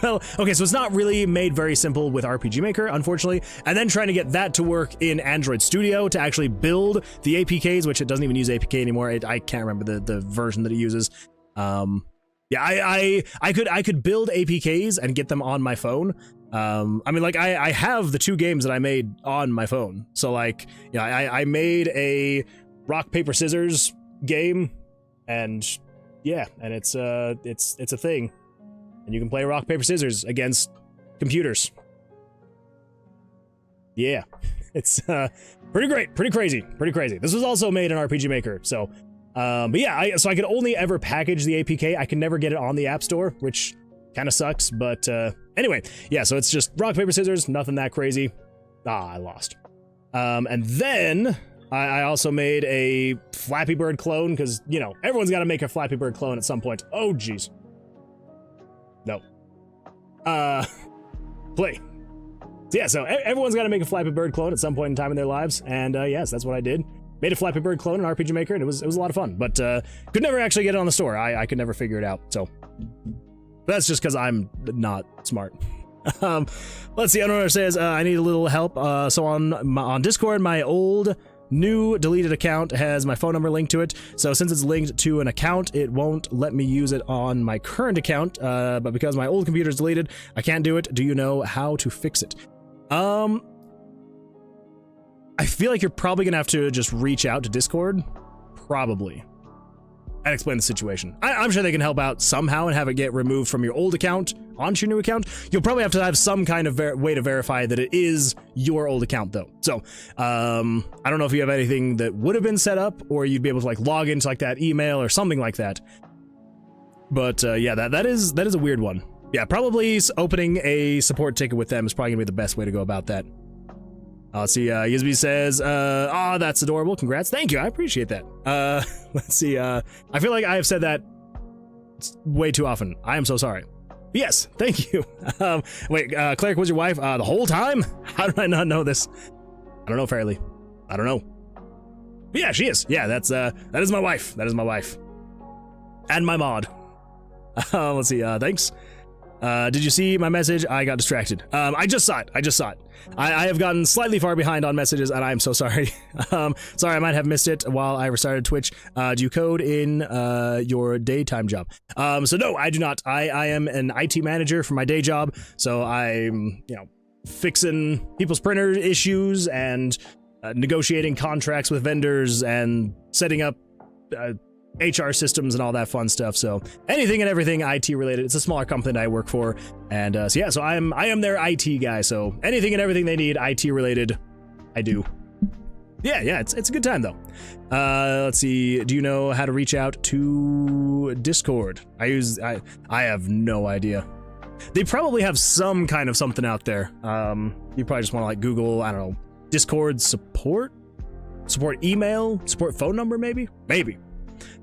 Well, okay, so it's not really made very simple with RPG Maker, unfortunately, and then trying to get that to work in Android Studio to actually build the APKs, which it doesn't even use APK anymore. I can't remember the version that it uses. Yeah, I could build APKs and get them on my phone. I mean, like, I have the 2 games that I made on my phone. So, like, yeah, I made a rock, paper, scissors game, and yeah, and it's a thing. And you can play rock, paper, scissors against computers. Yeah, it's pretty great, pretty crazy. This was also made in RPG Maker, so but yeah, so I could only ever package the APK. I can never get it on the App Store, which kind of sucks. But anyway, yeah, so it's just rock, paper, scissors, nothing that crazy. I lost. And then I also made a Flappy Bird clone, because everyone's got to make a Flappy Bird clone at some point. Oh geez. No. Play. So yeah, so everyone's got to make a Flappy Bird clone at some point in time in their lives, and yes, that's what I did. Made a Flappy Bird clone in RPG Maker, and it was a lot of fun, but could never actually get it on the store. I could never figure it out, so that's just because I'm not smart. Let's see. Honor says I need a little help. So on Discord, my old new deleted account has my phone number linked to it, so since it's linked to an account, it won't let me use it on my current account, but because my old computer is deleted, I can't do it. Do you know how to fix it? I feel like you're probably gonna have to just reach out to Discord, probably, and explain the situation. I'm sure they can help out somehow and have it get removed from your old account onto your new account. You'll probably have to have some kind of way to verify that it is your old account, though. So, I don't know if you have anything that would have been set up, or you'd be able to like log into like that email or something like that. But yeah, that is a weird one. Yeah, probably opening a support ticket with them is probably gonna be the best way to go about that. Let's see, Yizby says, oh, that's adorable. Congrats. Thank you. I appreciate that. Let's see, I feel like I have said that way too often. I am so sorry. Yes, thank you. Wait, Cleric was your wife the whole time? How did I not know this? I don't know, Fairly. I don't know. But yeah, she is. Yeah, that is my wife. That is my wife. and my mod. Let's see, thanks. Did you see my message? I got distracted. I just saw it. I have gotten slightly far behind on messages, and I am so sorry. Sorry, I might have missed it while I restarted Twitch. Do you code in your daytime job? So no, I do not. I am an IT manager for my day job, so I'm, fixing people's printer issues and negotiating contracts with vendors and setting up HR systems and all that fun stuff. So anything and everything IT related. It's a smaller company that I work for, and so I am their IT guy. So anything and everything they need IT related, I do. Yeah, it's a good time though. Let's see. Do you know how to reach out to Discord? I have no idea. They probably have some kind of something out there. You probably just want to like Google, I don't know, Discord support email, support phone number, maybe.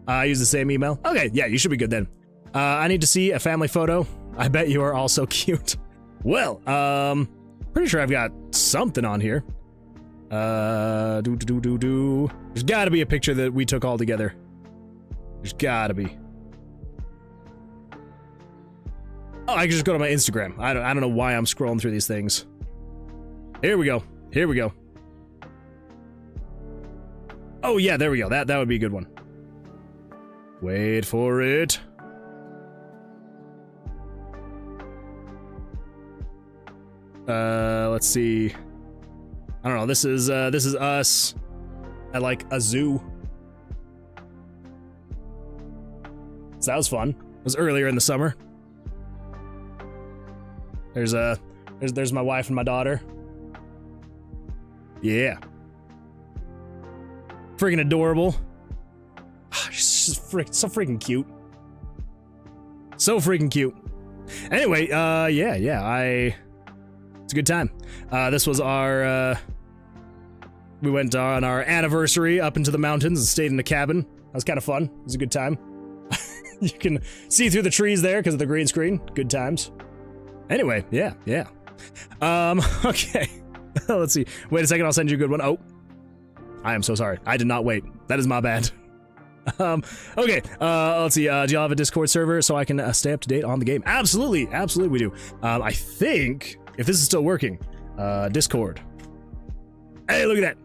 I use the same email. Okay, yeah, you should be good then. I need to see a family photo. I bet you are all so cute. Well, pretty sure I've got something on here. There's gotta be a picture that we took all together. There's gotta be. Oh, I can just go to my Instagram. I don't know why I'm scrolling through these things. Here we go. Oh yeah, there we go. That would be a good one. Wait for it. Let's see. I don't know. This is us at like a zoo. So that was fun. It was earlier in the summer. There's my wife and my daughter. Yeah. Freaking adorable. She's just so freaking cute. So freaking cute. Anyway, it's a good time. This was our, we went on our anniversary up into the mountains and stayed in a cabin. That was kind of fun. It was a good time. You can see through the trees there because of the green screen. Good times. Anyway, yeah. Okay. Let's see. Wait a second, I'll send you a good one. Oh. I am so sorry. I did not wait. That is my bad. Okay, let's see. Do y'all have a Discord server so I can stay up to date on the game? Absolutely we do. I think, if this is still working, Discord. Hey, look at that.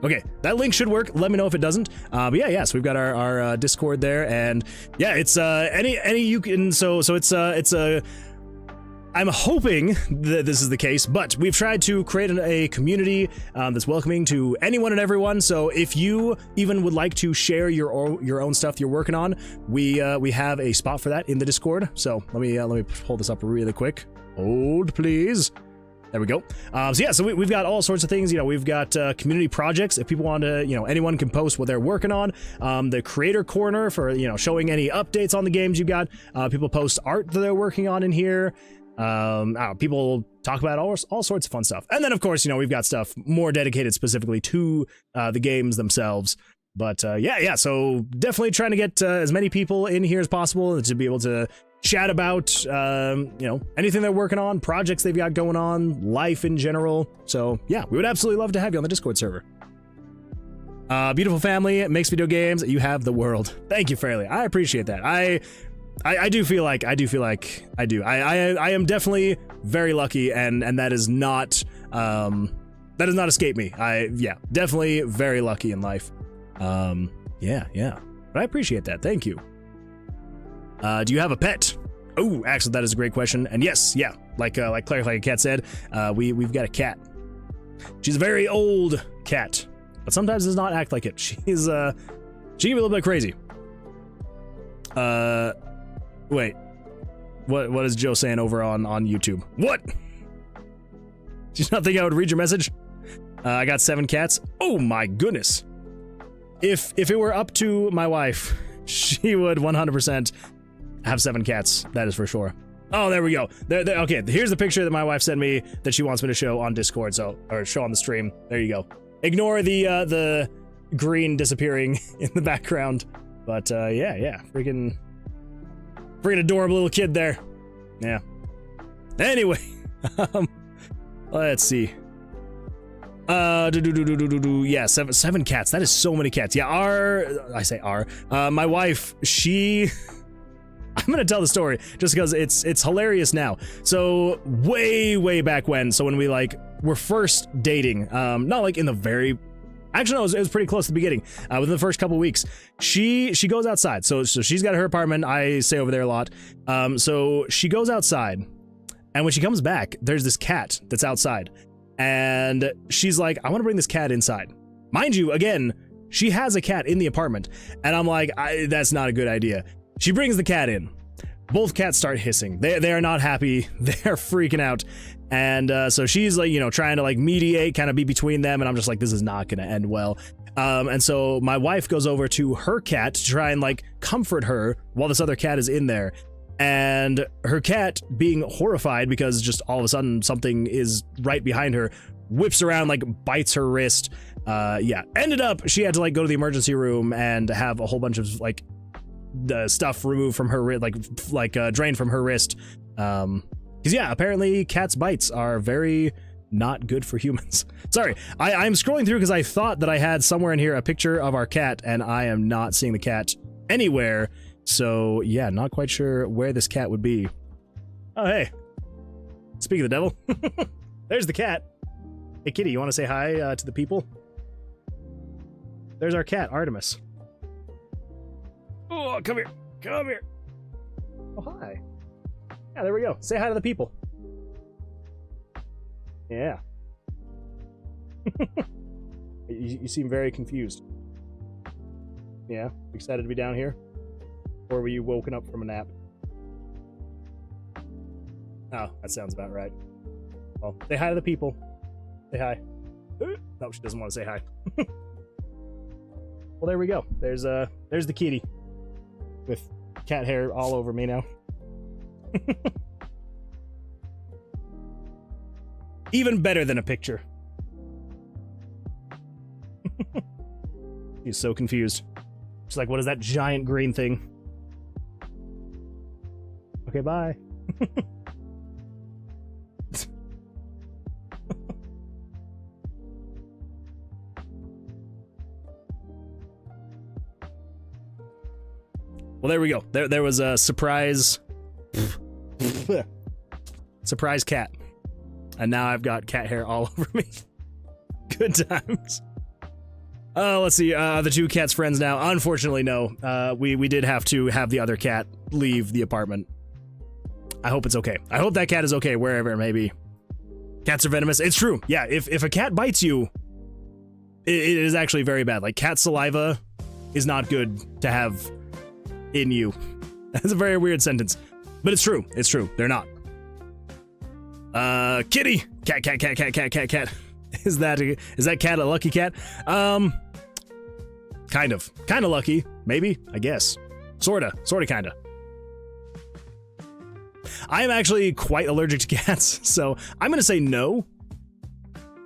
Okay, that link should work. Let me know if it doesn't. But yeah, so we've got our Discord there, and yeah, it's any you can. So it's I'm hoping that this is the case, but we've tried to create a community that's welcoming to anyone and everyone. So if you even would like to share your own stuff you're working on, we have a spot for that in the Discord. So let me pull this up really quick. Hold, please. There we go. So we've got all sorts of things. We've got community projects. If people want to, anyone can post what they're working on. The creator corner for showing any updates on the games you got. People post art that they're working on in here. People talk about all sorts of fun stuff. And then, of course, we've got stuff more dedicated specifically to the games themselves. But yeah, so definitely trying to get as many people in here as possible to be able to chat about, anything they're working on, projects they've got going on, life in general. So yeah, we would absolutely love to have you on the Discord server. Beautiful family, makes video games, you have the world. Thank you, Fairly. I appreciate that. I do feel like I do. I am definitely very lucky, and that is not that does not escape me. Definitely very lucky in life. Yeah. But I appreciate that. Thank you. Do you have a pet? Oh, actually, that is a great question. And yes, yeah, like Claire, like a cat said, we've got a cat. She's a very old cat, but sometimes does not act like it. She can be a little bit crazy. Wait, what is Joe saying over on YouTube? What? Did you not think I would read your message? I got 7 cats. Oh my goodness. If it were up to my wife, she would 100% have 7 cats. That is for sure. Oh, there we go. Okay, here's the picture that my wife sent me that she wants me to show on Discord, or show on the stream. There you go. Ignore the green disappearing in the background. But yeah, freaking adorable little kid there. Yeah. Anyway, let's see. Yeah, 7 cats. That is so many cats. Yeah, my wife, she gonna tell the story just because it's hilarious now. So way back when, so when we like were first dating, not like in the very, actually no, it was pretty close to the beginning. Within the first couple weeks, she goes outside. So she's got her apartment. I stay over there a lot. So she goes outside, and when she comes back, there's this cat that's outside, and she's like, I want to bring this cat inside. Mind you, again, she has a cat in the apartment, and I'm like, that's not a good idea. She brings the cat in. Both cats start hissing. They are not happy. They are freaking out. And so she's like, you know, trying to like mediate, kind of be between them, and I'm just like, this is not gonna end well. And so my wife goes over to her cat to try and like comfort her while this other cat is in there. And her cat, being horrified because just all of a sudden something is right behind her, whips around, like bites her wrist. Yeah, ended up she had to like go to the emergency room and have a whole bunch of like the stuff removed from her wrist, like drained from her wrist. Because yeah, apparently cats' bites are very not good for humans. Sorry, I'm scrolling through because I thought that I had somewhere in here a picture of our cat, and I am not seeing the cat anywhere. So yeah, not quite sure where this cat would be. Oh hey, speaking of the devil, there's the cat. Hey kitty, you want to say hi to the people? There's our cat, Artemis. Oh, come here. Come here. Oh, hi. Yeah, there we go. Say hi to the people. Yeah. you seem very confused. Yeah? Excited to be down here? Or were you woken up from a nap? Oh, that sounds about right. Well, say hi to the people. Say hi. No, she doesn't want to say hi. Well, there we go. There's the kitty. With cat hair all over me now. Even better than a picture. He's so confused. She's like, what is that giant green thing? Okay, bye. Well, there we go. There was a surprise surprise cat. And now I've got cat hair all over me. Good times. Let's see. The two cats friends now. Unfortunately, no. We did have to have the other cat leave the apartment. I hope it's okay. I hope that cat is okay wherever it may be. Cats are venomous. It's true. Yeah, if a cat bites you, it is actually very bad. Like, cat saliva is not good to have in you. That's a very weird sentence, but it's true. It's true. They're not. Kitty. Cat. Is that cat a lucky cat? Kind of lucky, maybe, I guess. Sorta, kinda. I am actually quite allergic to cats, so I'm gonna say no.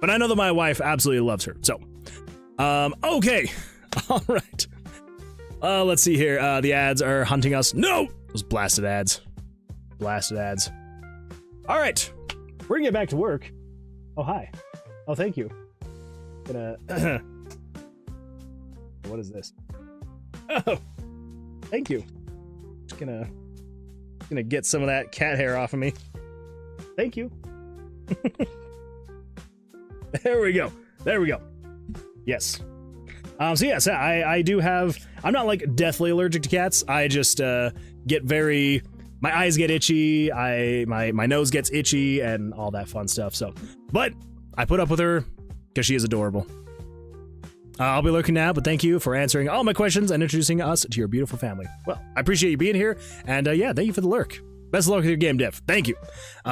But I know that my wife absolutely loves her, so. Okay. All right. Let's see here. The ads are hunting us. No! Those blasted ads. Blasted ads. All right. We're gonna get back to work. Oh, hi. Oh, thank you. Gonna... What is this? Oh! Thank you. Just gonna get some of that cat hair off of me. Thank you. There we go. There we go. Yes. So yes, I do have, I'm not like deathly allergic to cats. I just get very, my eyes get itchy, my nose gets itchy and all that fun stuff. So, but I put up with her because she is adorable. I'll be lurking now, but thank you for answering all my questions and introducing us to your beautiful family. Well, I appreciate you being here, and yeah, thank you for the lurk. Best of luck with your game dev. Thank you.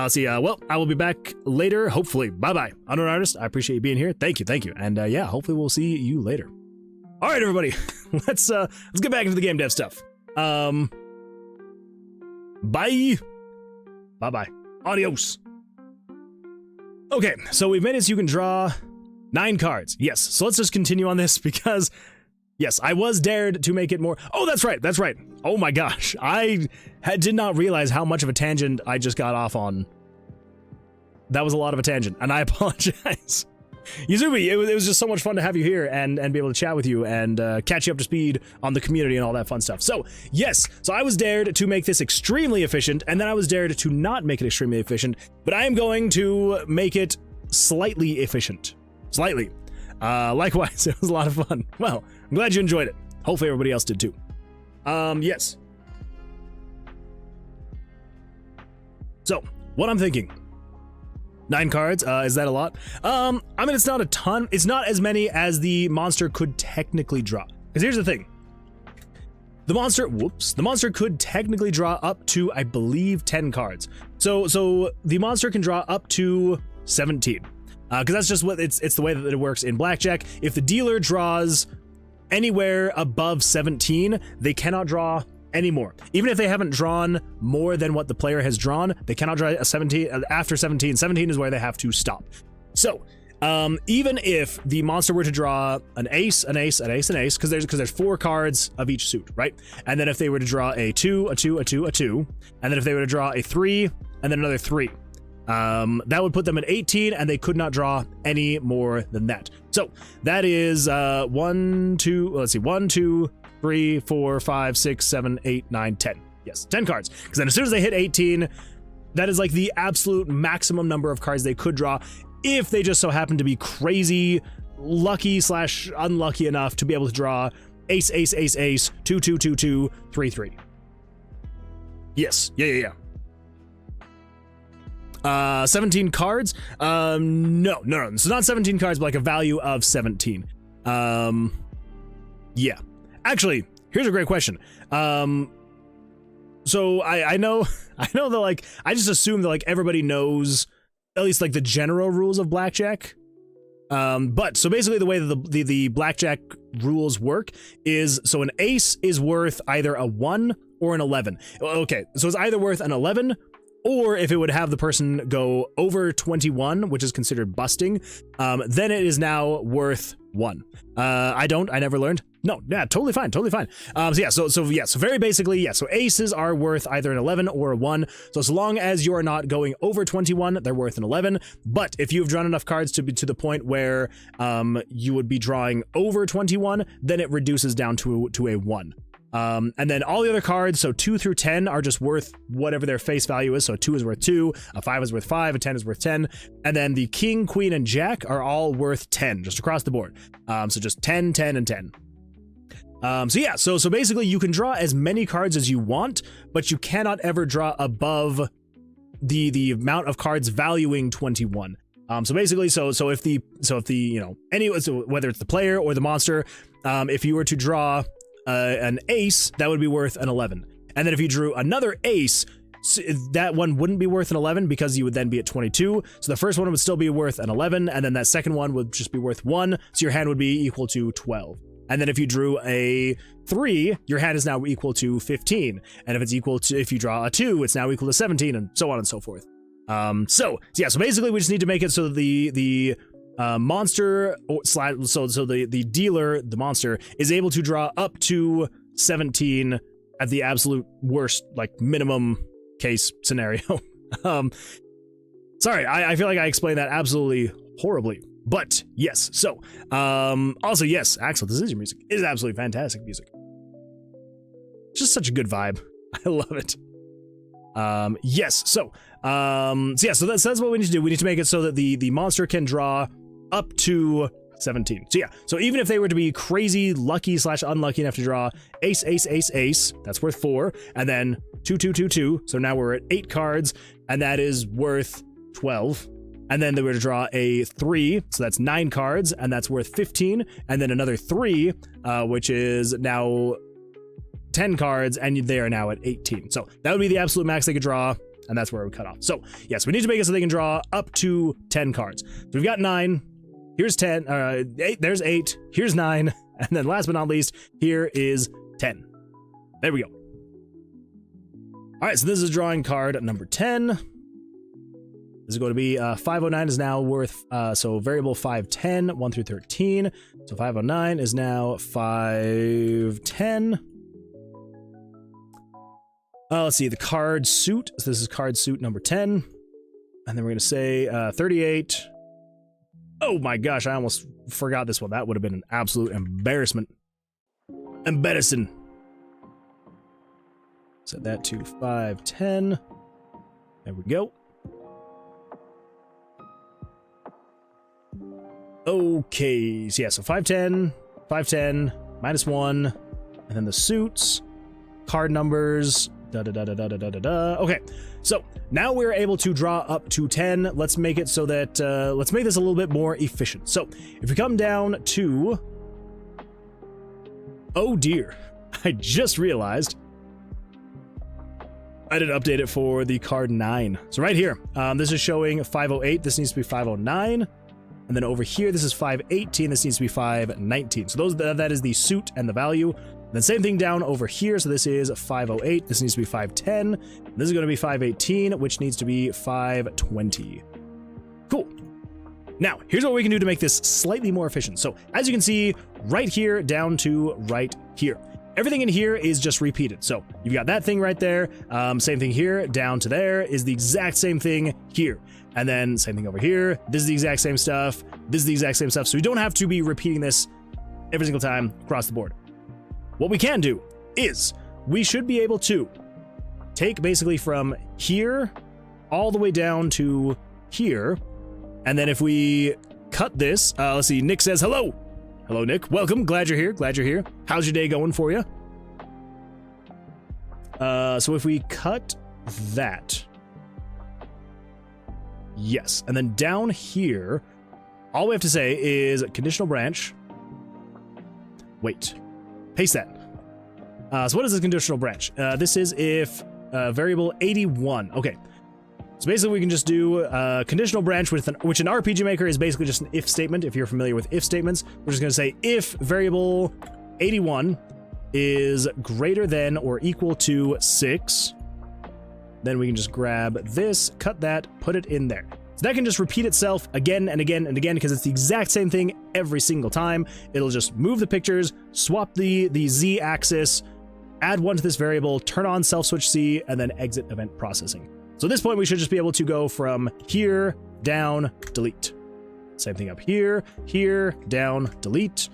See, well, I will be back later, hopefully. Bye-bye. Unknown artist, I appreciate you being here. Thank you. And yeah, hopefully we'll see you later. All right, everybody, let's get back into the game dev stuff. Bye. Bye-bye. Adios. Okay, so we've made it so you can draw 9 cards. Yes, so let's just continue on this because, yes, I was dared to make it more. Oh, that's right. Oh my gosh, I did not realize how much of a tangent I just got off on. That was a lot of a tangent, and I apologize. Yuzumi, it was just so much fun to have you here and be able to chat with you and catch you up to speed on the community and all that fun stuff. So, yes, so I was dared to make this extremely efficient, and then I was dared to not make it extremely efficient, but I am going to make it slightly efficient. Slightly. Likewise, it was a lot of fun. Well, I'm glad you enjoyed it. Hopefully everybody else did too. Yes. So, what I'm thinking. 9 cards, is that a lot? I mean, it's not a ton. It's not as many as the monster could technically draw. Because here's the thing. The monster could technically draw up to, I believe, 10 cards. So the monster can draw up to 17. Because that's just what it's the way that it works in Blackjack. If the dealer draws anywhere above 17, they cannot draw anymore. Even if they haven't drawn more than what the player has drawn, they cannot draw a 17 after 17. 17 is where they have to stop. So even if the monster were to draw an ace, an ace, an ace, an ace, because there's 4 cards of each suit, right? And then if they were to draw a 2, a 2, a 2, a 2, and then if they were to draw a 3, and then another 3, that would put them at 18, and they could not draw any more than that. So that is 1, 2, 3, 4, 5, 6, 7, 8, 9, 10. Yes, 10 cards. Because then as soon as they hit 18, that is like the absolute maximum number of cards they could draw if they just so happen to be crazy, lucky / unlucky enough to be able to draw ace, ace, ace, ace, 2, 2, 2, 2, 3, 3. Yes, yeah. 17 cards? No. It's not 17 cards, but like a value of 17. Yeah. Actually, here's a great question. So I know that like I just assume that like everybody knows at least like the general rules of Blackjack. But so basically the way that the Blackjack rules work is so an ace is worth either a 1 or an 11. Okay, so it's either worth an 11 or if it would have the person go over 21, which is considered busting, then it is now worth 1. I never learned. No, yeah, totally fine. So very basically, yeah, so aces are worth either an 11 or a 1. So as long as you're not going over 21, they're worth an 11. But if you've drawn enough cards to be to the point where you would be drawing over 21, then it reduces down to a 1. And then all the other cards, so 2 through 10 are just worth whatever their face value is. So a 2 is worth 2, a 5 is worth 5, a 10 is worth 10. And then the king, queen, and jack are all worth 10, just across the board. So just 10, 10, and 10. So yeah, so basically you can draw as many cards as you want, but you cannot ever draw above the amount of cards valuing 21. So basically, so if the you know, so whether it's the player or the monster, if you were to draw an ace, that would be worth an 11. And then if you drew another ace, that one wouldn't be worth an 11 because you would then be at 22. So the first one would still be worth an 11, and then that second one would just be worth 1. So your hand would be equal to 12. And then if you drew a 3, your hand is now equal to 15. And if you draw a 2, it's now equal to 17, and so on and so forth. So basically we just need to make it so that the monster the dealer, the monster, is able to draw up to 17 at the absolute worst, like minimum case scenario. Sorry, I feel like I explained that absolutely horribly, but yes. So also yes, Axel, this is your music. It is absolutely fantastic music. Just such a good vibe. I love it. Yes. So that's what we need to do. We need to make it so that the monster can draw up to 17. So yeah, so even if they were to be crazy lucky / unlucky enough to draw ace, ace, ace, ace, that's worth 4, and then 2, 2, 2, 2, so now we're at 8 cards, and that is worth 12. And then they were to draw a 3, so that's 9 cards, and that's worth 15, and then another 3, which is now 10 cards, and they are now at 18. So that would be the absolute max they could draw, and that's where we cut off. So yes, we need to make it so they can draw up to 10 cards. So we've got 9, here's 10, 8, there's 8, here's 9, and then last but not least, here is 10. There we go. All right, so this is drawing card number 10. This is going to be 509 is now worth, so variable 510, 1 through 13. So 509 is now 510. Let's see, the card suit. So this is card suit number 10. And then we're going to say 38. Oh my gosh, I almost forgot this one. That would have been an absolute embarrassment. Embarrassing. Set that to 510. There we go. Okay, so yeah, so 510, 510, -1, and then the suits, card numbers, da-da-da-da-da-da-da-da. Okay, so now we're able to draw up to 10. Let's make it so that, let's make this a little bit more efficient. So, if we come down to... Oh dear, I just realized I didn't update it for the card 9. So right here, this is showing 508, this needs to be 509. And then over here, this is 518, this needs to be 519. So that is the suit and the value. Then same thing down over here, so this is 508, this needs to be 510. This is going to be 518, which needs to be 520. Cool. Now, here's what we can do to make this slightly more efficient. So as you can see, right here down to right here. Everything in here is just repeated. So you've got that thing right there. Same thing here, down to there is the exact same thing here. And then same thing over here. This is the exact same stuff. This is the exact same stuff. So we don't have to be repeating this every single time across the board. What we can do is we should be able to take basically from here all the way down to here. And then if we cut this, let's see, Nick says hello. Hello, Nick. Welcome. Glad you're here. Glad you're here. How's your day going for you? So if we cut that. Yes. And then down here, all we have to say is conditional branch. Wait. Paste that. So what is this conditional branch? This is if variable 81. Okay. So basically we can just do conditional branch with which an RPG Maker is basically just an if statement. If you're familiar with if statements, we're just going to say if variable 81 is greater than or equal to 6, then we can just grab this, cut that, put it in there. So that can just repeat itself again and again and again because it's the exact same thing every single time. It'll just move the pictures, swap the Z axis, add 1 to this variable, turn on self switch C, and then exit event processing. So at this point, we should just be able to go from here, down, delete. Same thing up here, here, down, delete.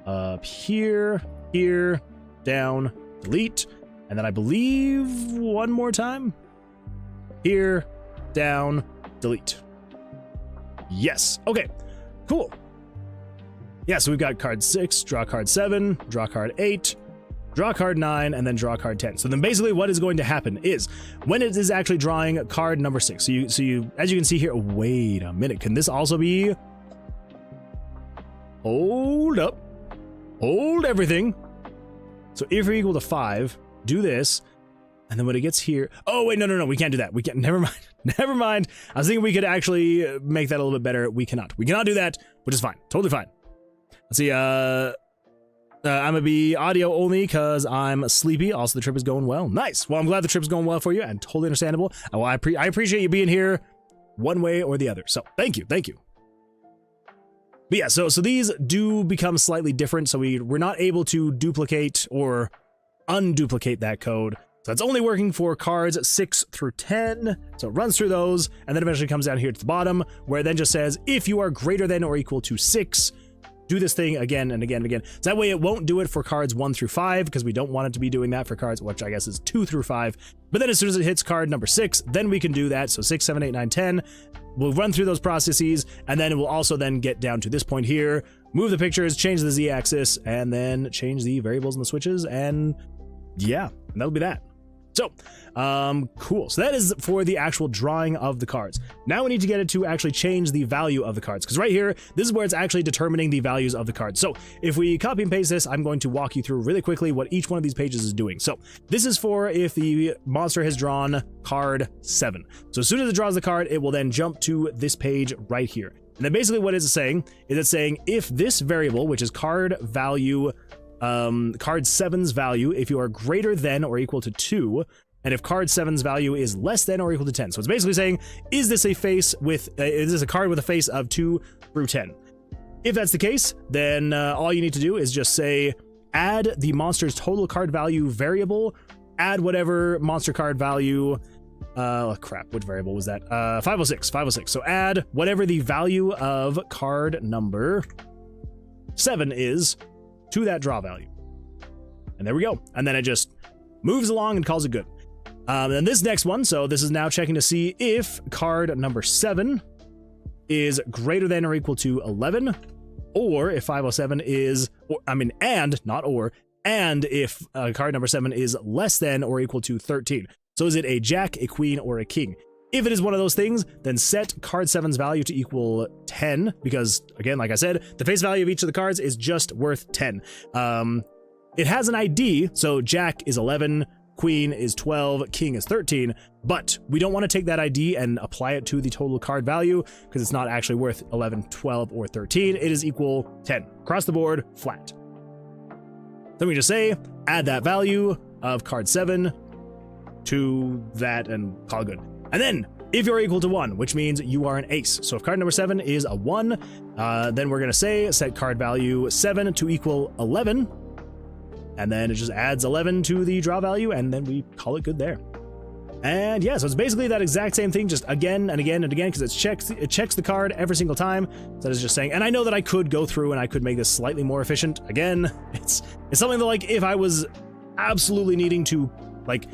Up here, here, down, delete. And then I believe one more time. Here, down, delete. Yes. Okay, cool. Yeah, so we've got card 6, draw card 7, draw card 8, draw card 9, and then draw card 10. So then basically what is going to happen is when it is actually drawing card number 6. So you as you can see here, wait a minute, can this also be? Hold up. Hold everything. So if you're equal to 5, do this. And then when it gets here, oh wait, no, we can't do that. We can't, never mind. Never mind. I was thinking we could actually make that a little bit better. We cannot do that, which is fine. Totally fine. Let's see, I'm gonna be audio only because I'm sleepy. Also, the trip is going well. Nice. Well, I'm glad the trip is going well for you and totally understandable. Well, I appreciate you being here one way or the other. So thank you. But yeah, so these do become slightly different. So we're not able to duplicate or unduplicate that code. So it's only working for cards 6 through 10. So it runs through those and then eventually comes down here to the bottom where it then just says, if you are greater than or equal to 6, do this thing again and again and again. So that way it won't do it for cards 1 through 5 because we don't want it to be doing that for cards, which I guess is 2 through 5. But then as soon as it hits card number 6, then we can do that. So 6, 7, 8, 9, 10. We'll run through those processes and then it will also then get down to this point here, move the pictures, change the Z-axis, and then change the variables and the switches. And yeah, that'll be that. So, cool. So that is for the actual drawing of the cards. Now we need to get it to actually change the value of the cards, because right here, this is where it's actually determining the values of the cards. So if we copy and paste this, I'm going to walk you through really quickly what each one of these pages is doing. So this is for if the monster has drawn card 7. So as soon as it draws the card, it will then jump to this page right here. And then basically what it's saying is it's saying if this variable, which is card value, card 7's value, if you are greater than or equal to 2, and if card 7's value is less than or equal to 10. So it's basically saying, is this a face with, is this a card with a face of 2 through 10? If that's the case, then all you need to do is just say, add the monster's total card value variable, add whatever monster card value Crap, which variable was that? 506, 506. So add whatever the value of card number 7 is to that draw value. And there we go. And then it just moves along and calls it good. And this next one, so this is now checking to see if card number 7 is greater than or equal to 11, or if 507 is, and if card number 7 is less than or equal to 13. So is it a jack, a queen, or a king? If it is one of those things, then set card 7's value to equal 10, because again, like I said, the face value of each of the cards is just worth 10. It has an ID, so jack is 11, queen is 12, king is 13, but we don't want to take that ID and apply it to the total card value because it's not actually worth 11, 12, or 13. It is equal 10. Across the board, flat. Then we just say, add that value of card 7 to that and call it good. And then, if you're equal to 1, which means you are an ace. So if card number 7 is a 1, then we're going to say set card value 7 to equal 11. And then it just adds 11 to the draw value, and then we call it good there. And yeah, so it's basically that exact same thing, just again and again and again, because it checks the card every single time. So it's just saying, and I know that I could go through and I could make this slightly more efficient. Again, it's something that, like, if I was absolutely needing to, like,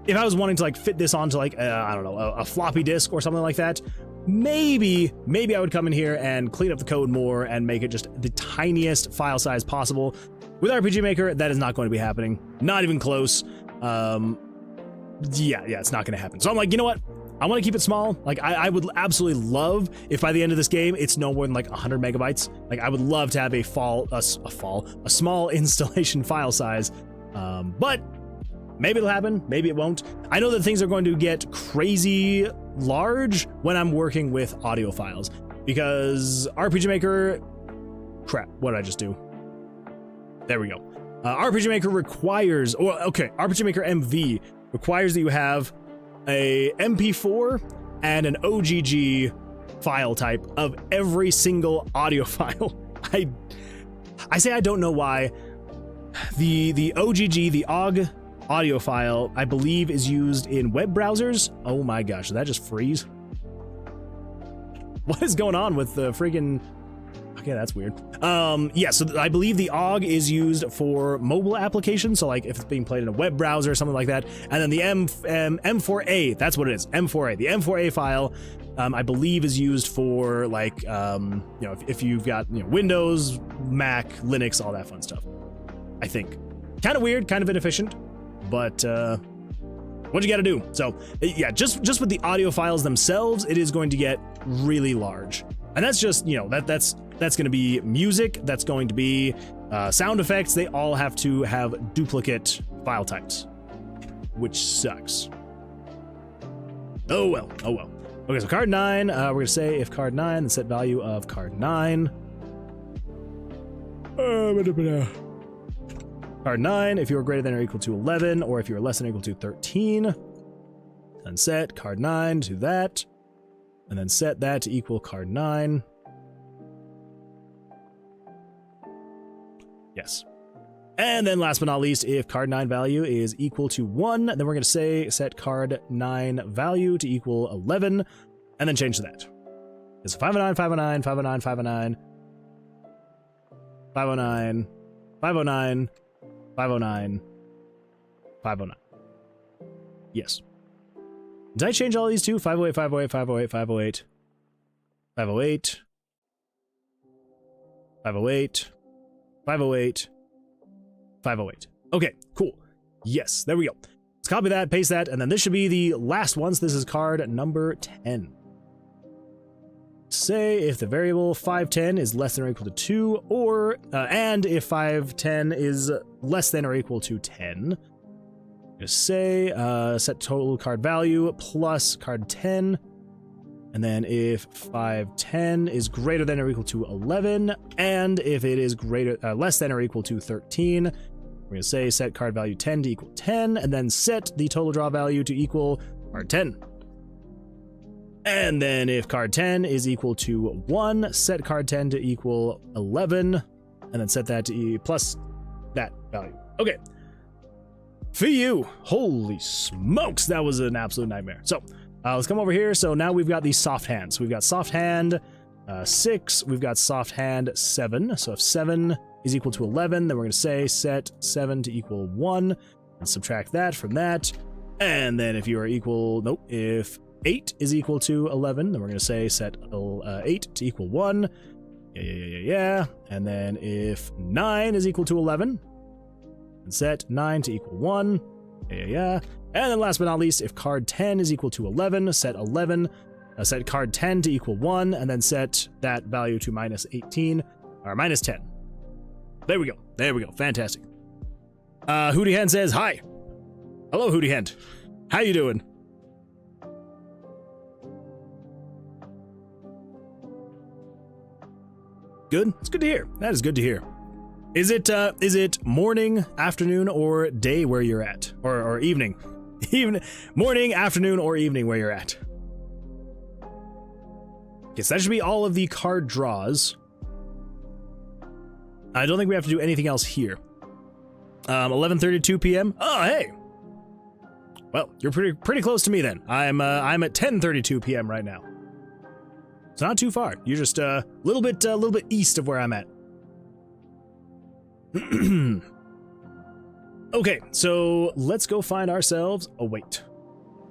if I was wanting to, like, fit this onto, like, I don't know, a floppy disk or something like that, maybe I would come in here and clean up the code more and make it just the tiniest file size possible. With RPG Maker, that is not going to be happening. Not even close. Yeah, it's not going to happen. So I'm like, you know what? I want to keep it small. Like, I would absolutely love if by the end of this game, it's no more than like 100 megabytes. Like, I would love to have a small installation file size. But maybe it'll happen. Maybe it won't. I know that things are going to get crazy large when I'm working with audio files, because RPG Maker, crap, what did I just do? There we go. RPG Maker requires, RPG Maker MV requires that you have a MP4 and an OGG file type of every single audio file. I say I don't know why. The OGG, the OGG audio file, I believe is used in web browsers. Oh my gosh, did that just freeze? What is going on with the friggin'... Okay, that's weird. Yeah, so I believe the OGG is used for mobile applications, so like if it's being played in a web browser or something like that. And then the M4A, that's what it is, M4A. The M4A file, I believe, is used for like, if you've got Windows, Mac, Linux, all that fun stuff. I think. Kind of weird, kind of inefficient, but what you got to do? So yeah, just with the audio files themselves, it is going to get really large, and that's just that's going to be music, that's going to be sound effects. They all have to have duplicate file types, which sucks. Oh well. Okay, so card 9, we're going to say if card 9, the set value of card 9. Card 9, if you're greater than or equal to 11, or if you're less than or equal to 13, then set card 9 to that, and then set that to equal card 9. Yes. And then last but not least, if card 9 value is equal to 1, then we're going to say set card 9 value to equal 11, and then change to that. It's 509, 509, 509, 509, 509, 509, 509, 509. Yes. Did I change all these too? 508, 508, 508, 508, 508, 508, 508, 508. Okay, cool. Yes, there we go. Let's copy that, paste that, and then this should be the last one. So this is card number 10. Say if the variable 510 is less than or equal to 2, or and if 510 is less than or equal to 10, just say set total card value plus card 10. And then if 510 is greater than or equal to 11, and if it is less than or equal to 13, we're going to say set card value 10 to equal 10, and then set the total draw value to equal card 10. And then if card 10 is equal to 1, set card 10 to equal 11, and then set that to plus that value. Okay. For you. Holy smokes, that was an absolute nightmare. So, let's come over here. So now we've got these soft hands. We've got soft hand 6. We've got soft hand 7. So if 7 is equal to 11, then we're going to say set 7 to equal 1 and subtract that from that. And then if you are equal, nope, if 8 is equal to 11, then we're going to say set 8 to equal 1. Yeah. And then if 9 is equal to 11, then set 9 to equal 1. Yeah. And then last but not least, if card 10 is equal to 11, set card 10 to equal 1, and then set that value to minus 18, or minus 10. There we go. Fantastic. Hootie Hen says, hi. Hello, Hootie Hen. How you doing? Good? It's good to hear. That is good to hear. Is it morning, afternoon, or day where you're at? Or evening? Morning, afternoon, or evening where you're at? Okay, so that should be all of the card draws. I don't think we have to do anything else here. 11:32 p.m. Oh, hey. Well, you're pretty close to me then. I'm at 10:32 p.m. right now. It's not too far. You're just a little bit east of where I'm at. Okay, so let's go find ourselves. Oh wait,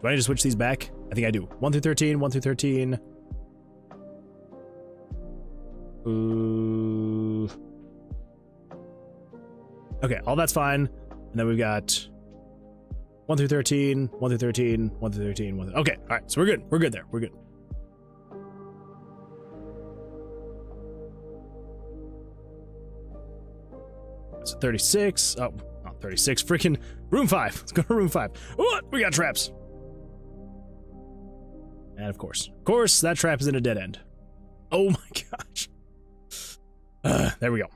do I need to switch these back? I think I do. 1 through 13. 1 through 13. Okay, all that's fine. And then we've got 1 through 13, 1 through 13, 1 through 13, 1 through... Okay, all right, so we're good. We're good there. We're good. So 36. Oh, not 36. Freaking room 5. Let's go to room 5. What? We got traps. And of course, that trap is in a dead end. Oh my gosh. There we go.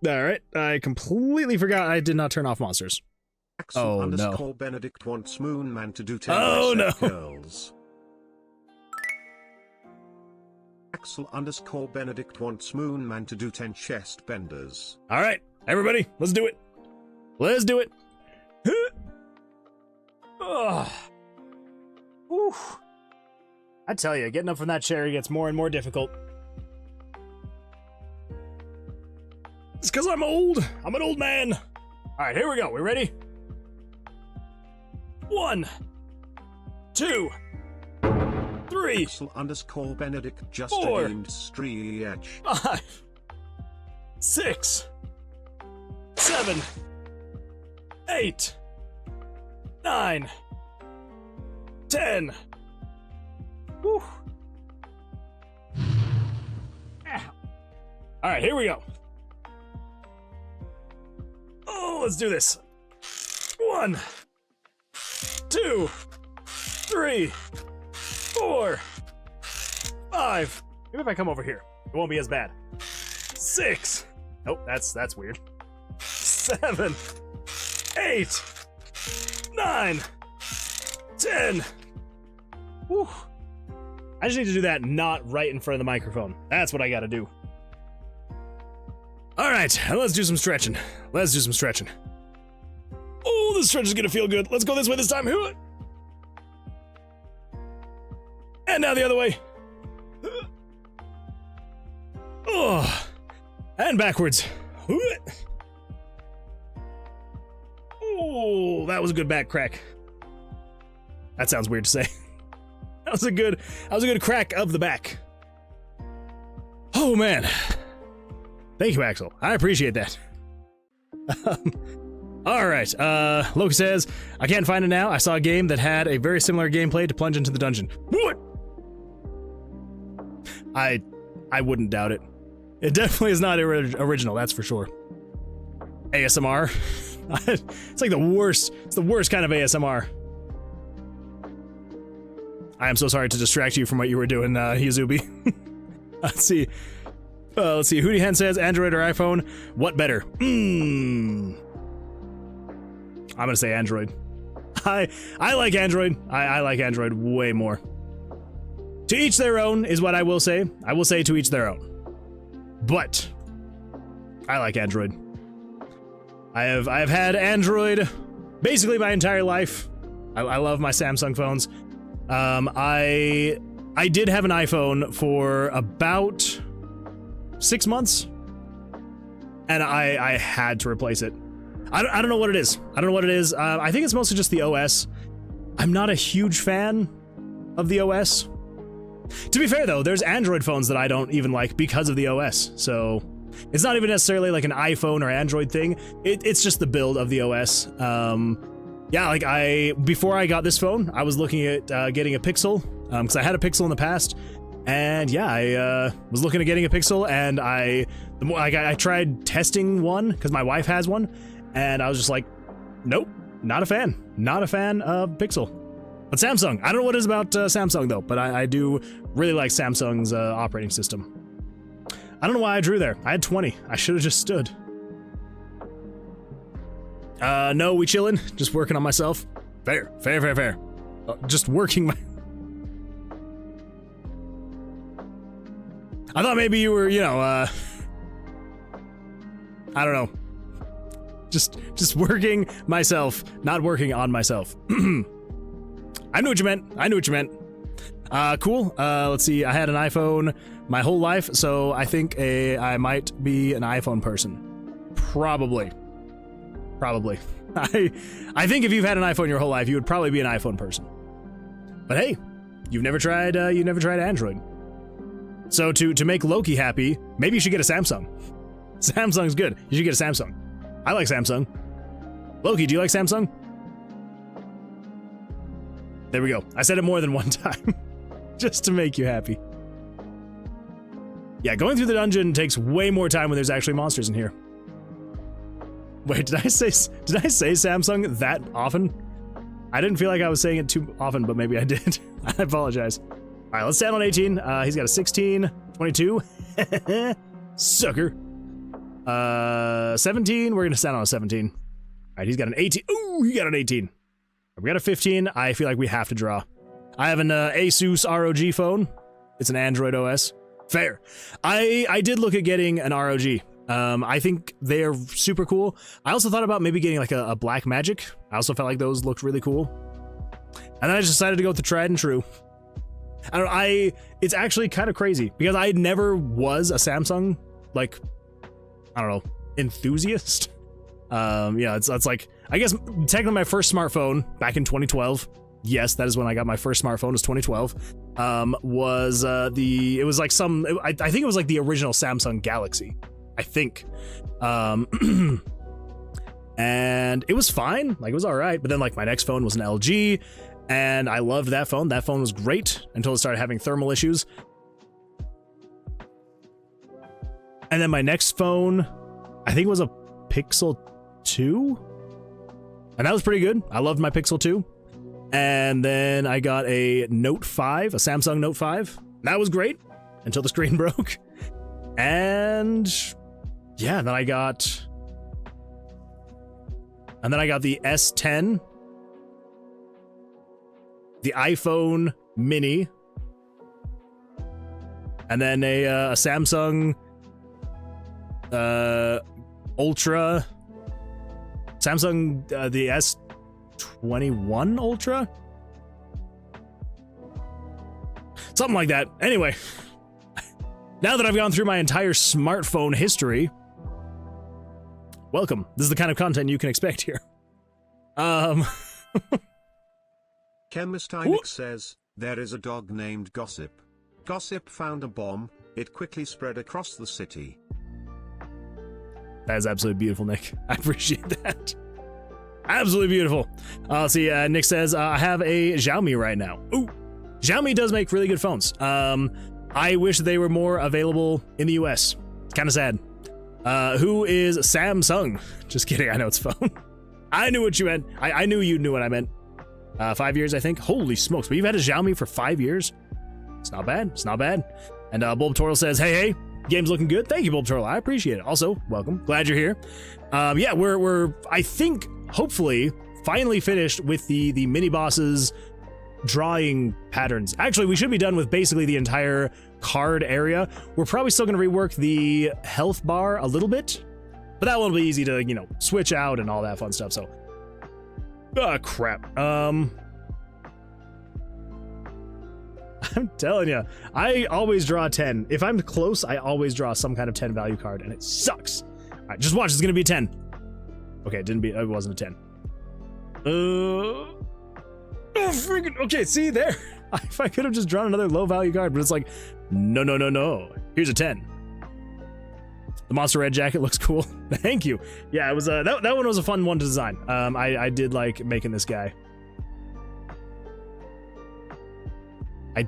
All right, I completely forgot I did not turn off monsters. Axel Oh no. Benedict wants Moonman to do 10 Oh no. girls. Axel Benedict wants Moonman to do 10 chest benders. All right, everybody, let's do it. Let's do it. Oh. Whew. I tell you, getting up from that chair gets more and more difficult. It's because I'm old. I'm an old man. All right, here we go. We ready? 1, 2, 3. Axel Benedict just 4. redeemed Stretch. 5, 6, 7, 8, 9, 10. Whew. All right, here we go. Oh, let's do this. 1, 2, 3, 4, 5. Maybe if I come over here, it won't be as bad. 6. Nope, that's weird. 7, 8, 9, 10. Whew. I just need to do that not right in front of the microphone. That's what I gotta do. All right, let's do some stretching. Let's do some stretching. Oh, this stretch is gonna feel good. Let's go this way this time. And now the other way. Oh, and backwards. Oh, that was a good back crack. That sounds weird to say. That was a good crack of the back. Oh man. Thank you, Axel. I appreciate that. All right. Loki says, I can't find it now. I saw a game that had a very similar gameplay to plunge into the dungeon. What? I wouldn't doubt it. It definitely is not original, that's for sure. ASMR. It's like the worst. It's the worst kind of ASMR. I am so sorry to distract you from what you were doing, Yuzubi. Let's see. Hootie Hen says, Android or iPhone? What better? I'm gonna say Android. I like Android. I like Android way more. To each their own is what I will say. I will say to each their own. But I like Android. I have had Android basically my entire life. I love my Samsung phones. I did have an iPhone for about 6 months, and I had to replace it. I don't know what it is. I don't know what it is. I think it's mostly just the OS. I'm not a huge fan of the OS. To be fair though, there's Android phones that I don't even like because of the OS. So it's not even necessarily like an iPhone or Android thing. It's just the build of the OS. Yeah, like before I got this phone, I was looking at getting a Pixel, because I had a Pixel in the past, and yeah, I was looking at getting a Pixel, and I tried testing one because my wife has one, and I was just like, nope, not a fan of Pixel. But Samsung, I don't know what it is about Samsung though, but I do really like Samsung's operating system. I don't know why I drew there. I had 20. I should have just stood. No, we chillin'. Just working on myself. Fair. Just working my... I thought maybe you were, you know, I don't know. Just working myself, not working on myself. I knew what you meant. Cool. Let's see. I had an iPhone my whole life, so I think I might be an iPhone person. Probably. I think if you've had an iPhone your whole life, you would probably be an iPhone person. But hey, you've never tried Android. So to make Loki happy, maybe you should get a Samsung. Samsung's good. You should get a Samsung. I like Samsung. Loki, do you like Samsung? There we go. I said it more than one time. Just to make you happy. Yeah, going through the dungeon takes way more time when there's actually monsters in here. Wait, did I say Samsung that often? I didn't feel like I was saying it too often, but maybe I did. I apologize. All right, let's stand on 18. He's got a 16, 22. Sucker. 17, we're gonna stand on a 17. All right, he's got an 18. Ooh, he got an 18. We got a 15. I feel like we have to draw. I have an Asus ROG phone. It's an Android OS. Fair. I did look at getting an ROG. I think they're super cool. I also thought about maybe getting like a Black Magic. I also felt like those looked really cool. And then I just decided to go with the tried and true. I don't know, it's actually kind of crazy because I never was a Samsung, like, I don't know, enthusiast. Yeah, it's like, I guess technically my first smartphone back in 2012. Yes, that is when I got my first smartphone, was 2012. It was like I think it was like the original Samsung Galaxy, I think. And it was fine, like it was all right. But then like my next phone was an LG, and I loved that phone. That phone was great until it started having thermal issues. And then my next phone, I think it was a Pixel 2, and that was pretty good. I loved my Pixel 2. And then I got a Note 5, a Samsung Note 5. That was great until the screen broke. And yeah, then I got the S10, the iPhone Mini, and then a Samsung Ultra, Samsung the S21 Ultra, something like that. Anyway, now that I've gone through my entire smartphone history, welcome. This is the kind of content you can expect here. Chemist Inex says, there is a dog named Gossip. Gossip found a bomb, it quickly spread across the city. That is absolutely beautiful, Nick. I appreciate that. Absolutely beautiful. Let's see, Nick says, I have a Xiaomi right now. Ooh, Xiaomi does make really good phones. I wish they were more available in the US. It's kind of sad. Who is Samsung? Just kidding, I know it's phone. I knew what you meant. I knew you knew what I meant. 5 years, I think. Holy smokes, but you've had a Xiaomi for 5 years? It's not bad, it's not bad. And Bulbatorial says, hey, game's looking good. Thank you, Bulbatorial, I appreciate it. Also, welcome, glad you're here. Yeah, we're I think, hopefully, finally finished with the mini-bosses drawing patterns. Actually, we should be done with basically the entire card area. We're probably still going to rework the health bar a little bit, but that one will be easy to, you know, switch out and all that fun stuff. So Oh, crap. I'm telling you, I always draw 10. If I'm close, I always draw some kind of 10 value card, and it sucks. All right, just watch. It's gonna be a 10. Okay, it wasn't a 10. Oh, freaking. Okay, see there. If I could have just drawn another low value card, but it's like, no. Here's a 10. The monster red jacket looks cool. Thank you. Yeah, it was that one was a fun one to design. I did like making this guy.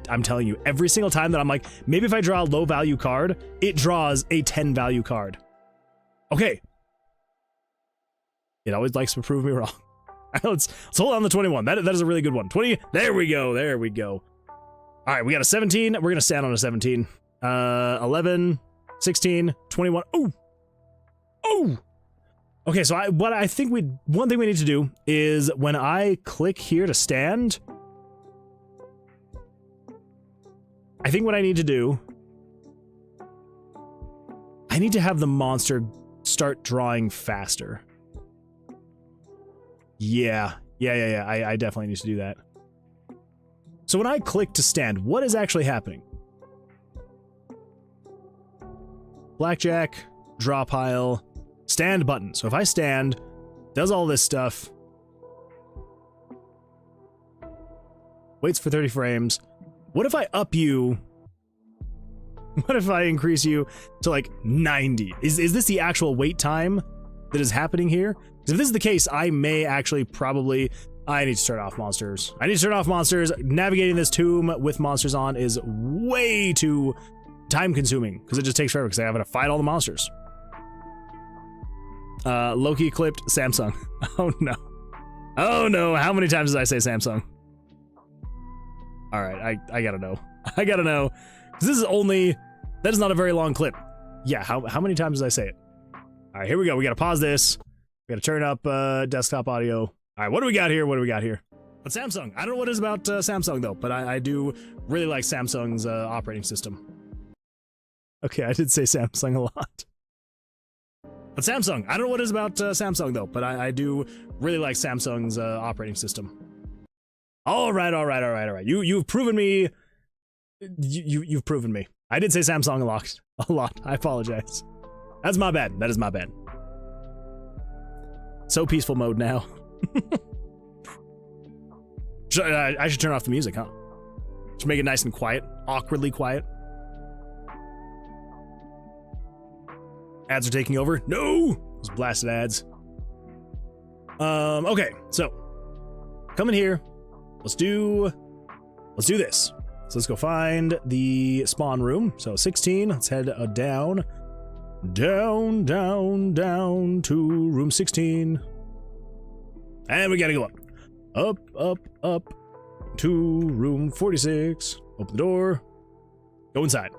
I'm telling you, every single time that I'm like, maybe if I draw a low value card, it draws a 10 value card. Okay. It always likes to prove me wrong. Let's hold on the 21. That is a really good one. 20. There we go. All right, we got a 17. We're gonna stand on a 17. 11, 16, 21. Oh. Okay, so one thing we need to do is when I click here to stand, I think what I need to do, I need to have the monster start drawing faster. Yeah. I definitely need to do that. So when I click to stand, what is actually happening? Blackjack, draw pile, stand button. So if I stand, does all this stuff, waits for 30 frames. What if I up you? What if I increase you to like 90? Is this the actual wait time that is happening here? Because if this is the case, I may actually I need to start off monsters. Navigating this tomb with monsters on is way too time consuming because it just takes forever because I have to fight all the monsters. Loki clipped Samsung. Oh no. How many times did I say Samsung? All right, I gotta know. Because that is not a very long clip. Yeah, how many times did I say it? All right, here we go. We gotta pause this. We gotta turn up desktop audio. All right, what do we got here? But Samsung. I don't know what it is about Samsung though, but I do really like Samsung's operating system. Okay, I did say Samsung a lot. But Samsung. I don't know what it is about Samsung though, but I do really like Samsung's operating system. All right. You've proven me. You've proven me. I did say Samsung a lot. I apologize. That's my bad. That is my bad. So peaceful mode now. I should turn off the music, huh? Should make it nice and quiet, awkwardly quiet. Ads are taking over. No, those blasted ads. Okay, so come in here. Let's do this. So let's go find the spawn room. So 16, let's head down to room 16. And we gotta go up to room 46. Open the door. Go inside.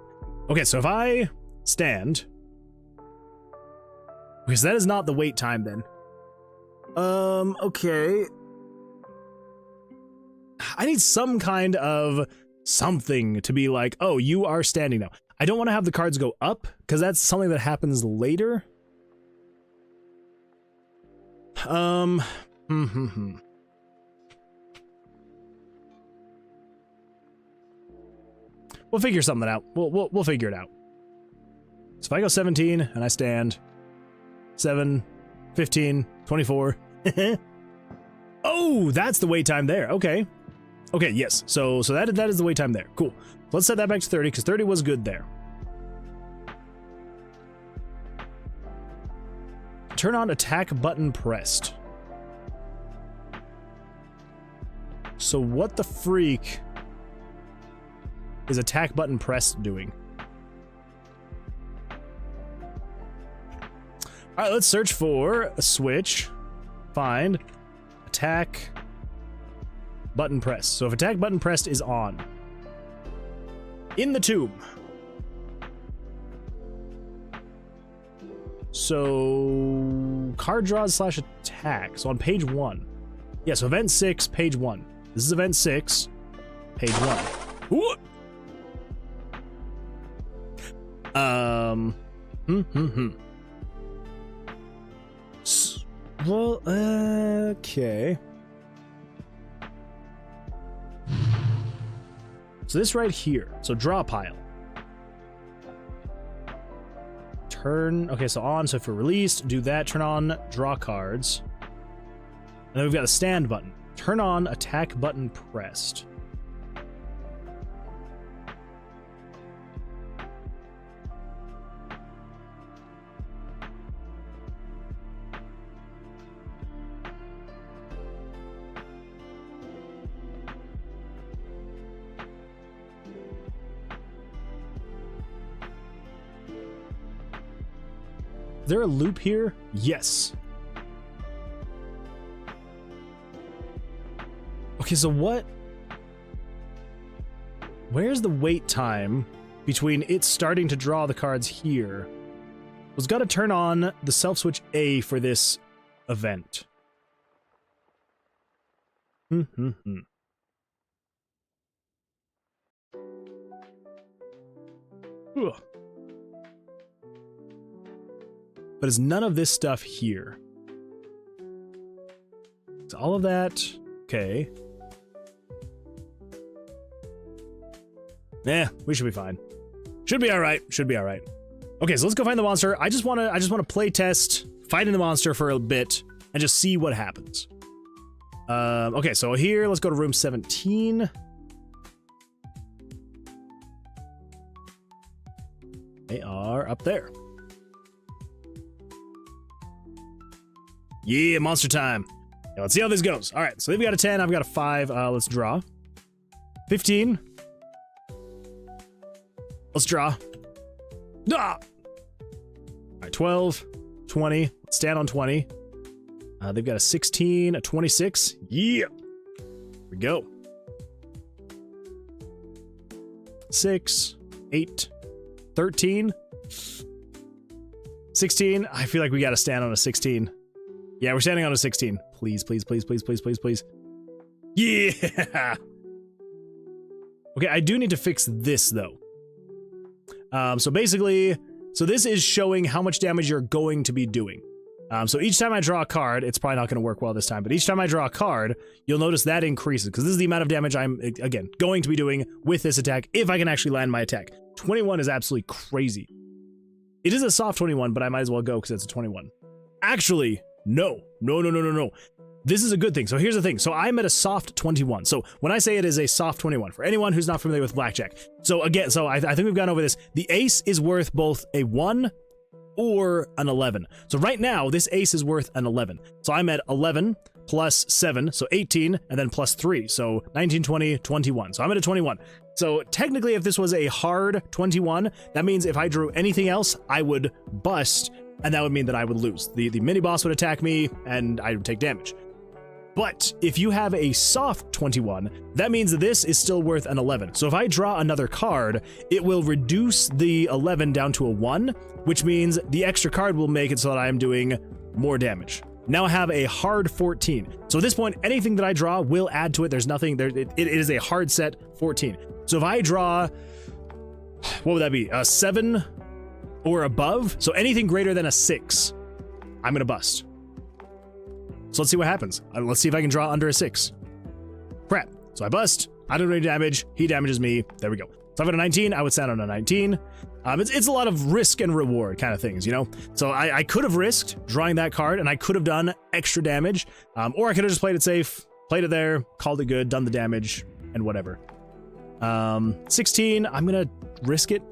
Okay, so if I stand, because that is not the wait time then. Okay. I need some kind of something to be like, oh, you are standing now. I don't want to have the cards go up, because that's something that happens later. We'll figure something out. We'll figure it out. So if I go 17 and I stand 7, 15, 24. Oh, that's the wait time there. Okay. Okay, yes. So that is the wait time there. Cool. Let's set that back to 30 because 30 was good there. Turn on attack button pressed. So what the freak is attack button pressed doing? All right, let's search for a switch. Find attack button pressed. So if attack button pressed is on in the tomb. So card draws / attack. So on page 1. Yeah, so event 6, page 1. This is event 6, page 1. Ooh. Well, okay. So this right here. So draw pile. Turn. Okay, so on. So if we're released, do that. Turn on draw cards. And then we've got a stand button. Turn on attack button pressed. Is there a loop here? Yes. Okay, so what? Where's the wait time between it starting to draw the cards here? Was got to turn on the self switch A for this event. Ugh. But is none of this stuff here? Is all of that okay? Nah, we should be fine. Should be all right. Should be all right. Okay, so let's go find the monster. I just want to play test fighting the monster for a bit and just see what happens. Okay, so here let's go to room 17. They are up there. Yeah, monster time. Yeah, let's see how this goes. All right, so they've got a 10, I've got a 5. Let's draw. 15. Let's draw. Ah! All right, 12, 20. Let's stand on 20. They've got a 16, a 26. Yeah. Here we go. 6, 8, 13. 16. I feel like we got to stand on a 16. Yeah, we're standing on a 16. Please, please, please, please, please, please, please. Yeah! Okay, I do need to fix this, though. So basically, so this is showing how much damage you're going to be doing. So each time I draw a card, it's probably not going to work well this time, but each time I draw a card, you'll notice that increases, because this is the amount of damage I'm, again, going to be doing with this attack, if I can actually land my attack. 21 is absolutely crazy. It is a soft 21, but I might as well go because it's a 21. Actually, no. This is a good thing. So here's the thing. So I'm at a soft 21. So when I say it is a soft 21, for anyone who's not familiar with Blackjack. So again, so I think we've gone over this. The ace is worth both a 1 or an 11. So right now, this ace is worth an 11. So I'm at 11 plus 7, so 18, and then plus 3. So 19, 20, 21. So I'm at a 21. So technically, if this was a hard 21, that means if I drew anything else, I would bust, and that would mean that I would lose. The mini-boss would attack me, and I would take damage. But if you have a soft 21, that means that this is still worth an 11. So if I draw another card, it will reduce the 11 down to a 1, which means the extra card will make it so that I am doing more damage. Now I have a hard 14. So at this point, anything that I draw will add to it. There's nothing there. It is a hard set 14. So if I draw, what would that be? A 7 or above? So anything greater than a 6, I'm going to bust. So let's see what happens. Let's see if I can draw under a 6. Crap. So I bust. I don't do any damage. He damages me. There we go. So I've got a 19. I would stand on a 19. It's a lot of risk and reward kind of things, you know? So I could have risked drawing that card, and I could have done extra damage. Or I could have just played it safe, played it there, called it good, done the damage, and whatever. 16. I'm going to risk it.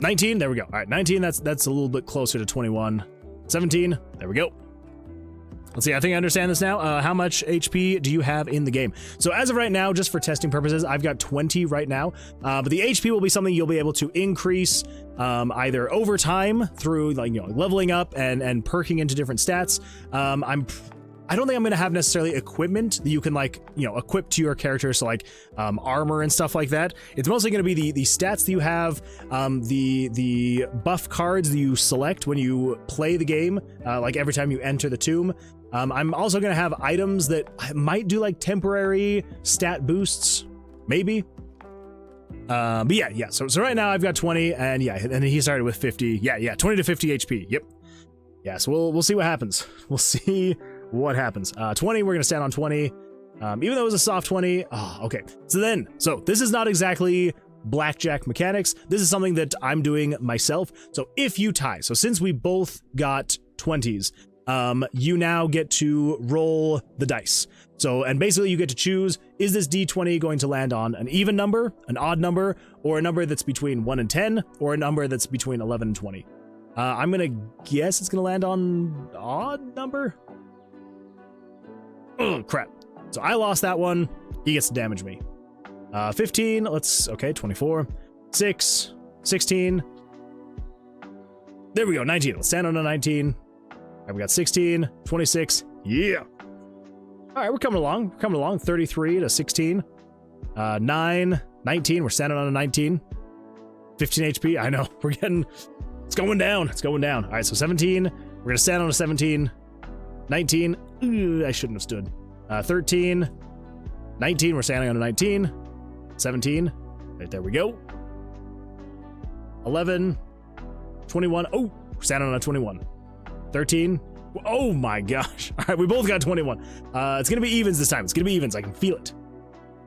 19. There we go. All right, 19. That's a little bit closer to 21. 17. There we go. Let's see, I think I understand this now. How much HP do you have in the game? So as of right now, just for testing purposes, I've got 20 right now. But the HP will be something you'll be able to increase either over time through leveling up and perking into different stats. I don't think I'm going to have necessarily equipment that you can equip to your character. So armor and stuff like that. It's mostly going to be the stats that you have, the buff cards that you select when you play the game, like every time you enter the tomb. I'm also going to have items that might do temporary stat boosts, maybe. But yeah. So right now I've got 20, and and he started with 50. Yeah, 20 to 50 HP. Yep. Yeah, so we'll see what happens. We'll see what happens. 20, we're going to stand on 20. Even though it was a soft 20. Oh, okay. So this is not exactly blackjack mechanics. This is something that I'm doing myself. So if you tie, so since we both got 20s, you now get to roll the dice. So, and basically you get to choose, is this D20 going to land on an even number, an odd number, or a number that's between 1 and 10, or a number that's between 11 and 20? I'm gonna guess it's gonna land on odd number. Oh, crap. So I lost that one. He gets to damage me. 15, okay, 24, 6, 16. There we go, 19. Let's stand on a 19. All right, we got 16, 26. Yeah. All right, we're coming along. 33 to 16. 9, 19. We're standing on a 19. 15 HP. I know. It's going down. All right, so 17. We're going to stand on a 17. 19. I shouldn't have stood. 13. 19. We're standing on a 19. 17. Right, there we go. 11. 21. Oh, we're standing on a 21. 13. Oh my gosh. All right, we both got 21. It's gonna be evens this time. It's gonna be evens. I can feel it.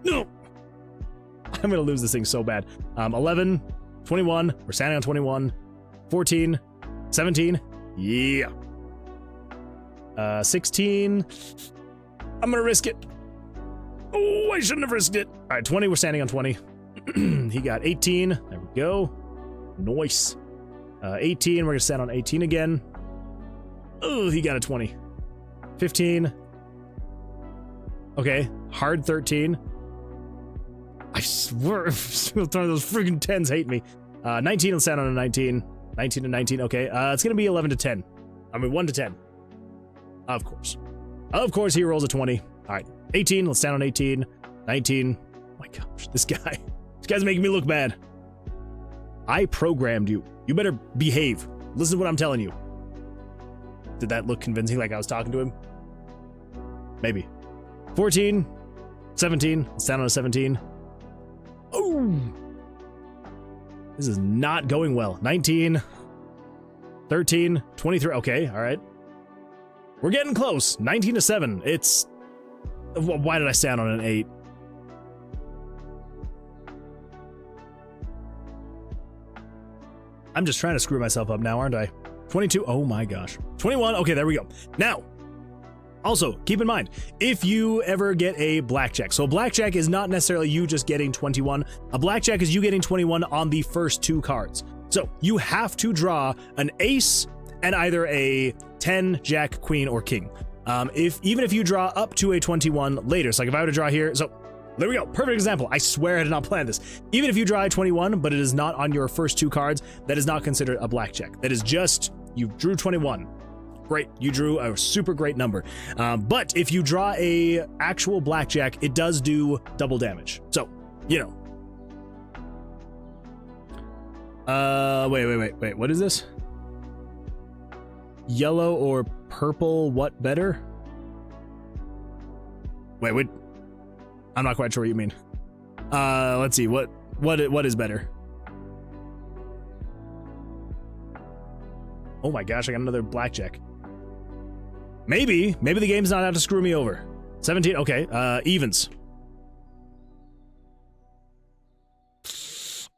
No. I'm gonna lose this thing so bad. 11, 21. We're standing on 21. 14, 17. Yeah. 16. I'm gonna risk it. Oh, I shouldn't have risked it. All right, 20. We're standing on 20. He got 18. There we go. Nice. 18. We're gonna stand on 18 again. Oh, he got a 20. 15. Okay, hard 13. I swear, those freaking 10s hate me. 19, let's stand on a 19. 19 to 19, okay. It's gonna be 11 to 10. I mean, 1 to 10. Of course. Of course, he rolls a 20. All right, 18, let's stand on 18. 19. Oh my gosh, this guy's making me look bad. I programmed you. You better behave. Listen to what I'm telling you. Did that look convincing, like I was talking to him? Maybe. 14, 17, let's stand on a 17. Oh! This is not going well. 19, 13, 23, okay, all right. We're getting close. 19 to 7. It's... Why did I stand on an 8? I'm just trying to screw myself up now, aren't I? 22, oh my gosh. 21, okay, there we go. Now, also, keep in mind, if you ever get a blackjack, so blackjack is not necessarily you just getting 21. A blackjack is you getting 21 on the first 2 cards. So you have to draw an ace and either a 10, jack, queen, or king. Even if you draw up to a 21 later, so like if I were to draw here, so there we go, perfect example. I swear I did not plan this. Even if you draw a 21, but it is not on your first 2 cards, that is not considered a blackjack. That is just, you drew 21. Great, you drew a super great number. But if you draw a actual blackjack, it does do double damage. So, you know. Wait, what is this? Yellow or purple, what better? Wait. I'm not quite sure what you mean. Let's see, what is better? Oh my gosh, I got another blackjack. Maybe the game's not out to screw me over. 17, okay, evens.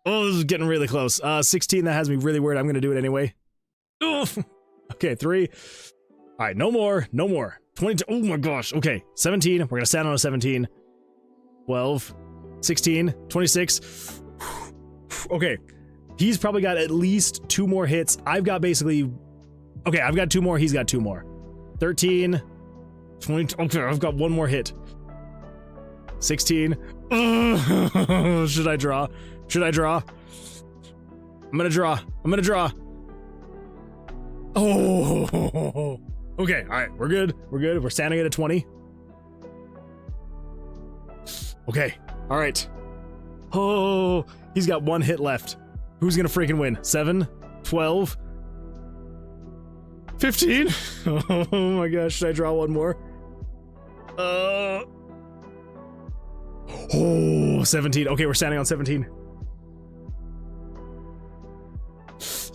Oh, this is getting really close. 16, that has me really worried. I'm gonna do it anyway. Oof. Okay, 3. All right, no more. 22, oh my gosh, okay. 17, we're gonna stand on a 17. 12, 16, 26. Okay, he's probably got at least 2 more hits. I've got basically... Okay, I've got 2 more, he's got 2 more. 13, 20... Okay, I've got 1 more hit. 16. Should I draw? I'm gonna draw. Oh! Okay, alright, we're good. We're standing at a 20. Okay, alright. Oh, he's got 1 hit left. Who's gonna freaking win? 7, 12, 15? Oh my gosh, should I draw 1 more? Oh, 17. Okay, we're standing on 17.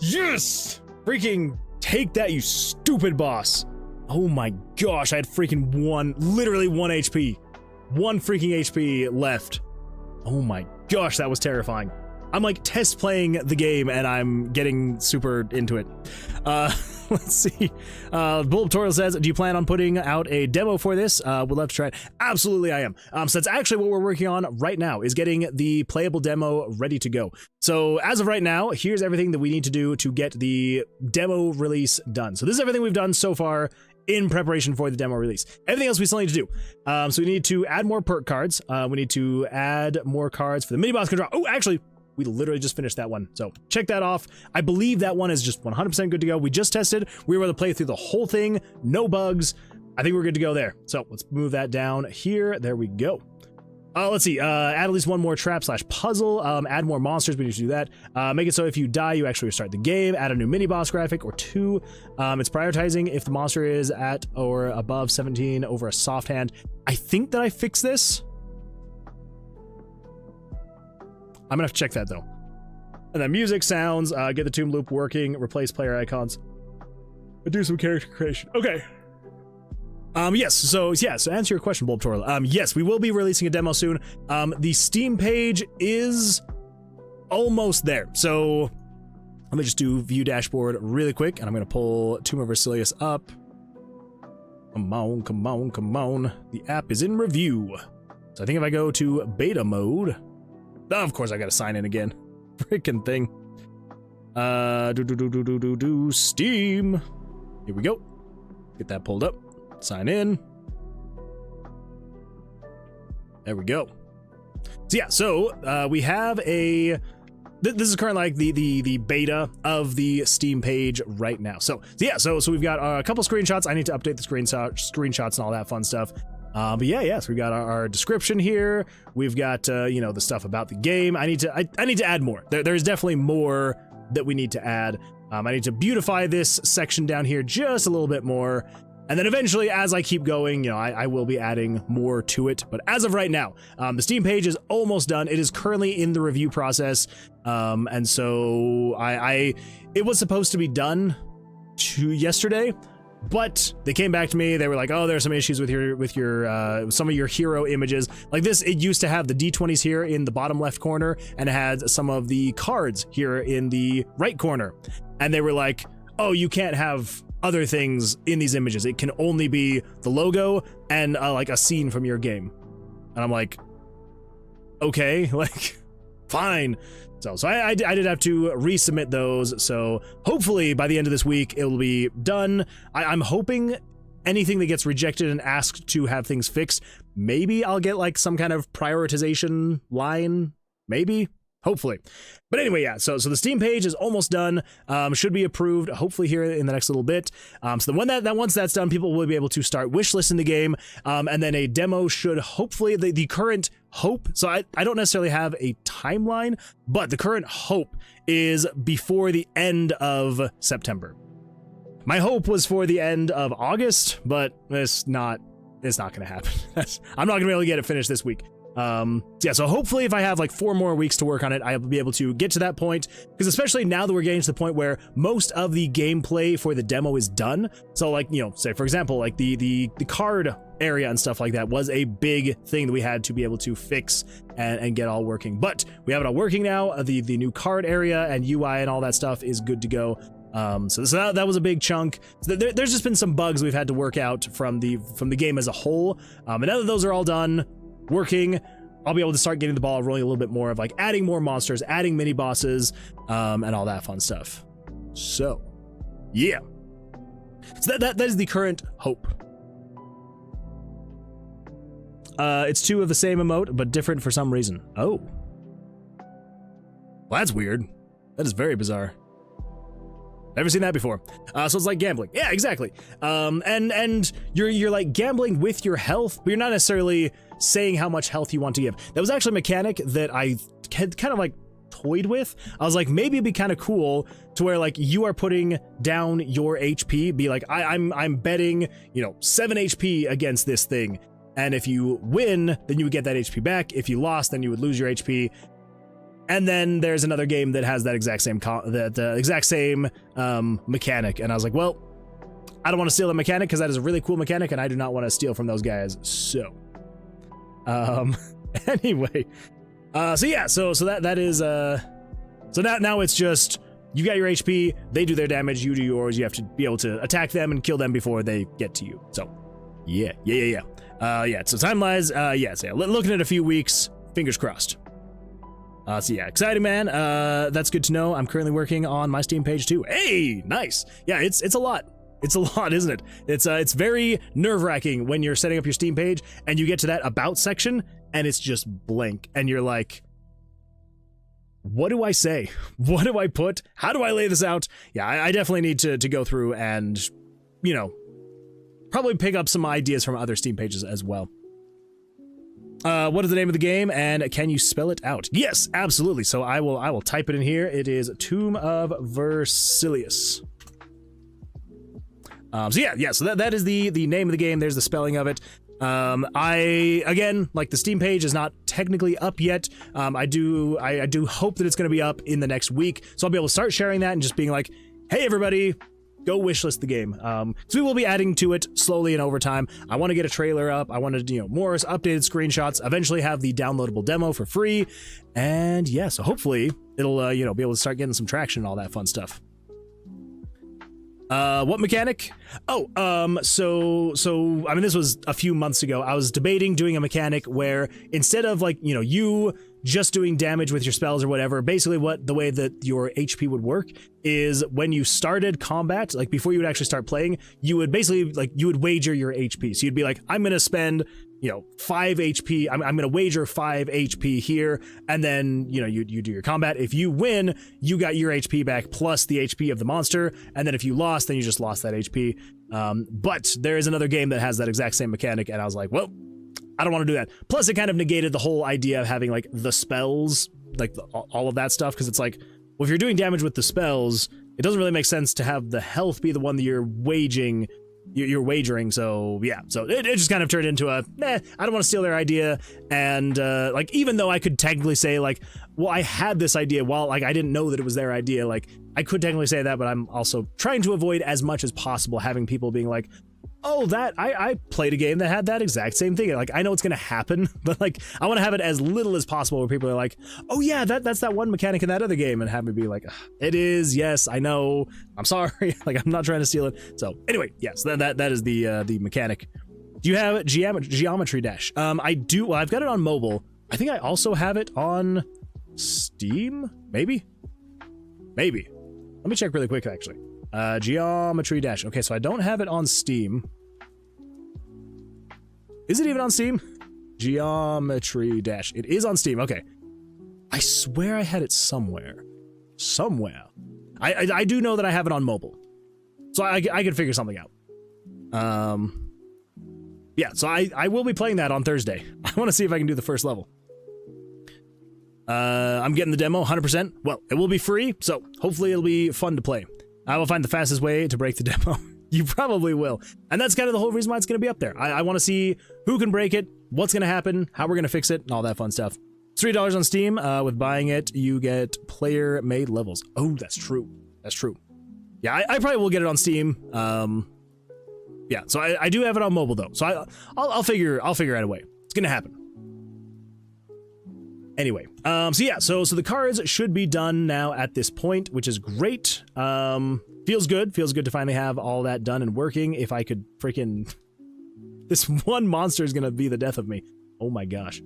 Yes! Freaking take that, you stupid boss. Oh my gosh, I had freaking literally 1 HP. 1 freaking HP left. Oh my gosh, that was terrifying. I'm like test playing the game and I'm getting super into it. Let's see. Bulb Tutorial says, do you plan on putting out a demo for this? We'd love to try it. Absolutely I am. So that's actually what we're working on right now, is getting the playable demo ready to go. So as of right now, here's everything that we need to do to get the demo release done. So this is everything we've done so far in preparation for the demo release. Everything else we still need to do. So we need to add more perk cards. We need to add more cards for the mini boss control. Oh, actually, we literally just finished that one. So check that off. I believe that one is just 100% good to go. We just tested. We were able to play through the whole thing. No bugs. I think we're good to go there. So let's move that down here. There we go. Let's see. Add at least 1 more trap / puzzle. Add more monsters. We need to do that. Make it so if you die, you actually restart the game. Add a new mini boss graphic or 2. It's prioritizing if the monster is at or above 17 over a soft hand. I think that I fixed this. I'm gonna have to check that though. And then music, sounds, get the tomb loop working, replace player icons, do some character creation. Okay. Yes, so answer your question, Bulb Tutorial. Yes, we will be releasing a demo soon. The Steam page is almost there. So let me just do view dashboard really quick, and I'm gonna pull Tower of Vercilias up. Come on, come on, come on. The app is in review. So I think if I go to beta mode, of course I gotta sign in again. Freaking thing. Steam. Here we go. Get that pulled up. Sign in. There we go. So yeah, so we have a. This is currently like the beta of the Steam page right now. So yeah, so we've got a couple screenshots. I need to update the screenshots and all that fun stuff. But yeah, so we got our description here. We've got you know, the stuff about the game. I need to add more. There's definitely more that we need to add. I need to beautify this section down here just a little bit more. And then eventually, as I keep going, you know, I will be adding more to it. But as of right now, the Steam page is almost done. It is currently in the review process. And so it was supposed to be done yesterday, but they came back to me. They were like, oh, there's some issues with your some of your hero images. Like this, it used to have the D20s here in the bottom left corner, and it had some of the cards here in the right corner. And they were like, oh, you can't have other things in these images. It can only be the logo and like a scene from your game. And I'm like, okay, like, fine. So I did have to resubmit those. So hopefully by the end of this week, it will be done. I'm hoping anything that gets rejected and asked to have things fixed, maybe I'll get like some kind of prioritization line, maybe. Hopefully. But anyway, yeah, so the Steam page is almost done. Should be approved, hopefully here in the next little bit. So once that's done, people will be able to start wishlisting the game, and then a demo should hopefully, the current hope, so I don't necessarily have a timeline, but the current hope is before the end of September. My hope was for the end of August, but it's not gonna happen. I'm not gonna be able to get it finished this week. Yeah, so hopefully if I have like 4 more weeks to work on it, I'll be able to get to that point, because especially now that we're getting to the point where most of the gameplay for the demo is done. So like, you know, say for example, like the card area and stuff like that was a big thing that we had to be able to fix and get all working. But we have it all working now. The new card area and UI and all that stuff is good to go. So that was a big chunk. So there's just been some bugs we've had to work out from the game as a whole. And now that those are all done, working, I'll be able to start getting the ball rolling a little bit more of like adding more monsters, adding mini bosses, and all that fun stuff. So, yeah. So that is the current hope. It's 2 of the same emote, but different for some reason. Oh. Well, that's weird. That is very bizarre. Never seen that before. So it's like gambling. Yeah, exactly. And you're like gambling with your health, but you're not necessarily saying how much health you want to give. That was actually a mechanic that I had kind of like toyed with. I was like, maybe it'd be kind of cool to where like you are putting down your HP, be like, I'm betting, you know, 7 HP against this thing. And if you win, then you would get that HP back. If you lost, then you would lose your HP. And then there's another game that has that exact same mechanic. And I was like, well, I don't want to steal the mechanic because that is a really cool mechanic, and I do not want to steal from those guys. So Anyway, so yeah, so that is so now it's just you got your HP, they do their damage, you do yours. You have to be able to attack them and kill them before they get to you. So yeah. So time-wise, looking at a few weeks, fingers crossed. So yeah, exciting, man. That's good to know. I'm currently working on my Steam page too. Hey, nice. Yeah, it's a lot. It's a lot, isn't it? It's very nerve-wracking when you're setting up your Steam page and you get to that about section and it's just blank and you're like, what do I say? What do I put? How do I lay this out? Yeah, I definitely need to go through and, you know, probably pick up some ideas from other Steam pages as well. What is the name of the game, and can you spell it out? Yes, absolutely. So I will type it in here. It is Tomb of Vercilias. So that is the name of the game. There's the spelling of it. Again, like, the Steam page is not technically up yet. I do hope that it's going to be up in the next week, so I'll be able to start sharing that and just being like, hey everybody, go wishlist the game. So we will be adding to it slowly and over time. I want to get a trailer up. I want to, more updated screenshots, eventually have the downloadable demo for free. And yeah, so hopefully it'll, be able to start getting some traction and all that fun stuff. What mechanic? So I mean, this was a few months ago. I was debating doing a mechanic where instead of you just doing damage with your spells or whatever, basically the way that your HP would work is when you started combat, like before you would actually start playing, you would basically you would wager your HP. So you'd be like, I'm going to spend 5 HP. I'm going to wager 5 HP here. And then, you do your combat. If you win, you got your HP back plus the HP of the monster. And then if you lost, then you just lost that HP. But there is another game that has that exact same mechanic. And I was like, well, I don't want to do that. Plus it kind of negated the whole idea of having the spells, all of that stuff. Cause it's like, well, if you're doing damage with the spells, it doesn't really make sense to have the health be the one that you're wagering. So yeah, so it just kind of turned into I don't want to steal their idea. And even though I could technically say well, I had this idea while I didn't know that it was their idea, I could technically say that, but I'm also trying to avoid as much as possible having people being like, oh, that I played a game that had that exact same thing. I know it's gonna happen, but I want to have it as little as possible where people are like, oh yeah, that's that one mechanic in that other game, and have me be like, it is, yes, I know, I'm sorry, I'm not trying to steal it. So anyway, yes, that is the mechanic. Do you have Geometry Dash? I do. Well, I've got it on mobile. I think I also have it on Steam. Maybe. Let me check really quick, actually. Geometry Dash. Okay, so I don't have it on Steam. Is it even on Steam? Geometry Dash. It is on Steam. Okay. I swear I had it somewhere. I do know that I have it on mobile. So I could figure something out. Yeah, so I will be playing that on Thursday. I want to see if I can do the first level. I'm getting the demo 100%. Well, it will be free, so hopefully it'll be fun to play. I will find the fastest way to break the demo. You probably will. And that's kind of the whole reason why it's going to be up there. I want to see who can break it, what's going to happen, how we're going to fix it, and all that fun stuff. It's $3 on Steam. With buying it, you get player-made levels. Oh, that's true. Yeah, I probably will get it on Steam. Yeah, so I do have it on mobile, though. So I'll figure out a way. It's going to happen. Anyway, so the cards should be done now at this point, which is great. Feels good to finally have all that done and working. If I could freaking... This one monster is gonna be the death of me. Oh my gosh.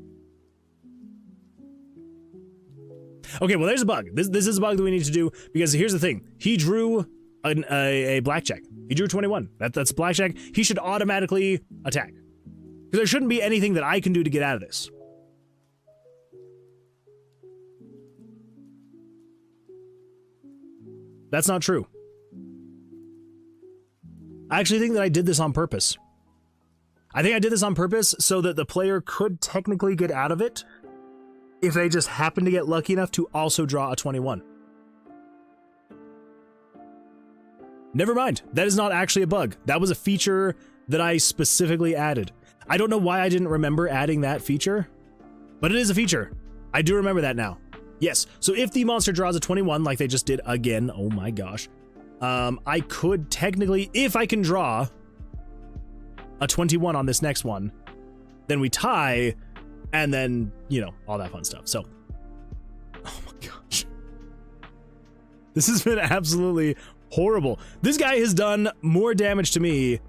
Okay, well, there's a bug. This is a bug that we need to do, because here's the thing. He drew a Blackjack. He drew 21. That's Blackjack. He should automatically attack. Because there shouldn't be anything that I can do to get out of this. That's not true. I actually think that I did this on purpose. I think I did this on purpose so that the player could technically get out of it if they just happen to get lucky enough to also draw a 21. Never mind. That is not actually a bug. That was a feature that I specifically added. I don't know why I didn't remember adding that feature, but it is a feature. I do remember that now. Yes, so if the monster draws a 21 like they just did again, oh my gosh, I could technically, if I can draw a 21 on this next one, then we tie, and then, you know, all that fun stuff. So, oh my gosh. This has been absolutely horrible. This guy has done more damage to me.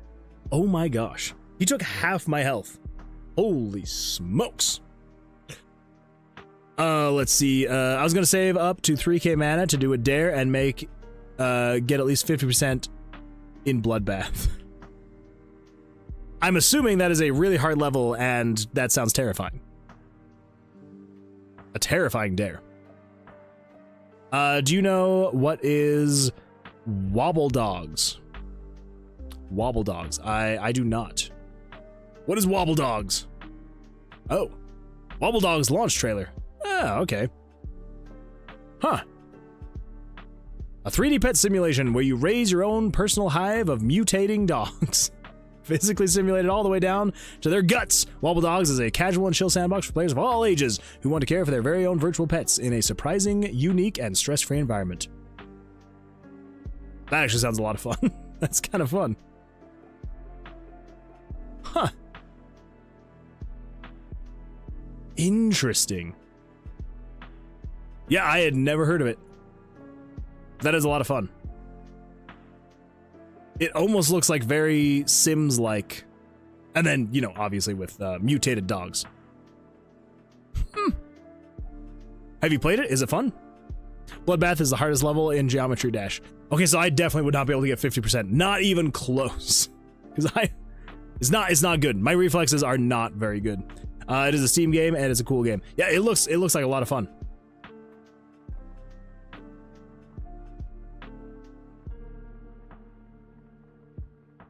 Oh my gosh. He took half my health. Holy smokes. Let's see. I was gonna save up to 3k mana to do a dare and make, get at least 50% in Bloodbath. I'm assuming that is a really hard level, and that sounds terrifying. A terrifying dare. Do you know what is Wobble Dogs? Wobble Dogs. I do not. What is Wobble Dogs? Oh. Wobble Dogs launch trailer. Ah, okay. Huh. A 3D pet simulation where you raise your own personal hive of mutating dogs. Physically simulated all the way down to their guts. Wobble Dogs is a casual and chill sandbox for players of all ages who want to care for their very own virtual pets in a surprising, unique, and stress-free environment. That actually sounds a lot of fun. That's kind of fun. Huh. Interesting. Yeah, I had never heard of it. That is a lot of fun. It almost looks like very Sims-like. And then, you know, obviously with mutated dogs. Have you played it? Is it fun? Bloodbath is the hardest level in Geometry Dash. Okay, so I definitely would not be able to get 50%. Not even close. Because it's not good. My reflexes are not very good. It is a Steam game and it's a cool game. Yeah, it looks like a lot of fun.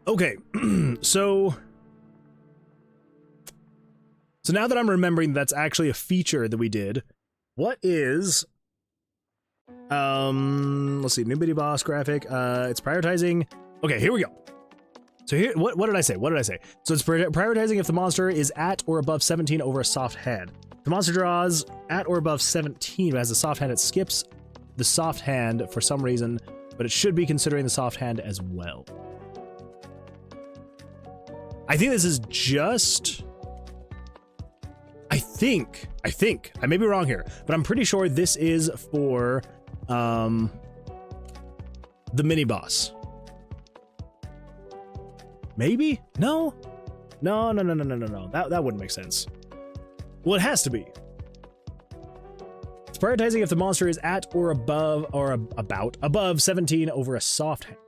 Okay, so now that I'm remembering that's actually a feature that we did, what is, let's see, new mini boss graphic, it's prioritizing, okay, here we go. So here, what did I say? What did I say? So it's prioritizing if the monster is at or above 17 over a soft hand. If the monster draws at or above 17, but has a soft hand, it skips the soft hand for some reason, but it should be considering the soft hand as well. I think this is just, I think, I may be wrong here, but I'm pretty sure this is for, the mini boss. Maybe? No. That wouldn't make sense. Well, it has to be. It's prioritizing if the monster is at or above, or about, above 17 over a soft hand.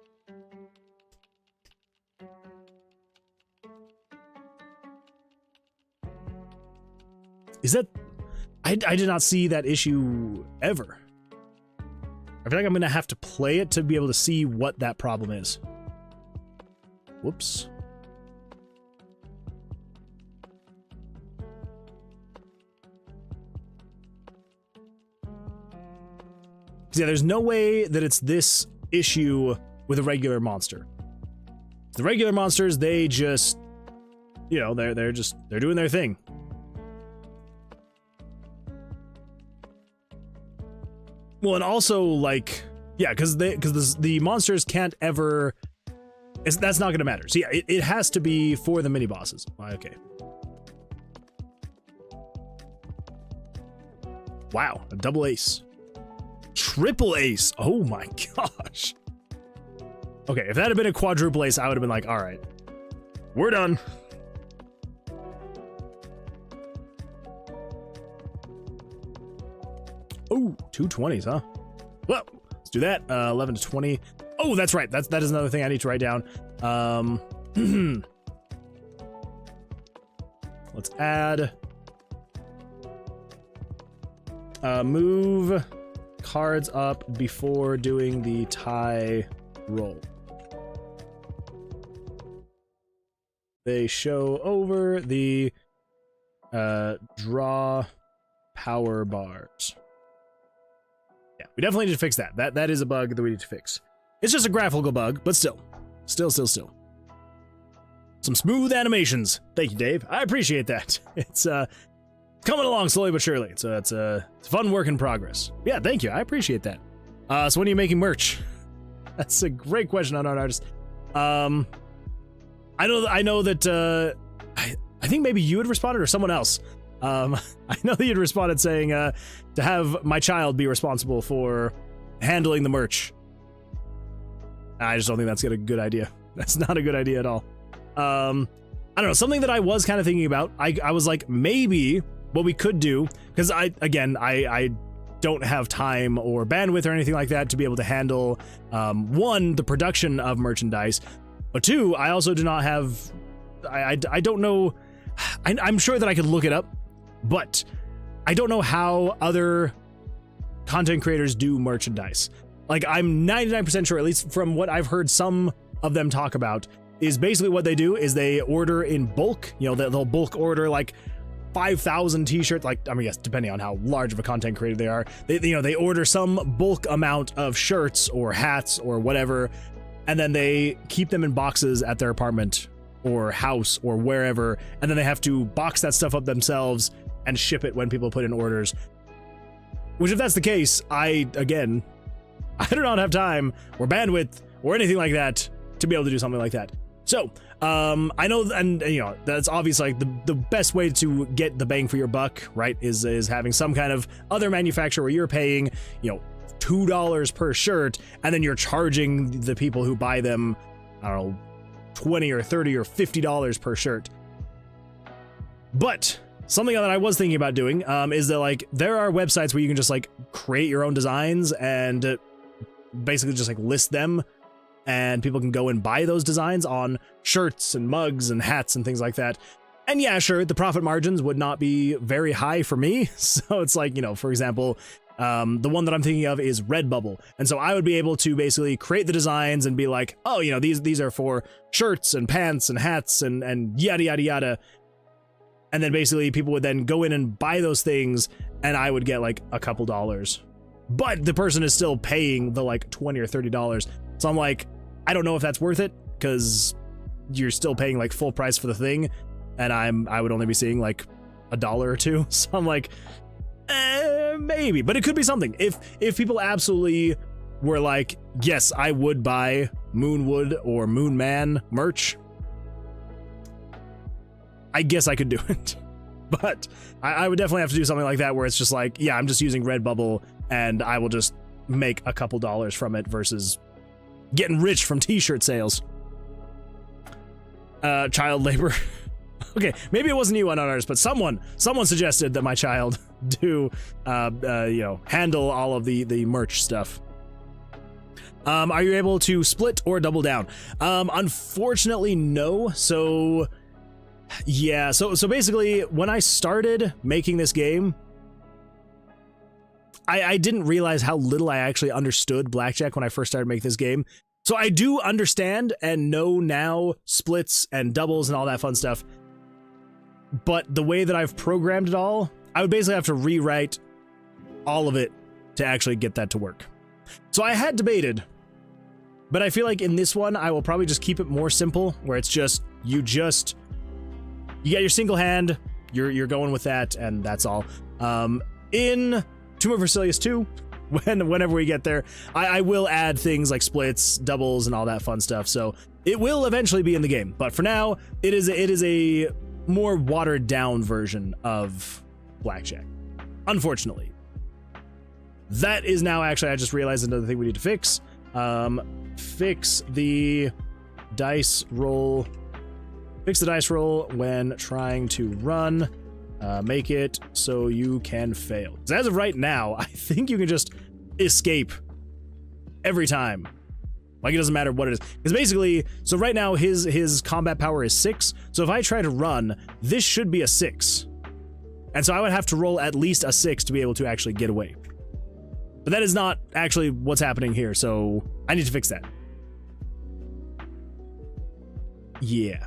Is that... I did not see that issue ever. I feel like I'm gonna have to play it to be able to see what that problem is. Whoops. Yeah, there's no way that it's this issue with a regular monster. The regular monsters, they just, you know, they're doing their thing. Well, and also, like, yeah, because the monsters can't ever... that's not going to matter. So yeah, it has to be for the mini-bosses. Okay. Wow, a double ace. Triple ace! Oh my gosh. Okay, if that had been a quadruple ace, I would have been like, alright. We're done. Oh, 220s, huh? Well, let's do that. 11 to 20. Oh, that's right. That is another thing I need to write down. Let's add. Move cards up before doing the tie roll. They show over the draw power bars. Yeah, we definitely need to fix that. That is a bug that we need to fix. It's just a graphical bug, but still. Some smooth animations. Thank you, Dave. I appreciate that. It's coming along slowly but surely. So it's a fun work in progress. Yeah, thank you. I appreciate that. So when are you making merch? That's a great question, Unknown Artist. I know that I think maybe you had responded or someone else. I know that you'd responded saying to have my child be responsible for handling the merch. I just don't think that's a good idea. That's not a good idea at all. I don't know, something that I was kind of thinking about. I was like, maybe what we could do, because I don't have time or bandwidth or anything like that to be able to handle, one, the production of merchandise, but two, I also do not have, I don't know, I'm sure that I could look it up, but I don't know how other content creators do merchandise. Like, I'm 99% sure, at least from what I've heard some of them talk about, is basically what they do is they order in bulk. You know, they'll bulk order like 5,000 t-shirts, like, I mean, yes, depending on how large of a content creator they are. They order some bulk amount of shirts or hats or whatever, and then they keep them in boxes at their apartment or house or wherever, and then they have to box that stuff up themselves and ship it when people put in orders. Which, if that's the case, I do not have time or bandwidth or anything like that to be able to do something like that. So, I know, and you know, that's obviously like the best way to get the bang for your buck, right, is having some kind of other manufacturer where you're paying, you know, $2 per shirt, and then you're charging the people who buy them, I don't know, $20 or $30 or $50 per shirt. But something that I was thinking about doing is that, like, there are websites where you can just like create your own designs and basically just like list them, and people can go and buy those designs on shirts and mugs and hats and things like that. And yeah, sure, the profit margins would not be very high for me. So it's like, you know, for example, the one that I'm thinking of is Redbubble. And so I would be able to basically create the designs and be like, oh, you know, these are for shirts and pants and hats and yada, yada, yada. And then basically people would then go in and buy those things, and I would get like a couple dollars. But the person is still paying the like $20 or $30. So I'm like, I don't know if that's worth it, because you're still paying like full price for the thing, and I would only be seeing like $1 or $2. So I'm like, maybe, but it could be something. If people absolutely were like, yes, I would buy Moonwood or Moonman merch, I guess I could do it. But I would definitely have to do something like that, where it's just like, yeah, I'm just using Redbubble, and I will just make a couple dollars from it versus getting rich from t-shirt sales. Child labor. Okay, maybe it wasn't you, Unartist, but someone suggested that my child do, you know, handle all of the merch stuff. Are you able to split or double down? Unfortunately, no. So, yeah. So basically, when I started making this game, I didn't realize how little I actually understood Blackjack when I first started making this game. So I do understand and know now splits and doubles and all that fun stuff. But the way that I've programmed it all, I would basically have to rewrite all of it to actually get that to work. So I had debated, but I feel like in this one, I will probably just keep it more simple, where it's just, you get your single hand, you're going with that, and that's all. In Tower of Vercilias 2, whenever we get there, I will add things like splits, doubles, and all that fun stuff. So it will eventually be in the game, but for now, it is a more watered down version of Blackjack, unfortunately. That is now actually, I just realized another thing we need to fix. Fix the dice roll. Fix the dice roll when trying to run. Make it so you can fail. Because as of right now, I think you can just escape every time. Like, it doesn't matter what it is. Because basically, so right now his combat power is 6. So if I try to run, this should be a 6. And so I would have to roll at least a 6 to be able to actually get away. But that is not actually what's happening here, so I need to fix that. Yeah.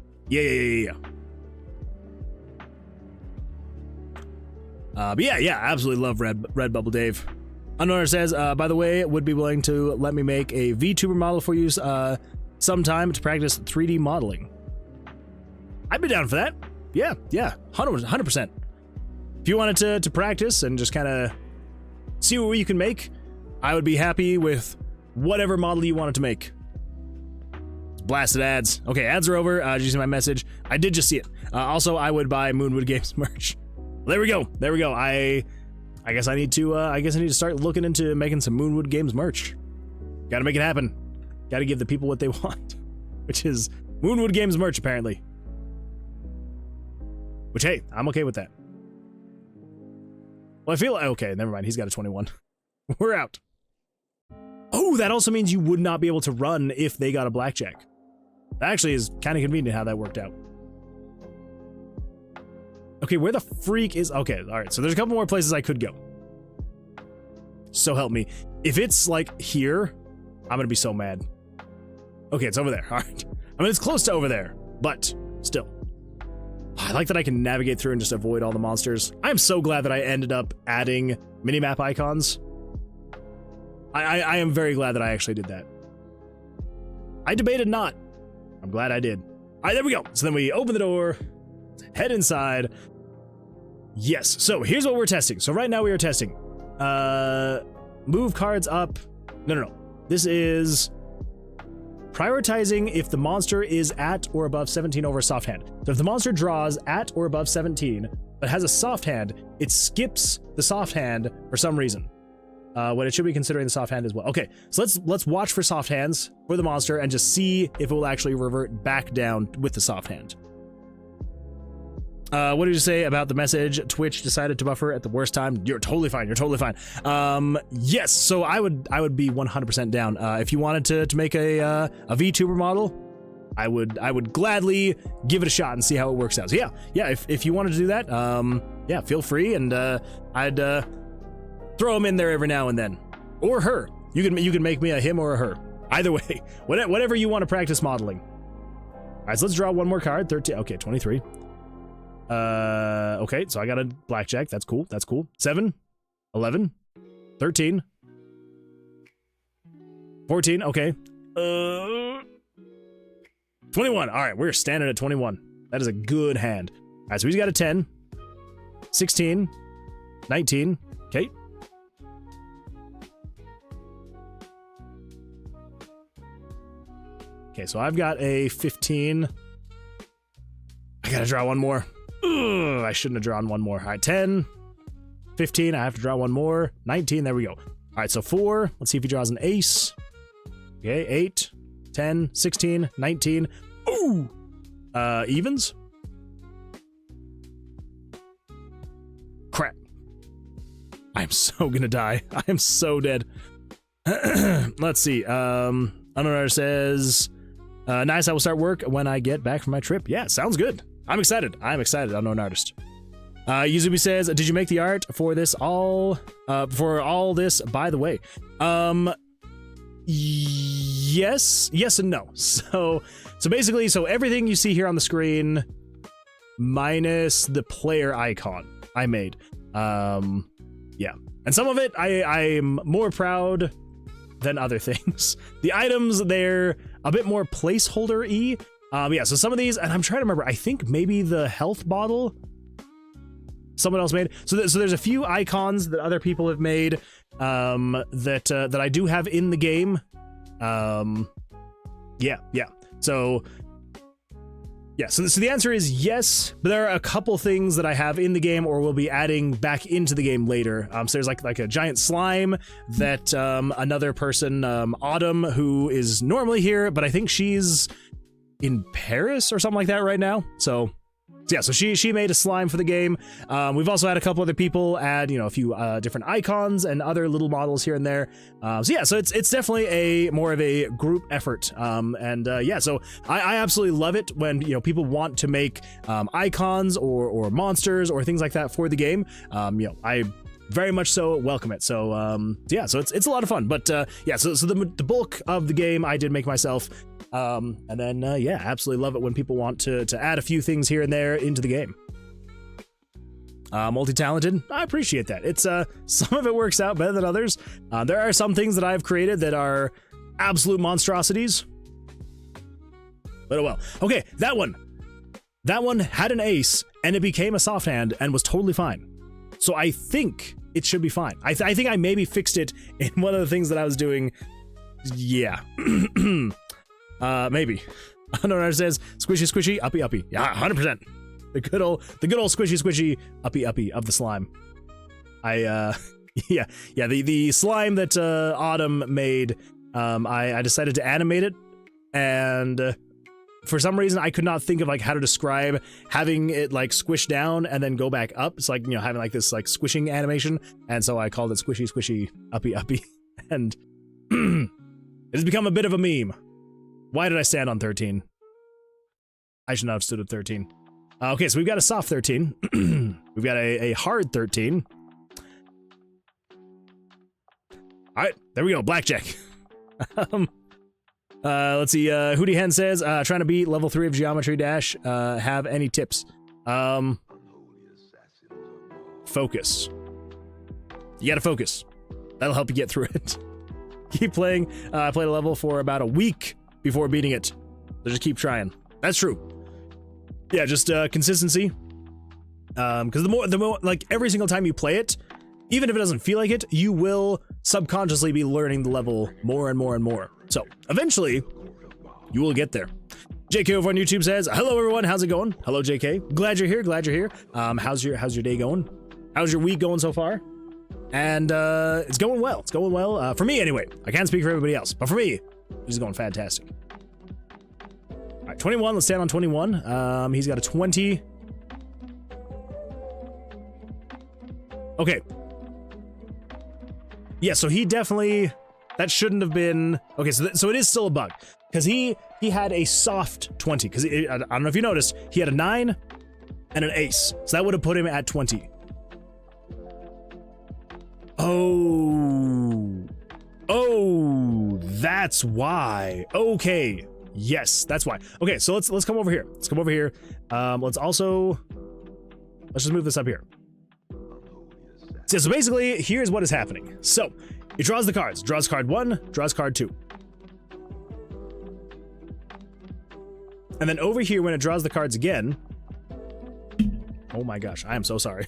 But yeah, absolutely love Redbubble Dave. Unknown says, by the way, would be willing to let me make a VTuber model for you sometime to practice 3D modeling. I'd be down for that. Yeah, 100%. If you wanted to practice and just kind of see what you can make, I would be happy with whatever model you wanted to make. Blasted ads. Okay, ads are over. Did you see my message? I did just see it. Also, I would buy Moonwood Games merch. There we go. There we go. I guess I need to start looking into making some Moonwood Games merch. Gotta make it happen. Gotta give the people what they want, which is Moonwood Games merch, apparently. Which, hey, I'm okay with that. Well, I feel okay. Never mind. He's got a 21. We're out. Oh, that also means you would not be able to run if they got a blackjack. That actually is kind of convenient how that worked out. Okay, where the freak is... Okay, all right. So there's a couple more places I could go. So help me. If it's like here, I'm gonna be so mad. Okay, it's over there. All right. I mean, it's close to over there, but still. I like that I can navigate through and just avoid all the monsters. I'm so glad that I ended up adding minimap icons. I am very glad that I actually did that. I debated not. I'm glad I did. All right, there we go. So then we open the door, head inside. Yes, so here's what we're testing. So right now we are testing. Move cards up. No. This is prioritizing if the monster is at or above 17 over soft hand. So if the monster draws at or above 17, but has a soft hand, it skips the soft hand for some reason. When it should be considering the soft hand as well. Okay, so let's watch for soft hands for the monster and just see if it will actually revert back down with the soft hand. What did you say about the message? Twitch decided to buffer at the worst time. You're totally fine. You're totally fine. Yes. So I would be 100% down. If you wanted to make a VTuber model, I would gladly give it a shot and see how it works out. So yeah. If you wanted to do that, yeah, feel free, and I'd throw him in there every now and then, or her. You can make me a him or a her. Either way, whatever you want to practice modeling. All right, so let's draw one more card. 13. Okay, 23. Okay, so I got a blackjack. That's cool. 7, 11, 13, 14. Okay. 21. All right, we're standing at 21. That is a good hand. All right, so he's got a 10, 16, 19. Okay. Okay, so I've got a 15. I gotta draw one more. Ugh, I shouldn't have drawn one more. All right, 10, 15. I have to draw one more. 19. There we go. All right, so 4. Let's see if he draws an ace. Okay, 8, 10, 16, 19. Ooh! Evens? Crap. I'm so gonna die. I am so dead. Let's see. Unknown says, nice, I will start work when I get back from my trip. Yeah, sounds good. I'm excited. Unknown artist. Yuzubi says, did you make the art for this all this, by the way? Yes and no. So basically, everything you see here on the screen minus the player icon I made. Yeah. And some of it I'm more proud than other things. The items, they're a bit more placeholder-y. Yeah, so some of these, and I'm trying to remember, I think maybe the health bottle someone else made. So there's a few icons that other people have made that I do have in the game. Yeah. So the answer is yes, but there are a couple things that I have in the game or will be adding back into the game later. So there's like a giant slime that another person, Autumn, who is normally here, but I think she's in Paris or something like that right now. So yeah, so she made a slime for the game. We've also had a couple other people add, a few different icons and other little models here and there. So yeah, so it's definitely a more of a group effort. Yeah, so I absolutely love it when people want to make icons or monsters or things like that for the game. I very much so welcome it. So yeah, so it's a lot of fun. But yeah, so the bulk of the game I did make myself. And then yeah, absolutely love it when people want to add a few things here and there into the game. Multi-talented, I appreciate that. It's some of it works out better than others. There are some things that I've created that are absolute monstrosities. But oh well. Okay, that one had an ace and it became a soft hand and was totally fine. So I think it should be fine. I think I maybe fixed it in one of the things that I was doing. Yeah. Maybe. Unknown says, squishy, uppy. Yeah, 100%. The good old squishy uppy of the slime. Yeah, the slime that Autumn made, I decided to animate it, and for some reason I could not think of like how to describe having it like squish down and then go back up. It's like, you know, having like this like squishing animation, and so I called it squishy uppy, and it has become a bit of a meme. Why did I stand on 13? I should not have stood at 13. Okay, so we've got a soft 13. We've got a hard 13. All right, there we go, Blackjack. Let's see, Hootie Hen says, trying to beat level 3 of Geometry Dash, have any tips? Focus. You gotta focus. That'll help you get through it. Keep playing. I played a level for about a week before beating it. So just keep trying. That's true. Yeah, just consistency. Because the more, like, every single time you play it, even if it doesn't feel like it, you will subconsciously be learning the level more and more and more. So eventually, you will get there. JK over on YouTube says, "Hello everyone, how's it going?" Hello JK, glad you're here. Glad you're here. How's your day going? How's your week going so far? And it's going well. It's going well for me anyway. I can't speak for everybody else, but for me, this is going fantastic. All right, 21. Let's stand on 21. He's got a 20. Okay. Yeah, so he definitely, that shouldn't have been, okay, so it is still a bug, because he had a soft 20, because I don't know if you noticed, he had a 9 and an ace, so that would have put him at 20. Oh, that's why. Okay, yes, that's why. Okay, so let's come over here. Let's come over here. Let's just move this up here. So basically, here's what is happening. So, it draws the cards. Draws card 1, draws card 2. And then over here, when it draws the cards again... Oh my gosh, I am so sorry.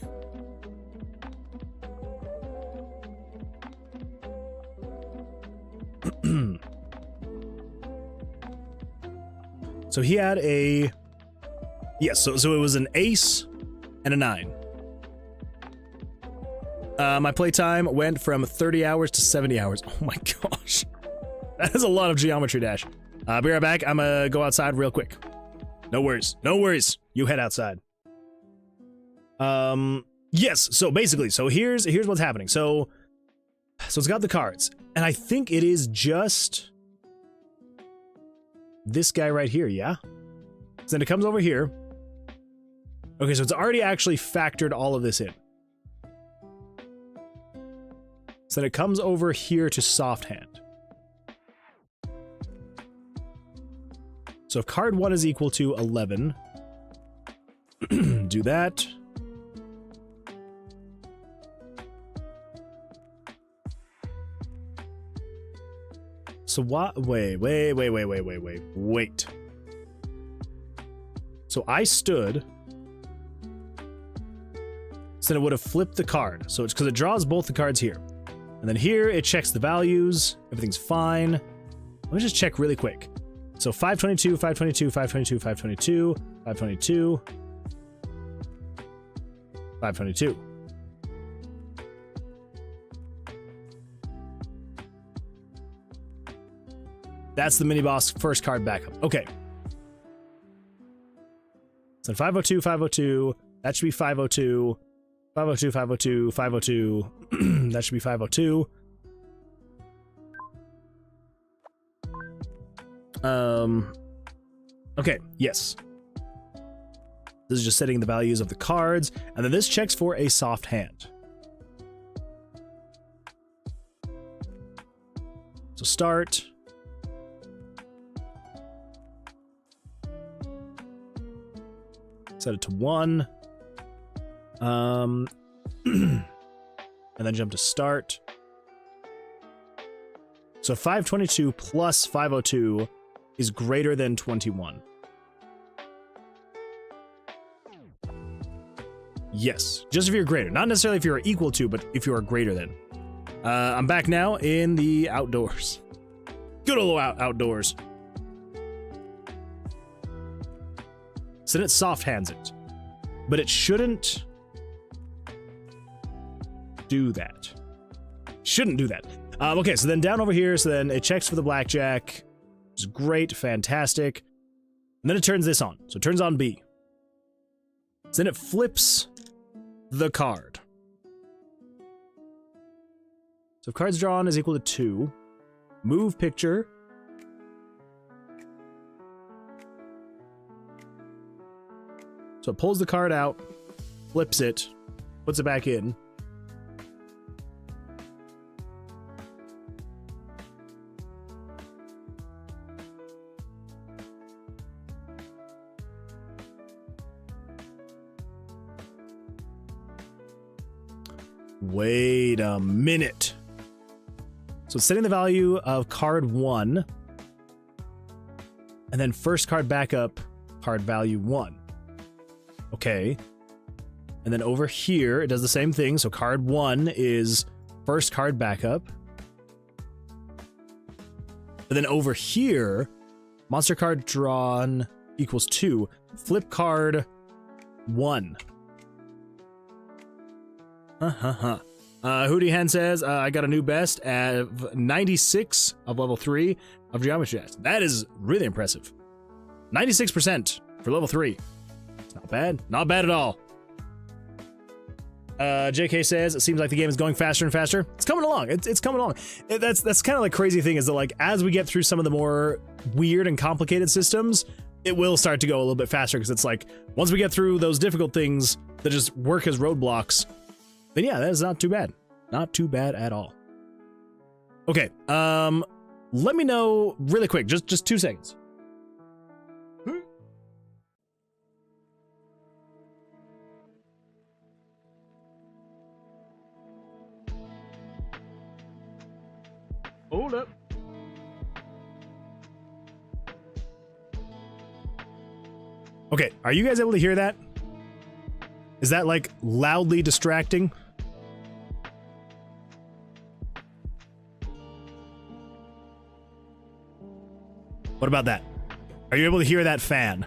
So he had a... Yes, so it was an ace and a 9. My playtime went from 30 hours to 70 hours. Oh my gosh. That is a lot of Geometry Dash. Be right back. I'm gonna go outside real quick. No worries. No worries. You head outside. Yes, so basically, so here's what's happening. So it's got the cards. And I think it is just this guy right here, yeah? So then it comes over here. Okay, so it's already actually factored all of this in. So then it comes over here to soft hand. So if card 1 is equal to 11, do that. So what? Wait. So I stood. So then it would have flipped the card. So it's because it draws both the cards here. And then here, it checks the values. Everything's fine. Let me just check really quick. So 522, 522, 522, 522, 522, 522. That's the mini-boss first card backup. Okay. So 502, 502. That should be 502. 502, 502, 502. That should be 502. Okay, yes. This is just setting the values of the cards, and then this checks for a soft hand. So start. Set it to 1. And then jump to start. So 522 plus 502 is greater than 21. Yes, just if you're greater. Not necessarily if you're equal to, but if you are greater than. I'm back now in the outdoors. Good old outdoors. So then it soft hands it. but it shouldn't do that. Shouldn't do that. Okay, so then down over here, so then it checks for the blackjack. It's great, fantastic. And then it turns this on. So it turns on B. So then it flips the card. So if cards drawn is equal to 2, move picture. So it pulls the card out, flips it, puts it back in. Wait a minute. So it's setting the value of card 1, and then first card backup, card value 1. Okay. And then over here, it does the same thing. So card 1 is first card backup. And then over here, monster card drawn equals 2. Flip card 1. Hootie Hen says, I got a new best at 96 of level 3 of Geometry Dash. That is really impressive. 96% for level 3. It's not bad. Not bad at all. JK says, it seems like the game is going faster and faster. It's coming along. It's coming along. That's kind of like crazy thing is that like as we get through some of the more weird and complicated systems, it will start to go a little bit faster because it's like once we get through those difficult things that just work as roadblocks, then yeah, that is not too bad. Not too bad at all. Okay, let me know really quick, just 2 seconds. Hold up. Okay, are you guys able to hear that? Is that like loudly distracting? What about that? Are you able to hear that fan?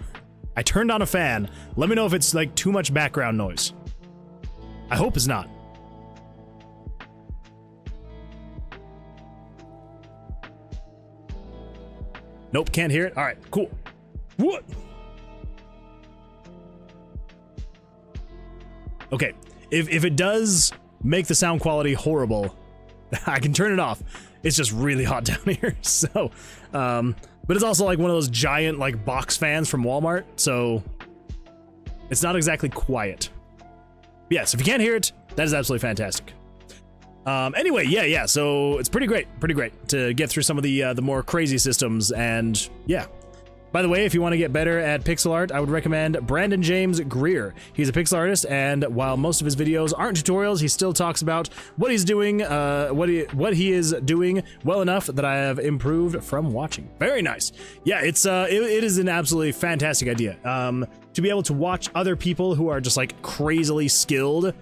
I turned on a fan. Let me know if it's like too much background noise. I hope it's not. Nope, can't hear it. All right, cool. What? Okay, if it does make the sound quality horrible, I can turn it off. It's just really hot down here, so, but it's also like one of those giant like box fans from Walmart, so it's not exactly quiet. Yes, if you can't hear it, that is absolutely fantastic. Anyway, yeah, so it's pretty great to get through some of the more crazy systems, and yeah. By the way, if you want to get better at pixel art, I would recommend Brandon James Greer. He's a pixel artist, and while most of his videos aren't tutorials, he still talks about what he's doing, what he is doing well enough that I have improved from watching. Very nice. Yeah, it is an absolutely fantastic idea. To be able to watch other people who are just like crazily skilled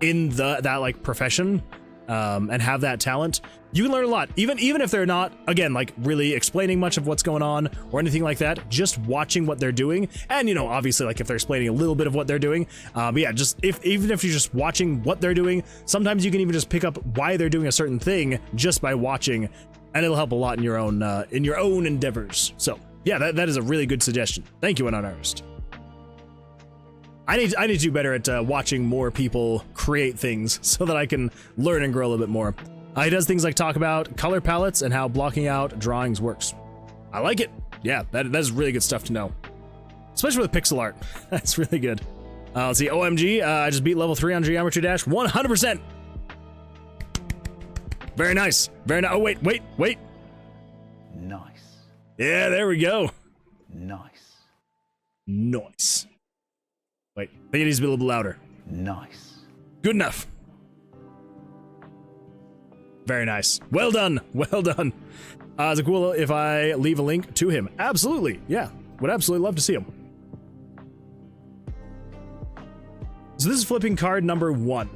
in that like profession, and have that talent, you can learn a lot. Even if they're not, again, like really explaining much of what's going on or anything like that, just watching what they're doing, and you know, obviously, like if they're explaining a little bit of what they're doing, but yeah, just even if you're just watching what they're doing, sometimes you can even just pick up why they're doing a certain thing just by watching, and it'll help a lot in your own endeavors. So yeah, that is a really good suggestion. Thank you, Anonymous. I need to do better at watching more people create things so that I can learn and grow a little bit more. He does things like talk about color palettes and how blocking out drawings works. I like it. Yeah, that is really good stuff to know. Especially with pixel art. That's really good. Let's see, OMG, I just beat level 3 on Geometry Dash 100%. Very nice. Very nice. Oh, wait. Nice. Yeah, there we go. Nice. Nice. Wait, I think it needs to be a little bit louder. Nice. Good enough. Very nice. Well done. Well done. Is it cool if I leave a link to him? Absolutely. Yeah. Would absolutely love to see him. So this is flipping card number 1.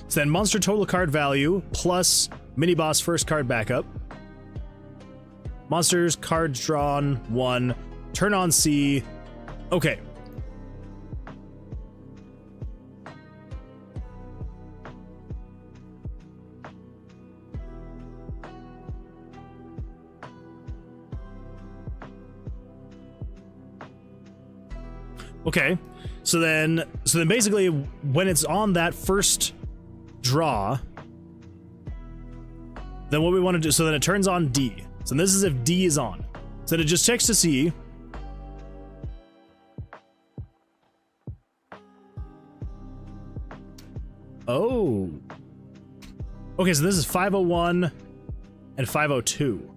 So then monster total card value plus mini boss first card backup. Monsters, cards drawn, 1. Turn on C. Okay. Okay, so then basically when it's on that first draw, then what we want to do, so then it turns on D. So this is if D is on. So then it just checks to C. Oh. Okay, so this is 501 and 502.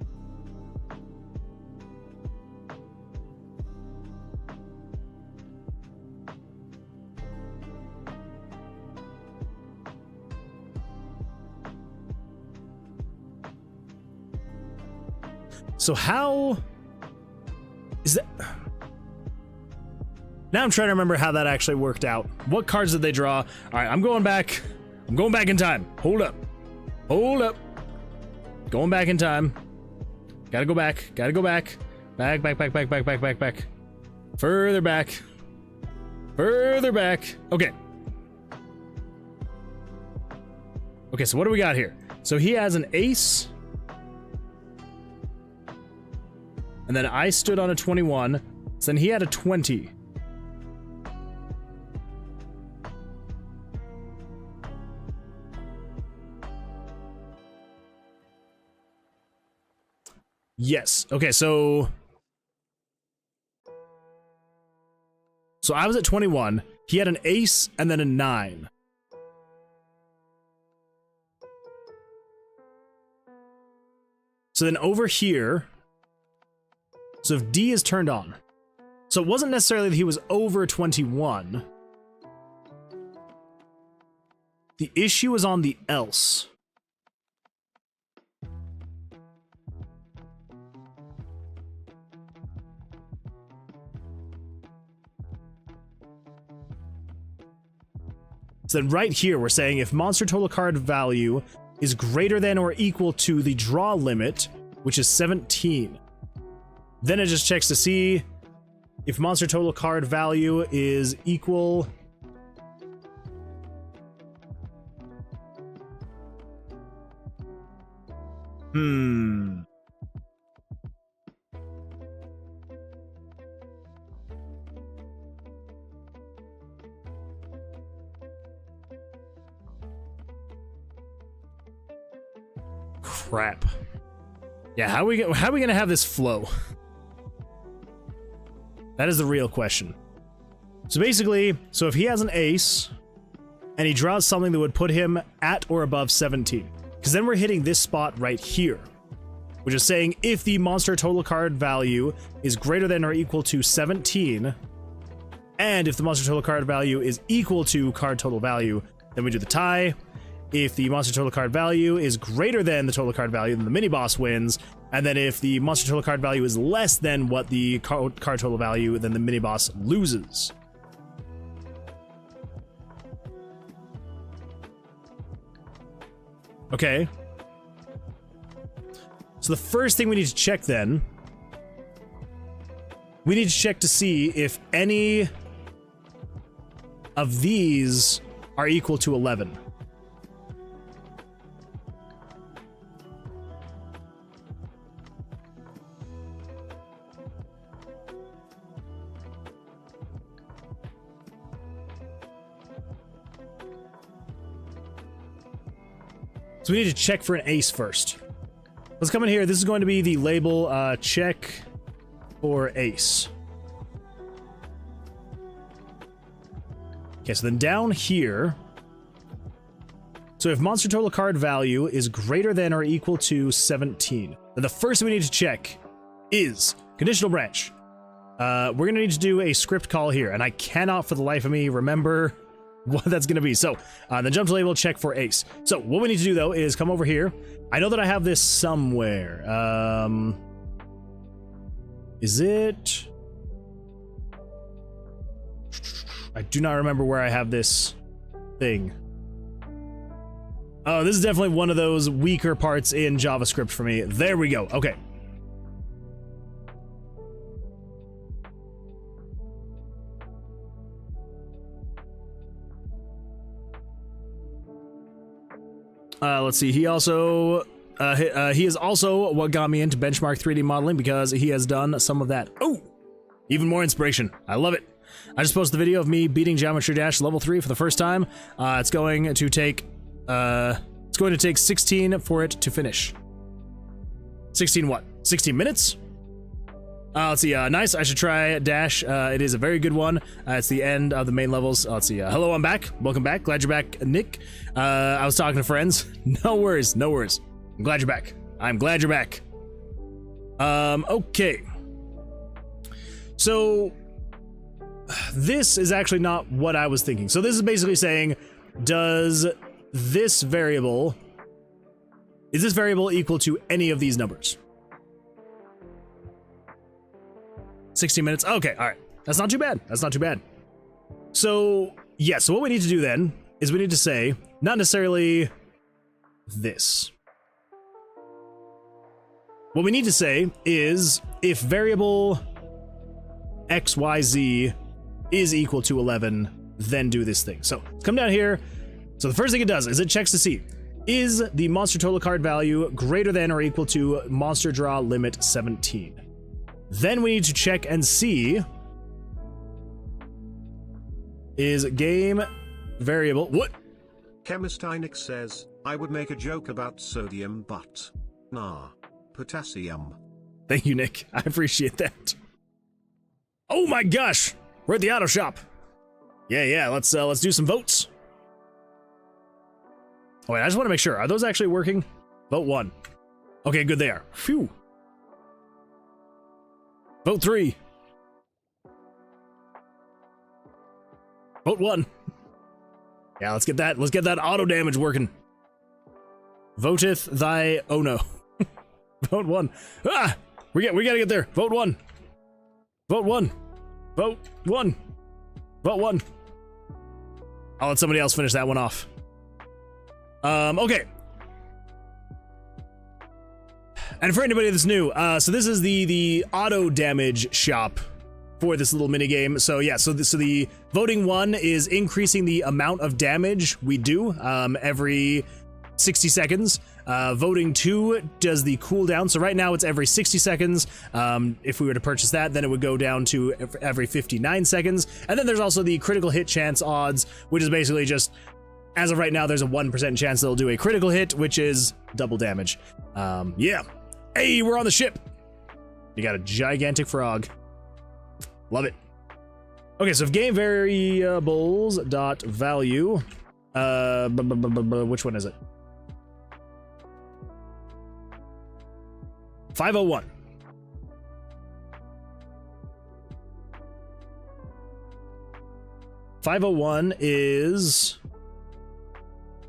So how is that? Now I'm trying to remember how that actually worked out. What cards did they draw? All right, I'm going back. I'm going back in time. Hold up. Hold up. Going back in time. Gotta go back. Gotta go back. Back. Further back. Further back. Okay. Okay, so what do we got here? So he has an ace. And then I stood on a 21, so then he had a 20. Yes, okay, so I was at 21, he had an ace and then a 9. So then over here, so if D is turned on, so it wasn't necessarily that he was over 21. The issue is on the else. So then right here, we're saying if monster total card value is greater than or equal to the draw limit, which is 17. Then it just checks to see if monster total card value is equal. Crap. Yeah, how are we gonna have this flow? That is the real question. So basically, so if he has an ace, and he draws something that would put him at or above 17, because then we're hitting this spot right here, which is saying if the monster total card value is greater than or equal to 17, and if the monster total card value is equal to card total value, then we do the tie. If the monster total card value is greater than the total card value, then the mini-boss wins. And then if the monster total card value is less than what the card total value, then the mini-boss loses. Okay. So the first thing we need to check then, we need to check to see if any of these are equal to 11. So we need to check for an ace first. Let's come in here. This is going to be the label check for ace. Okay, so then down here. So if monster total card value is greater than or equal to 17, then the first thing we need to check is conditional branch. We're going to need to do a script call here, and I cannot for the life of me remember what that's going to be. So then jump to label, check for ace. So what we need to do though is come over here. I know that I have this somewhere. Is it? I do not remember where I have this thing. Oh, this is definitely one of those weaker parts in JavaScript for me. There we go. Okay. Let's see. He also he is also what got me into benchmark 3D modeling because he has done some of that. Oh, even more inspiration. I love it. I just posted the video of me beating Geometry Dash level 3 for the first time. It's going to take 16 for it to finish. 16 what? 16 minutes? Let's see, nice, I should try Dash. It is a very good one. It's the end of the main levels. Let's see, hello, I'm back. Welcome back. Glad you're back, Nick. I was talking to friends. No worries, no worries. I'm glad you're back. I'm glad you're back. Okay. So, this is actually not what I was thinking. So this is basically saying, is this variable equal to any of these numbers? 16 minutes. Okay, all right. That's not too bad. That's not too bad. So, yeah, so what we need to do then is we need to say, not necessarily this. What we need to say is if variable XYZ is equal to 11, then do this thing. So, come down here. So the first thing it does is it checks to see, is the monster total card value greater than or equal to monster draw limit 17? Then we need to check and see, is game variable, what? Chemist Inik says, I would make a joke about sodium but, nah, potassium. Thank you, Nick. I appreciate that. Oh my gosh, we're at the auto shop. Yeah, let's do some votes. Oh wait, I just want to make sure, are those actually working? Vote 1. Okay, good, they are. Phew. Vote 3. Vote 1. Yeah, let's get that auto damage working. Voteth thy, oh no. Vote 1. Ah! We gotta get there. Vote 1. Vote 1. Vote 1. Vote 1. I'll let somebody else finish that one off. Okay. And for anybody that's new, so this is the auto damage shop for this little mini game. So yeah, so the voting 1 is increasing the amount of damage we do every 60 seconds. Voting 2 does the cooldown. So right now it's every 60 seconds. If we were to purchase that, then it would go down to every 59 seconds. And then there's also the critical hit chance odds, which is basically just, as of right now, there's a 1% chance they'll do a critical hit, which is double damage. Yeah. Hey, we're on the ship. You got a gigantic frog. Love it. Okay, so if game variables dot value, which one is it? 501. .501 is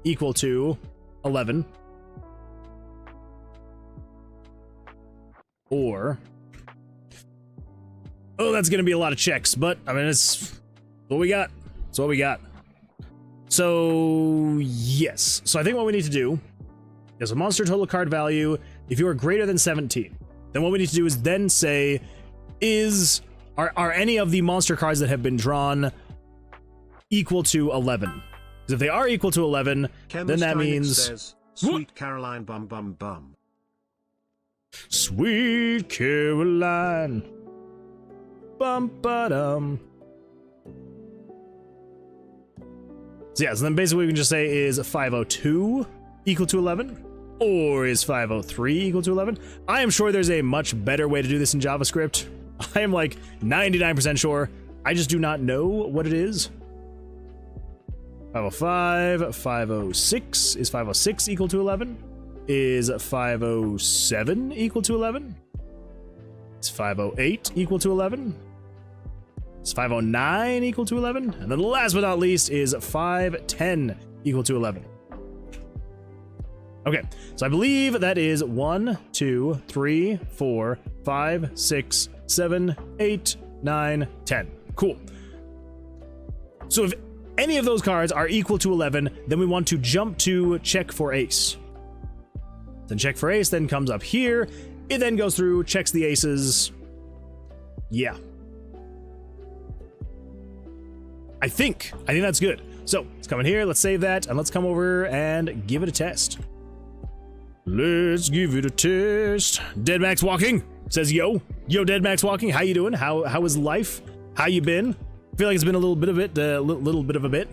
equal to 11. Or, oh, that's gonna be a lot of checks, but I mean, it's what we got. It's what we got. So yes. So I think what we need to do is a monster total card value. If you are greater than 17, then what we need to do is then say, are any of the monster cards that have been drawn equal to 11? Because if they are equal to 11, then that means says, Sweet Caroline bum bum bum. Sweet Caroline. Bum ba dum. So yeah, so then basically what we can just say is 502 equal to 11, or is 503 equal to 11? I am sure there's a much better way to do this in JavaScript. I am like 99% sure. I just do not know what it is. 505, 506, is 506 equal to 11? Is 507 equal to 11? Is 508 equal to 11? Is 509 equal to 11? And then last but not least is 510 equal to 11. Okay, so I believe that is 1, 2, 3, 4, 5, 6, 7, 8, 9, 10. Cool. So if any of those cards are equal to 11, then we want to jump to check for ace. Then check for ace, then comes up here. It then goes through, checks the aces. Yeah. I think that's good. So let's come in here, let's save that, and let's come over and give it a test. Let's give it a test. Dead Max Walking says, yo, Dead Max Walking, how you doing? How is life? How you been? I feel like it's been a little bit of a bit.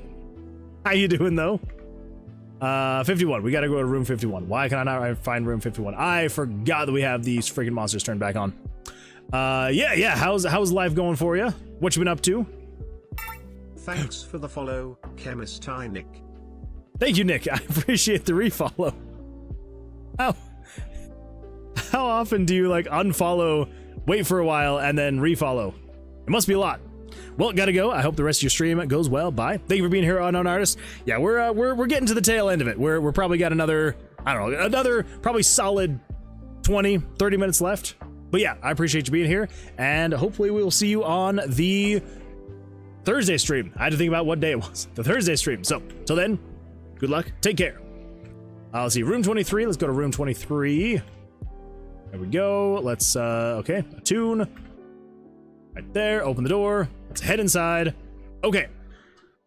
How you doing though? 51. We gotta go to room 51. Why can I not find room 51? I forgot that we have these freaking monsters turned back on. Yeah. How's life going for you? What you been up to? Thanks for the follow, Chemist Nick. Thank you, Nick. I appreciate the refollow. How often do you like unfollow, wait for a while, and then refollow? It must be a lot. Well, gotta go. I hope the rest of your stream goes well. Bye. Thank you for being here, Unknown Artist. Yeah, we're getting to the tail end of it. We're probably got another, I don't know, another probably solid 20, 30 minutes left. But yeah, I appreciate you being here, and hopefully we will see you on the Thursday stream. I had to think about what day it was. The Thursday stream. So, till then, good luck. Take care. Let's see, room 23. Let's go to room 23. There we go. Let's, okay, attune. Right there, open the door. Let's head inside. Okay,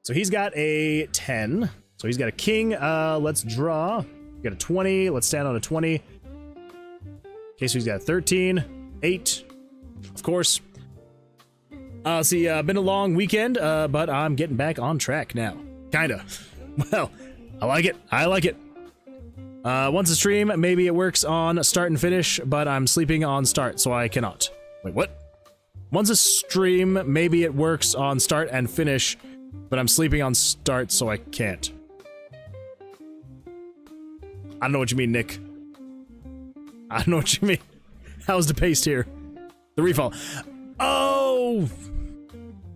so he's got a 10. So he's got a king. Let's draw. We got a 20. Let's stand on a 20. Okay, so he's got a 13. 8. Of course. See, been a long weekend, but I'm getting back on track now. Kinda. Well, I like it. I like it. Once a stream, maybe it works on start and finish, but I'm sleeping on start, so I cannot. Wait, what? Once a stream, maybe it works on start and finish, but I'm sleeping on start, so I can't. I don't know what you mean, Nick. I don't know what you mean. How's the paste here? The refall. Oh!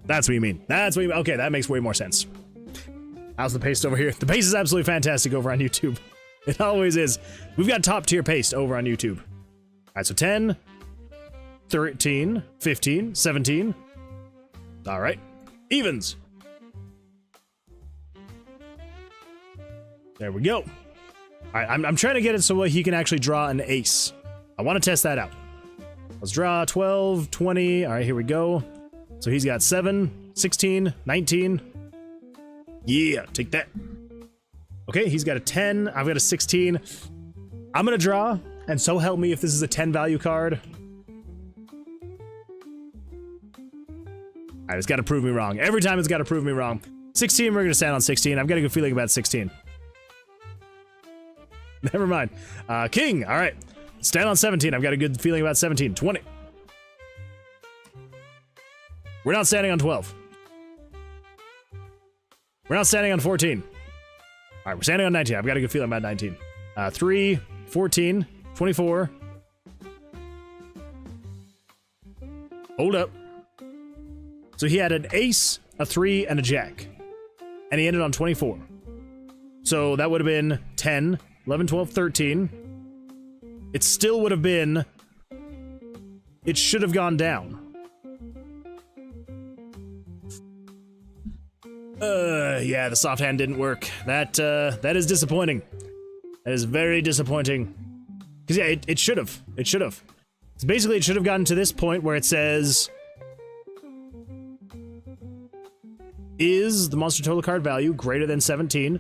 That's what you mean. That's what you mean. Okay, that makes way more sense. How's the paste over here? The paste is absolutely fantastic over on YouTube. It always is. We've got top tier paste over on YouTube. All right, so 10, 13, 15, 17. All right, evens. There we go. All right, I'm trying to get it so he can actually draw an ace. I want to test that out. Let's draw 12, 20. All right, here we go. So he's got 7, 16, 19. Yeah, take that. Okay, he's got a 10. I've got a 16. I'm gonna draw, and so help me if this is a 10 value card. Alright, it's gotta prove me wrong. Every time it's gotta prove me wrong. 16, we're gonna stand on 16. I've got a good feeling about 16. Never mind. King, alright. Stand on 17. I've got a good feeling about 17. 20. We're not standing on 12. We're not standing on 14. All right, we're standing on 19. I've got a good feeling about 19. 3, 14, 24. Hold up. So he had an ace, a 3, and a jack. And he ended on 24. So that would have been 10, 11, 12, 13. It still would have been... It should have gone down. Yeah, the soft hand didn't work. That is disappointing. That is very disappointing. Because, yeah, it should have. It should have. So basically, it should have gotten to this point where it says... Is the monster total card value greater than 17?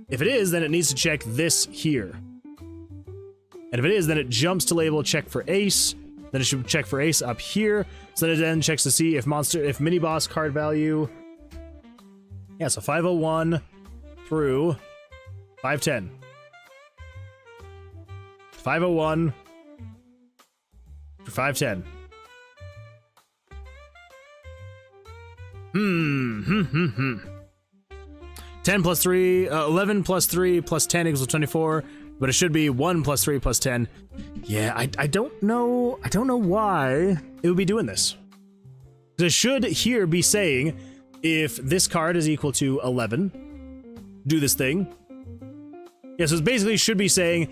If it is, then it needs to check this here. And if it is, then it jumps to label check for ace. Then it should check for ace up here. So then it then checks to see if mini boss card value... Yeah, so 501 through 510. 501 through 510. 10 plus 3, 11 plus 3 plus 10 equals 24, but it should be 1 plus 3 plus 10. Yeah, I don't know why it would be doing this. It should here be saying, if this card is equal to 11, do this thing. Yeah, so it basically should be saying,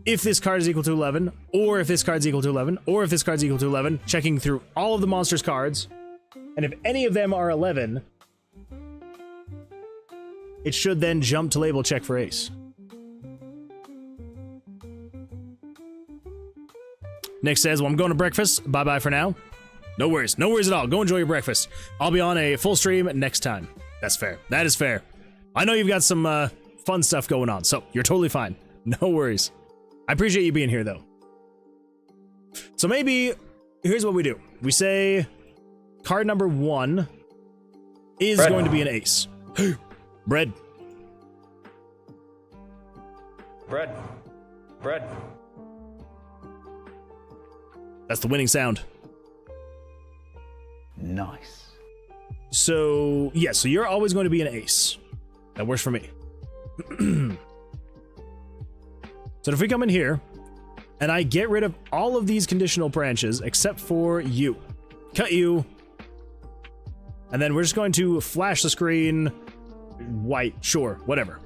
if this card is equal to 11, or if this card's equal to 11, or if this card's equal to 11, checking through all of the monster's cards, and if any of them are 11, it should then jump to label check for ace. Nick says, well, I'm going to breakfast. Bye-bye for now. No worries at all. Go enjoy your breakfast. I'll be on a full stream next time. That's fair. That is fair. I know you've got some fun stuff going on, so you're totally fine. No worries. I appreciate you being here, though. So maybe, here's what we do. We say card number 1 is going to be an ace. Bread. Bread. Bread. That's the winning sound. Nice. So, yeah, so you're always going to be an ace. That works for me. So if we come in here, and I get rid of all of these conditional branches except for you. Cut you. And then we're just going to flash the screen. White, sure, whatever.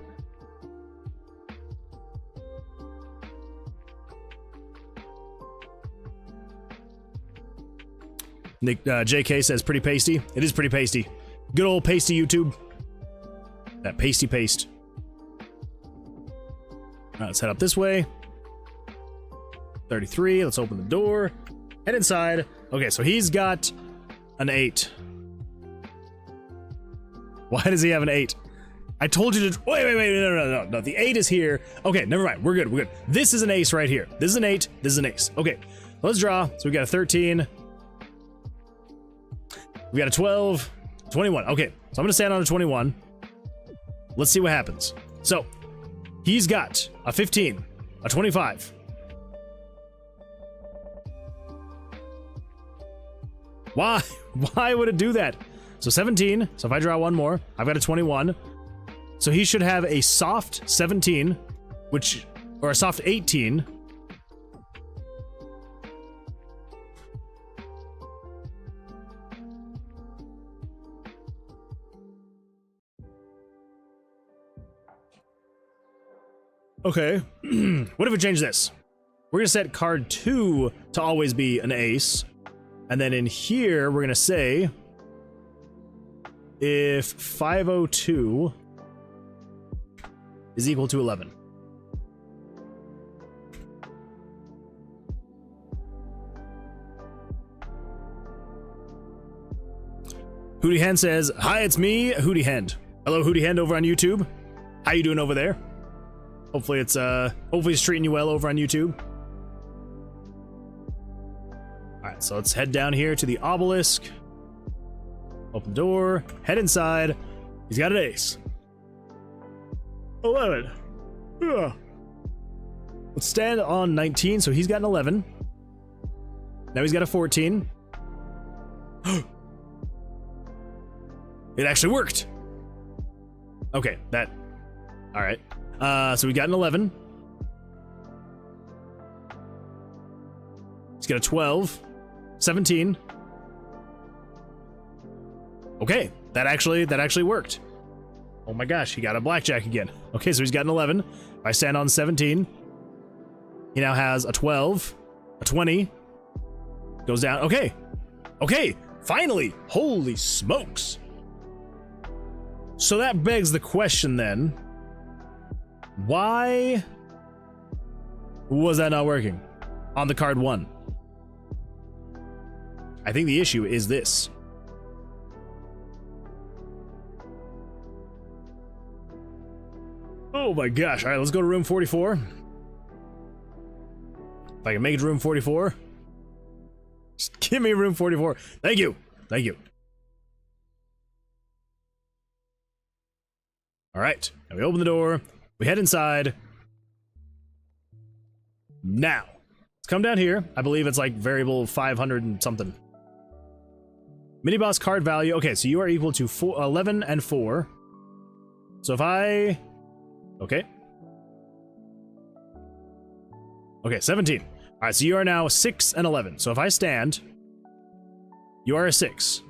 Nick, JK says pretty pasty. It is pretty pasty. Good old pasty YouTube. That pasty paste. All right, let's head up this way. 33, let's open the door. Head inside. Okay, so he's got an 8. Why does he have an 8? I told you to, wait, no, the 8 is here. Okay, never mind, we're good. This is an ace right here. This is an 8, this is an ace. Okay, let's draw. So we got a 13. We got a 12, 21. Okay, so I'm gonna stand on a 21. Let's see what happens. So, he's got a 15, a 25. Why? Why would it do that? So 17, so if I draw one more, I've got a 21. So he should have a soft 17, or a soft 18. Okay, what if we change this? We're gonna set card 2 to always be an ace. And then in here, we're gonna say if 502 is equal to 11. Hootie Hen says, hi, it's me, Hootie Hen. Hello, Hootie Hen over on YouTube. How you doing over there? Hopefully it's treating you well over on YouTube. Alright, so let's head down here to the obelisk. Open the door, head inside. He's got an ace. 11. Ugh. Let's stand on 19, so he's got an 11. Now he's got a 14. It actually worked. Okay, that... Alright. So we got an 11. He's got a 12. 17. Okay, that actually worked. Oh my gosh, he got a blackjack again. Okay, so he's got an 11. If I stand on 17, he now has a 12, a 20. Goes down. Okay. Okay, finally. Holy smokes. So that begs the question then. Why was that not working on the card 1? I think the issue is this. Oh my gosh. All right, let's go to room 44. If I can make it to room 44. Just give me room 44. Thank you. Thank you. All right, now we open the door. We head inside. Now, let's come down here. I believe it's like variable 500 and something. Mini boss card value. Okay, so you are equal to 11 and 4. So if I... Okay. Okay, 17. All right, so you are now 6 and 11. So if I stand, you are a 6.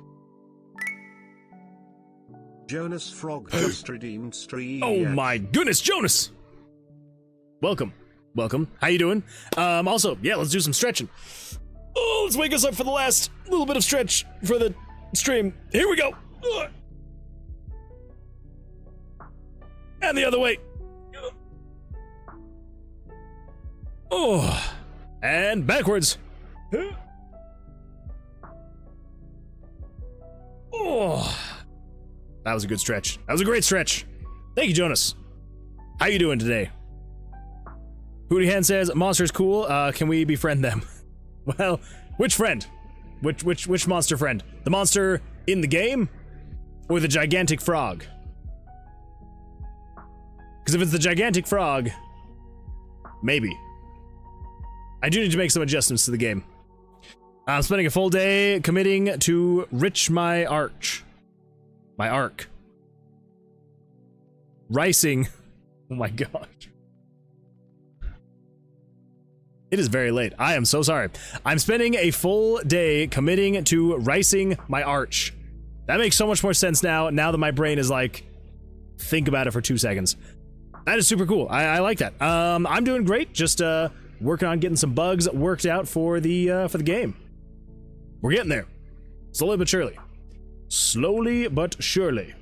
Jonas Frog just redeemed stream. Oh my goodness, Jonas! Welcome. Welcome. How you doing? Also, yeah, let's do some stretching. Oh, let's wake us up for the last little bit of stretch for the stream. Here we go. And the other way. Oh, and backwards. Oh, that was a good stretch. That was a great stretch. Thank you, Jonas. How you doing today? Hootie Hand says, monster's cool, can we befriend them? Well, which friend? Which monster friend? The monster in the game? Or the gigantic frog? Because if it's the gigantic frog, maybe. I do need to make some adjustments to the game. I'm spending a full day committing to rich my arch. My arc. Ricing. Oh my gosh. It is very late. I am so sorry. I'm spending a full day committing to ricing my arch. That makes so much more sense now that my brain is like, think about it for 2 seconds. That is super cool. I like that. I'm doing great. Just working on getting some bugs worked out for the game. We're getting there. Slowly but surely. Slowly but surely.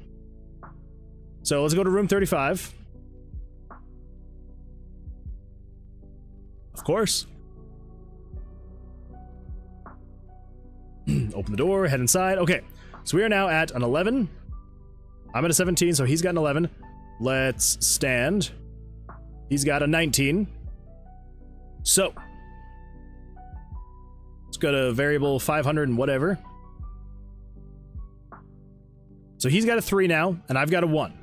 So let's go to room 35. Of course. Open the door, head inside. Okay, so we are now at an 11. I'm at a 17, so he's got an 11. Let's stand. He's got a 19. So let's go to variable 500 and whatever. So he's got a 3 now, and I've got a 1.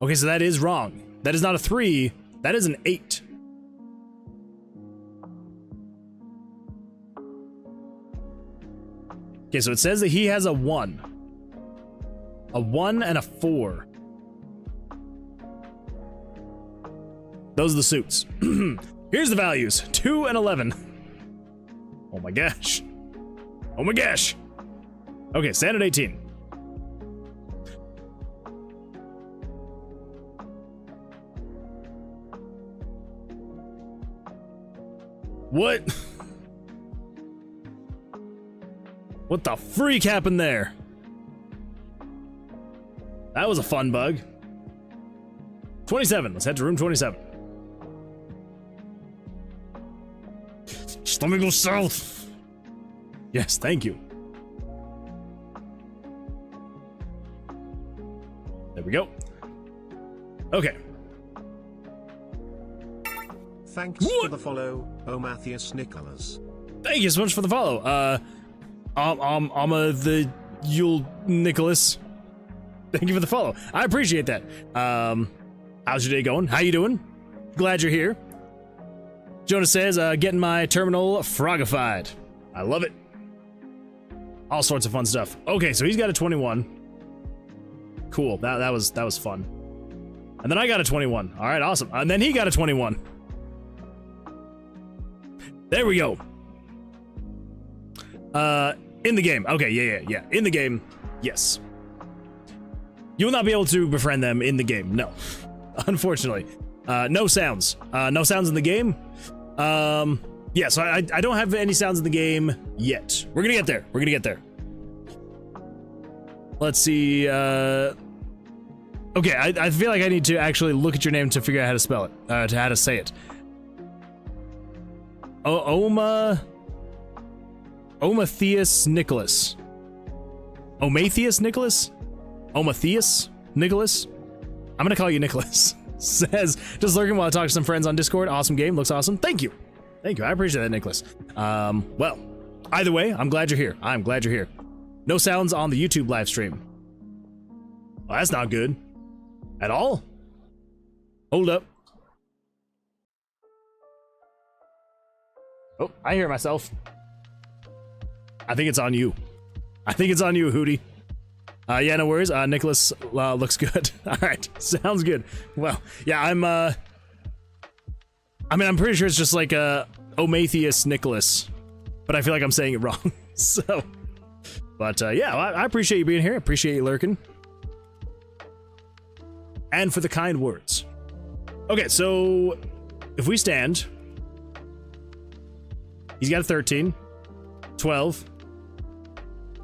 Okay, so that is wrong. That is not a 3, that is an 8. Okay, so it says that he has a 1. A 1 and a 4. Those are the suits. Here's the values. 2 and 11. Oh my gosh. Oh my gosh. Okay, standard 18. What? What the freak happened there? That was a fun bug. 27. Let's head to room 27. Just let me go south. Yes, thank you. There we go. Okay. Thanks for the follow, Matthias Nicholas. Thank you so much for the follow. I'm the Yule Nicholas. Thank you for the follow. I appreciate that. How's your day going? How you doing? Glad you're here. Jonas says, getting my terminal frogified. I love it. All sorts of fun stuff. Okay, so he's got a 21. Cool. That was fun. And then I got a 21. All right, awesome. And then he got a 21. There we go. In the game. Okay, yeah. In the game, yes. You will not be able to befriend them in the game, no. Unfortunately. No sounds. No sounds in the game. Yeah, so I don't have any sounds in the game yet. We're gonna get there. We're gonna get there. Let's see, okay, I feel like I need to actually look at your name to figure out how to spell it, to how to say it. Omatheus Nicholas. Omatheus Nicholas? Omatheus Nicholas? I'm gonna call you Nicholas. Says, just lurking while I talk to some friends on Discord. Awesome game, looks awesome. Thank you. Thank you, I appreciate that, Nicholas. Well, either way, I'm glad you're here. I'm glad you're here. No sounds on the YouTube live stream. Well, that's not good. At all? Hold up. Oh, I hear myself. I think it's on you. I think it's on you, Hootie. Yeah, no worries. Nicholas looks good. All right, sounds good. Well, yeah, I mean, I'm pretty sure it's just like Omatheus Nicholas, but I feel like I'm saying it wrong. So, but yeah, I appreciate you being here. I appreciate you lurking. And for the kind words. Okay, so if we stand, he's got a 13, 12,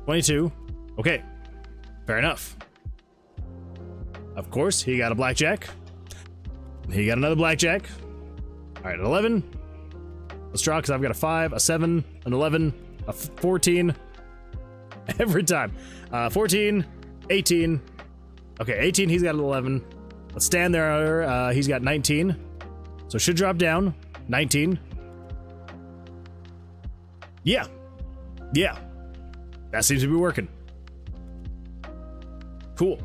22. Okay, fair enough. Of course, he got a blackjack. He got another blackjack. All right, 11. Let's draw because I've got a 5, a 7, an 11, a 14, Every time. 14, 18. Okay, 18, he's got an 11. Let's stand there. He's got 19. So should drop down. 19. Yeah. Yeah. That seems to be working. Cool.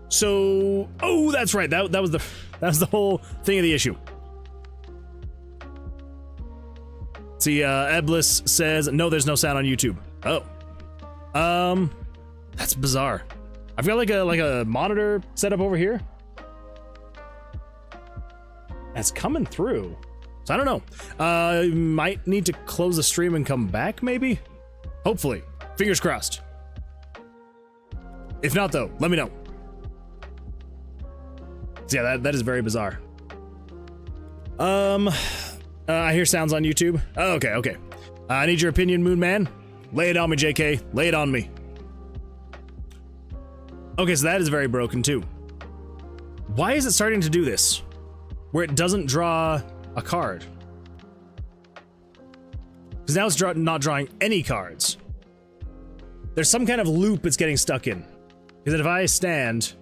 So, oh, that's right. That was the whole thing of the issue. See, Eblis says, no, there's no sound on YouTube. Oh. That's bizarre. I've got like a monitor set up over here. That's coming through. So I don't know. Might need to close the stream and come back, maybe? Hopefully. Fingers crossed. If not, though, let me know. So yeah, that is very bizarre. I hear sounds on YouTube. Oh, okay. I need your opinion, Moon Man. Lay it on me, JK. Lay it on me. Okay, so that is very broken, too. Why is it starting to do this? Where it doesn't draw a card. Because now it's not drawing any cards. There's some kind of loop it's getting stuck in. Because if I stand...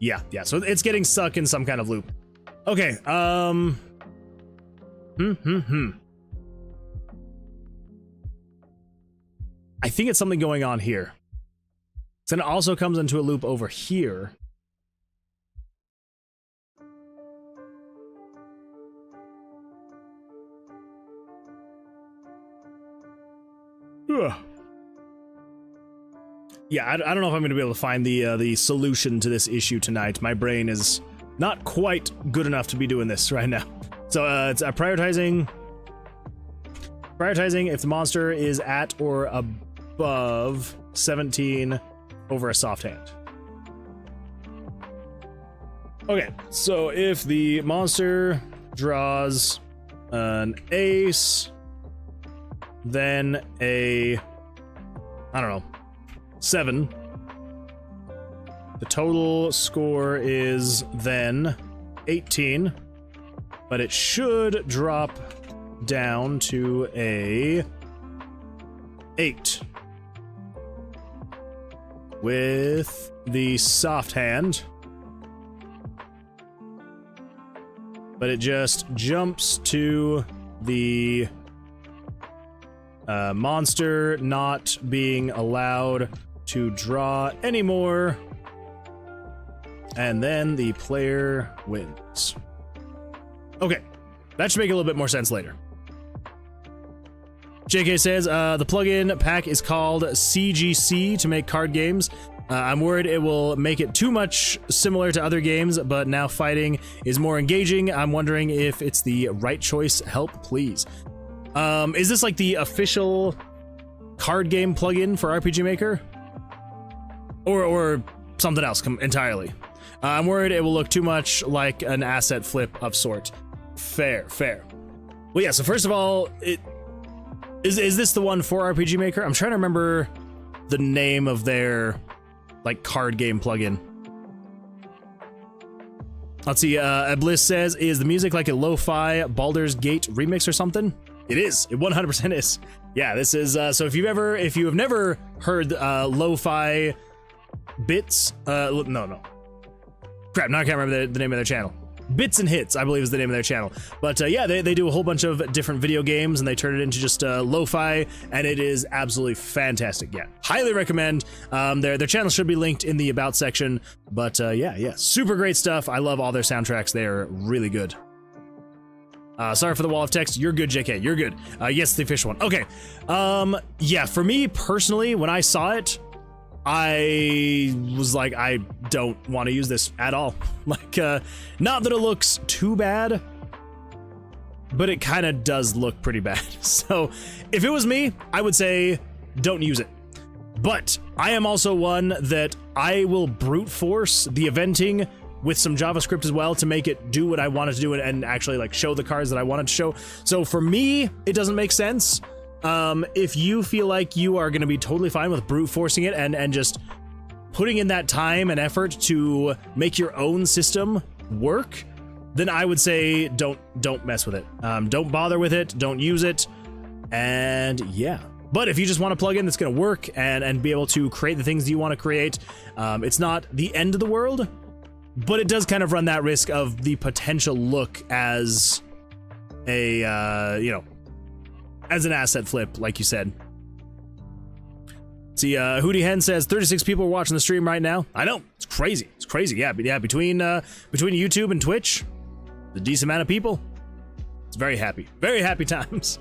Yeah, so it's getting stuck in some kind of loop. Okay, I think it's something going on here. So then it also comes into a loop over here. Ugh. Yeah, I don't know if I'm going to be able to find the solution to this issue tonight. My brain is not quite good enough to be doing this right now. So it's prioritizing if the monster is at or above 17 over a soft hand. Okay, so if the monster draws an ace, then I don't know, 7. The total score is then 18, but it should drop down to a 8 with the soft hand, but it just jumps to the monster not being allowed to draw anymore, and then the player wins. Okay, that should make a little bit more sense later. JK says, the plugin pack is called CGC to make card games. I'm worried it will make it too much similar to other games, but now fighting is more engaging. I'm wondering if it's the right choice. Help, please. Is this like the official card game plugin for RPG Maker? Or something else entirely? I'm worried it will look too much like an asset flip of sort. Fair. Well, yeah, so first of all, is this the one for RPG Maker? I'm trying to remember the name of their, like, card game plugin. Let's see, Bliss says, is the music like a lo-fi Baldur's Gate remix or something? It is. It 100% is. Yeah, this is, so if you have never heard lo-fi bits, no. Crap, now I can't remember the name of their channel. Bits and Hits, I believe, is the name of their channel. But yeah, they do a whole bunch of different video games, and they turn it into just lo-fi, and it is absolutely fantastic. Yeah, highly recommend. Their channel should be linked in the About section. But yeah, super great stuff. I love all their soundtracks. They are really good. Sorry for the wall of text. You're good, JK. You're good. Yes, the official one. Okay. Yeah, for me personally, when I saw it, I was like, I don't want to use this at all. Like, not that it looks too bad, but it kind of does look pretty bad. So if it was me, I would say don't use it. But I am also one that I will brute force the eventing with some JavaScript as well to make it do what I want it to do and actually like show the cards that I wanted to show. So for me, it doesn't make sense. If you feel like you are going to be totally fine with brute forcing it and just putting in that time and effort to make your own system work, then I would say don't mess with it. Don't bother with it. Don't use it. And yeah. But if you just want to plug in that's going to work and be able to create the things you want to create, it's not the end of the world, but it does kind of run that risk of the potential look as a, you know, as an asset flip, like you said. See, Hootie Hen says 36 people are watching the stream right now. I know, it's crazy. It's crazy. Yeah, but yeah, between YouTube and Twitch, a decent amount of people. It's very happy times.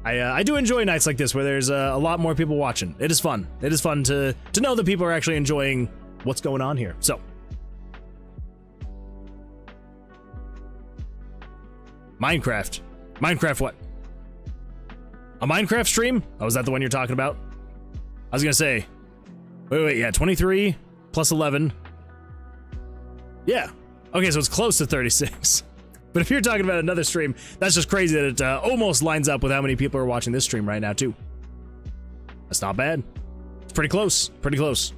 I do enjoy nights like this where there's a lot more people watching. It is fun. It is fun to know that people are actually enjoying what's going on here. So, Minecraft what? A Minecraft stream? Oh, is that the one you're talking about? I was gonna say, wait, yeah, 23 plus 11. Yeah. Okay, so it's close to 36. But if you're talking about another stream, that's just crazy that it almost lines up with how many people are watching this stream right now, too. That's not bad. It's pretty close. Pretty close.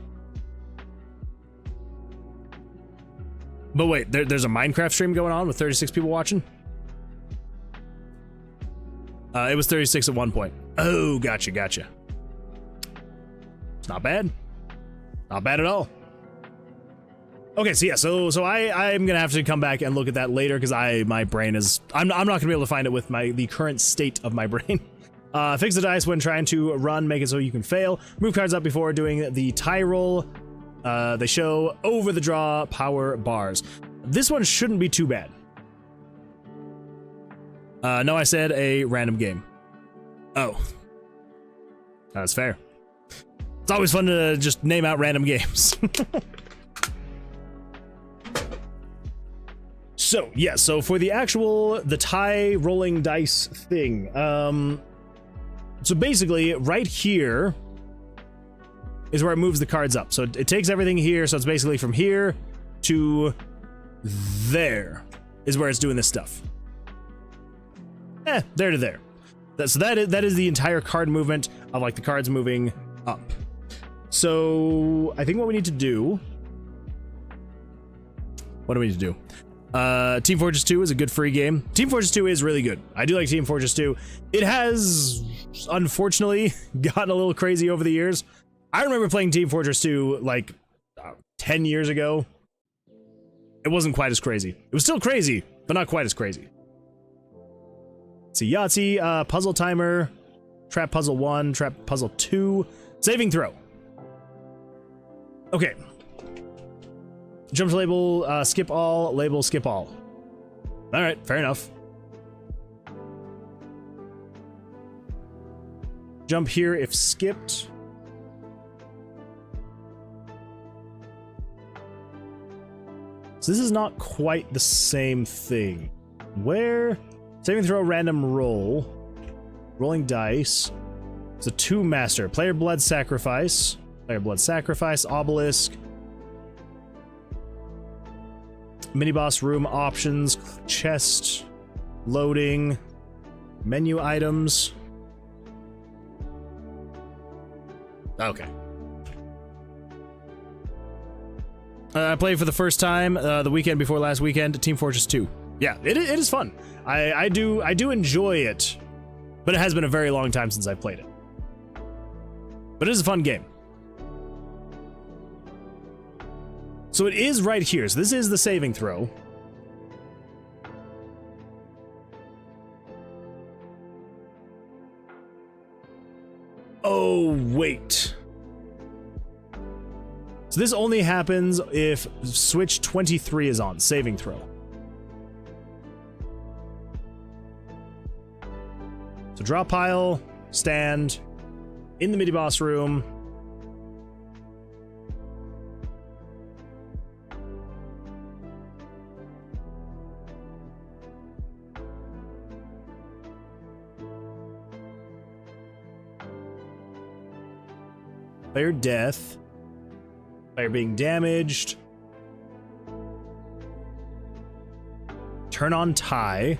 But wait, there's a Minecraft stream going on with 36 people watching? It was 36 at one point. Oh, gotcha. It's not bad. Not bad at all. Okay, so yeah, so I'm gonna have to come back and look at that later because my brain is I'm not gonna be able to find it with the current state of my brain. Fix the dice when trying to run, make it so you can fail. Move cards up before doing the tie roll. They show over the draw power bars. This one shouldn't be too bad. No, I said a random game. Oh, that's fair. It's always fun to just name out random games. So, yeah, so for the tie rolling dice thing, so basically right here is where it moves the cards up. So it takes everything here, so it's basically from here to there is where it's doing this stuff. There to there. So that is the entire card movement of like the cards moving up. So I think what we need to do, Team Fortress 2 is a good free game. Team Fortress 2 is really good. I do like Team Fortress 2. It has, unfortunately, gotten a little crazy over the years. I remember playing Team Fortress 2 like 10 years ago. It wasn't quite as crazy. It was still crazy, but not quite as crazy. Let's see, Yahtzee, Puzzle Timer, Trap Puzzle 1, Trap Puzzle 2, Saving Throw. Okay. Jump to label, skip all, label, skip all. Alright, fair enough. Jump here if skipped. So this is not quite the same thing. Where? Saving throw, random roll. Rolling dice. It's a 2 master. Player blood sacrifice. Player blood sacrifice, obelisk. Mini boss room options, chest, loading, menu items. Okay. I played for the first time the weekend before last weekend, Team Fortress 2. Yeah, it is fun. I do enjoy it, but it has been a very long time since I played it. But it is a fun game. So it is right here. So this is the saving throw. Oh, wait. So this only happens if switch 23 is on, saving throw. So draw pile, stand, in the mini boss room. Player death. Player being damaged. Turn on tie.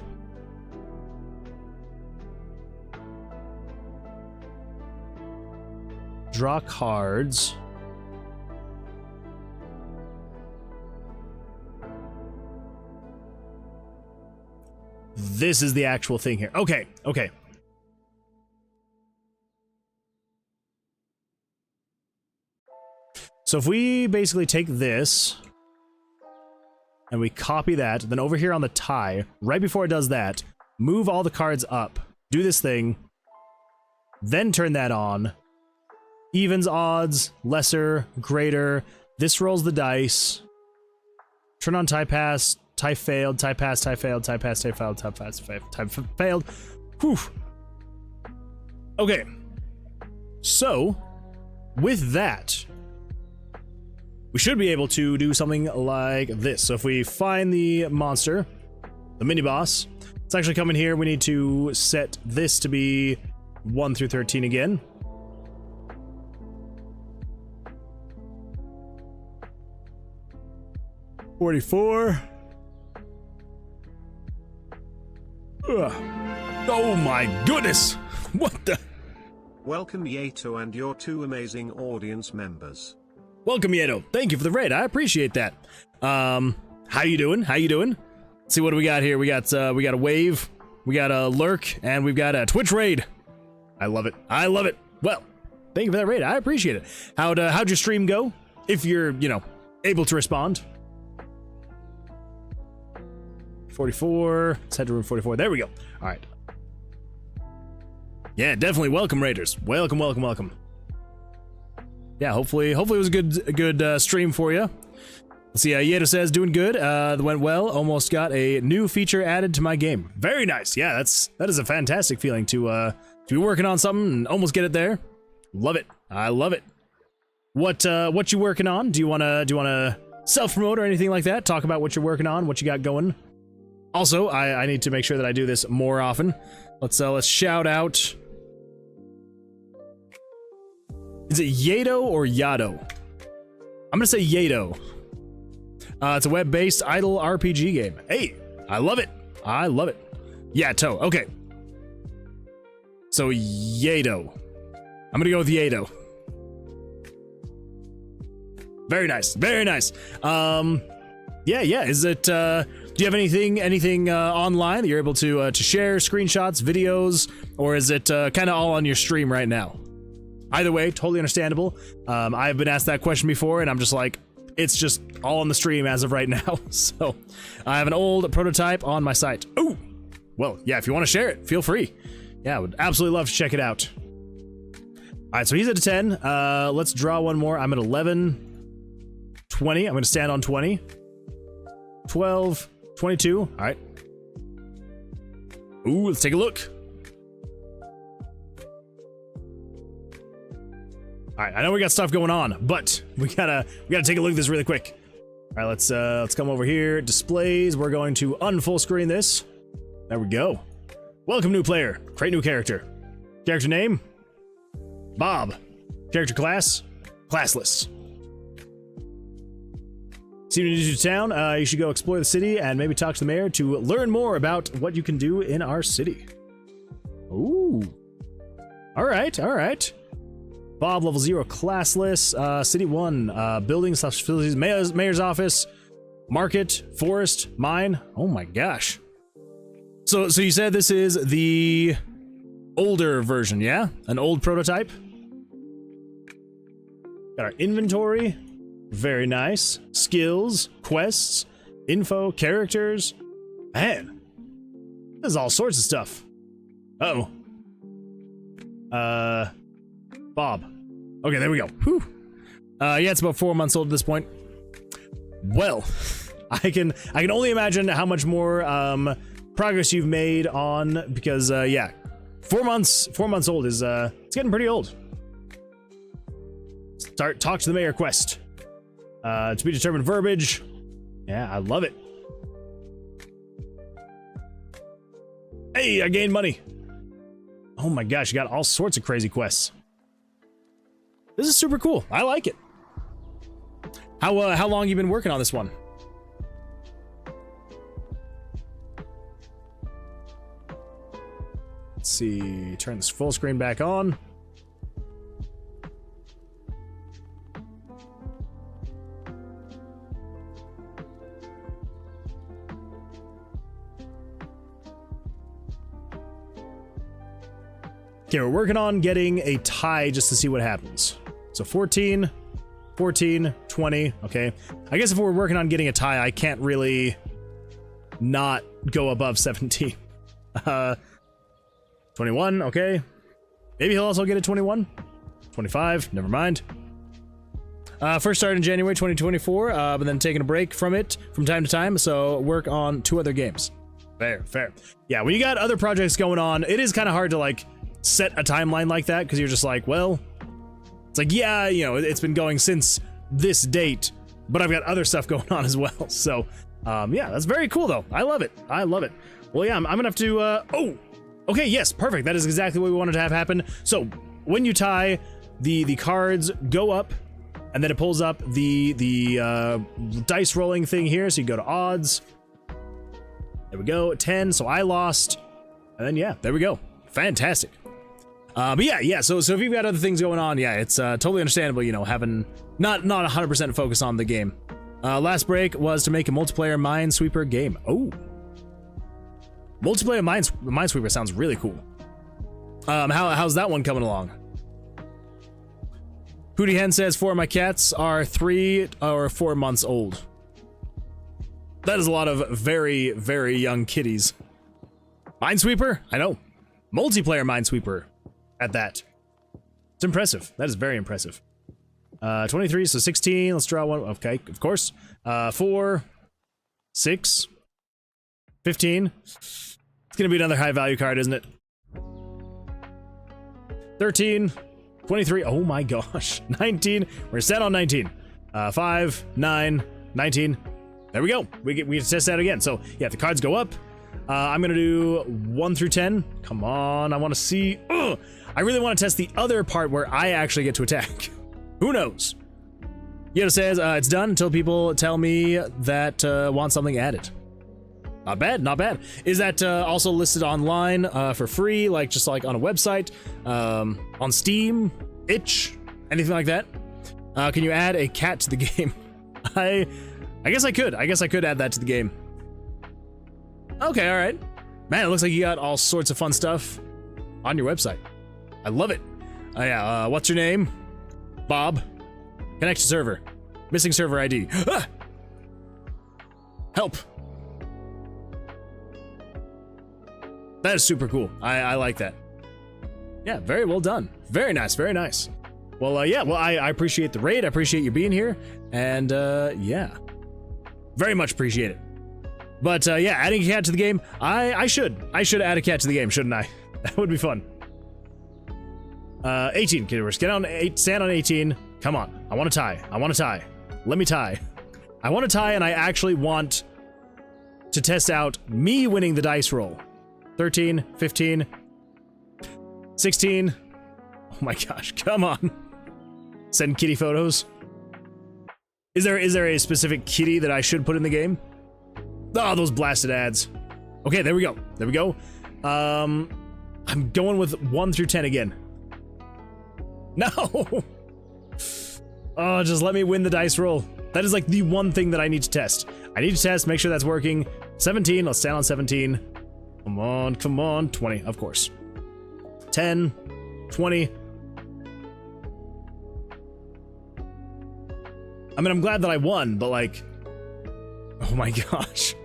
Draw cards. This is the actual thing here. Okay, okay. So if we basically take this and we copy that, then over here on the tie, right before it does that, move all the cards up, do this thing, then turn that on. Evens, odds, lesser, greater. This rolls the dice. Turn on tie pass, tie failed, tie pass, tie failed, tie pass, tie failed, tie pass, tie failed. Whew. Okay. So, with that, we should be able to do something like this. So if we find the monster, the mini boss, it's actually coming here. We need to set this to be 1 through 13 again. $44. Ugh. Oh my goodness! What the? Welcome Yeto and your 2 amazing audience members. Welcome, Yeto. Thank you for the raid. I appreciate that. How you doing? How you doing? Let's see what do we got here. We got a wave, we got a lurk, and we've got a Twitch raid. I love it. I love it. Well, thank you for that raid. I appreciate it. How'd your stream go? If you're, able to respond. 44. Let's head to room 44. There we go. All right. Yeah, definitely. Welcome, raiders. Welcome, welcome, welcome. Yeah, hopefully it was a good stream for you. Let's see. Yeto says doing good. That went well. Almost got a new feature added to my game. Very nice. Yeah, that is a fantastic feeling to be working on something and almost get it there. Love it. I love it. What you working on? Do you wanna self promote or anything like that? Talk about what you're working on, what you got going. Also, I need to make sure that I do this more often. Let's shout out. Is it Yeto or Yado? I'm gonna say Yeto. It's a web-based idle RPG game. Hey, I love it. I love it. Yato. Okay. So Yeto. I'm gonna go with Yeto. Very nice. Very nice. Yeah. Is it? Do you have anything online that you're able to share, screenshots, videos, or is it kind of all on your stream right now? Either way, totally understandable. I've been asked that question before, and I'm just like, it's just all on the stream as of right now. So I have an old prototype on my site. Ooh, well, yeah. If you want to share it, feel free. Yeah, I would absolutely love to check it out. All right, so he's at a 10. Let's draw one more. I'm at 11, 20. I'm going to stand on 20. 12, 22. All right. Ooh, let's take a look. All right, I know we got stuff going on, but we gotta take a look at this really quick. All right, let's come over here. Displays. We're going to unfull screen this. There we go. Welcome, new player. Create new character. Character name: Bob. Character class: classless. See you new to town. You should go explore the city and maybe talk to the mayor to learn more about what you can do in our city. Ooh. All right. Bob, level 0, classless. City 1, buildings, facilities, mayor's office, market, forest, mine. Oh my gosh. So you said this is the older version, yeah? An old prototype. Got our inventory. Very nice. Skills, quests, info, characters. Man, this is all sorts of stuff. Uh-oh. Bob. Okay, there we go. Whew. Yeah, it's about 4 months old at this point. Well, I can only imagine how much more progress you've made on, because yeah, 4 months old is it's getting pretty old. Talk to the mayor quest. To be determined verbiage. Yeah, I love it. Hey, I gained money. Oh my gosh, you got all sorts of crazy quests. This is super cool. I like it. How long you been working on this one? Let's see. Turn this full screen back on. Okay, we're working on getting a tie just to see what happens. So 14, 14, 20. Okay. I guess if we're working on getting a tie, I can't really not go above 17. 21. Okay. Maybe he'll also get a 21. 25. Never mind. First started in January 2024, but then taking a break from it from time to time, so work on 2 other games. Fair, fair. Yeah, when you got other projects going on, it is kind of hard to, like, set a timeline like that, because you're just like, well, it's like, yeah, you know, it's been going since this date, but I've got other stuff going on as well. So, yeah, that's very cool, though. I love it. I love it. Well, yeah, I'm gonna have to, oh, okay, yes, perfect. That is exactly what we wanted to have happen. So, when you tie, the cards go up, and then it pulls up the dice rolling thing here, so you go to odds. There we go, 10, so I lost. And then, yeah, there we go. Fantastic. But yeah, so if you've got other things going on, yeah, it's totally understandable, you know, having not 100% focus on the game. Last break was to make a multiplayer Minesweeper game. Oh. Multiplayer Minesweeper sounds really cool. How's that one coming along? Hootie Hen says 4 of my cats are 3 or 4 months old. That is a lot of very, very young kitties. Minesweeper? I know. Multiplayer Minesweeper at that. It's impressive. That is very impressive. 23, so 16. Let's draw one. Okay, of course. 4, 6, 15. It's gonna be another high value card, isn't it? 13, 23. Oh my gosh. 19. We're set on 19. 5, 9, 19. There we go. We get to test that again. So yeah, the cards go up. I'm gonna do 1 through 10. Come on, I want to see. Ugh! I really want to test the other part where I actually get to attack. Who knows? Yoda says it's done until people tell me that want something added. Not bad, not bad. Is that also listed online for free, like just like on a website, on Steam, itch, anything like that? Can you add a cat to the game? I guess I could. I guess I could add that to the game. Okay, all right. Man, it looks like you got all sorts of fun stuff on your website. I love it. Yeah, what's your name? Bob. Connect to server. Missing server ID. Ah! Help. That is super cool. I like that. Yeah, very well done. Very nice, very nice. Well, yeah, well, I appreciate the raid. I appreciate you being here. And, yeah. Very much appreciate it. But, yeah, adding a cat to the game, I should add a cat to the game, shouldn't I? That would be fun. 18, kiddos. Get on 8, stand on 18. Come on. I want to tie. I want to tie. Let me tie. I want to tie, and I actually want to test out me winning the dice roll. 13, 15, 16. Oh my gosh, come on. Send kitty photos. Is there a specific kitty that I should put in the game? Oh, those blasted ads. Okay, there we go. There we go. I'm going with 1 through 10 again. No! Oh, just let me win the dice roll. That is like the one thing that I need to test. I need to test, make sure that's working. 17, let's stand on 17. Come on, come on. 20, of course. 10, 20. I mean, I'm glad that I won, but like, oh my gosh.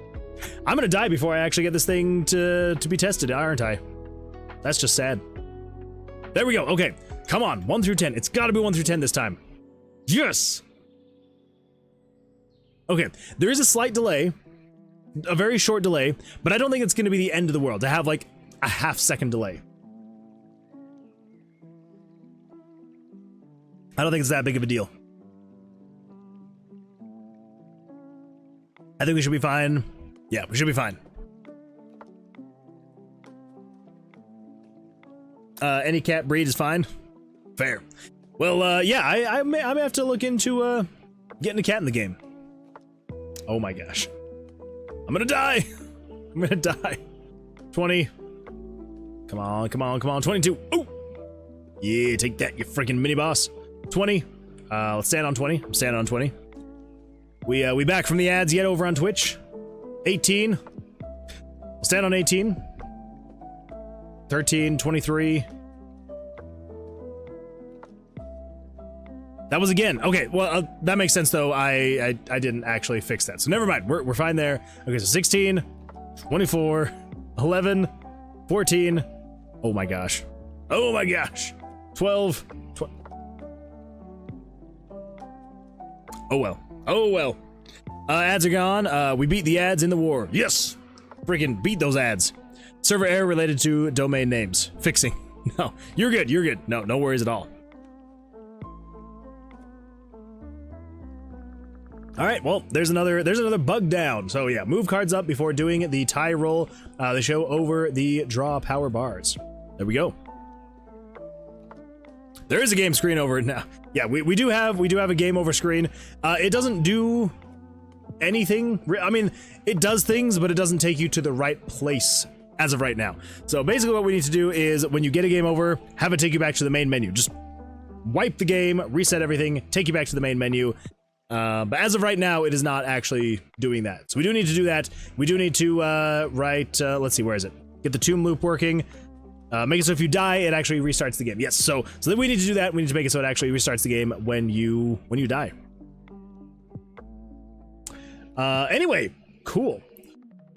I'm gonna die before I actually get this thing to be tested, aren't I? That's just sad. There we go, okay. Come on, 1 through 10. It's gotta be 1 through 10 this time. Yes! Okay, there is a slight delay. A very short delay, but I don't think it's gonna be the end of the world to have like a half-second delay. I don't think it's that big of a deal. I think we should be fine. Yeah, we should be fine. Any cat breed is fine. Fair. Well, yeah, I may have to look into getting a cat in the game. Oh my gosh. I'm gonna die. I'm gonna die. 20. Come on, come on, come on. 22. Oh! Yeah, take that, you freaking mini boss. 20. Let's stand on 20. I'm standing on 20. We back from the ads yet over on Twitch. 18. We'll stand on 18. 13, 23. That was again. Okay, well, that makes sense, though. I didn't actually fix that. So never mind. We're fine there. Okay, so 16, 24, 11, 14. Oh my gosh. Oh my gosh. 12. Oh well. Oh well. Ads are gone. We beat the ads in the war. Yes. Freaking beat those ads. Server error related to domain names. Fixing. No, you're good. You're good. No worries at all. All right, well, there's another bug down. So yeah, move cards up before doing the tie roll. They show over the draw power bars. There we go. There is a game screen over it now. Yeah, we do have a game over screen. It doesn't do anything. I mean, it does things, but it doesn't take you to the right place as of right now. So basically what we need to do is when you get a game over, have it take you back to the main menu. Just wipe the game, reset everything, take you back to the main menu. But as of right now, it is not actually doing that. So we do need to do that. We do need to write, let's see, where is it? Get the tomb loop working. Make it so if you die, it actually restarts the game. Yes, so then we need to do that. We need to make it so it actually restarts the game when you die. Anyway, cool.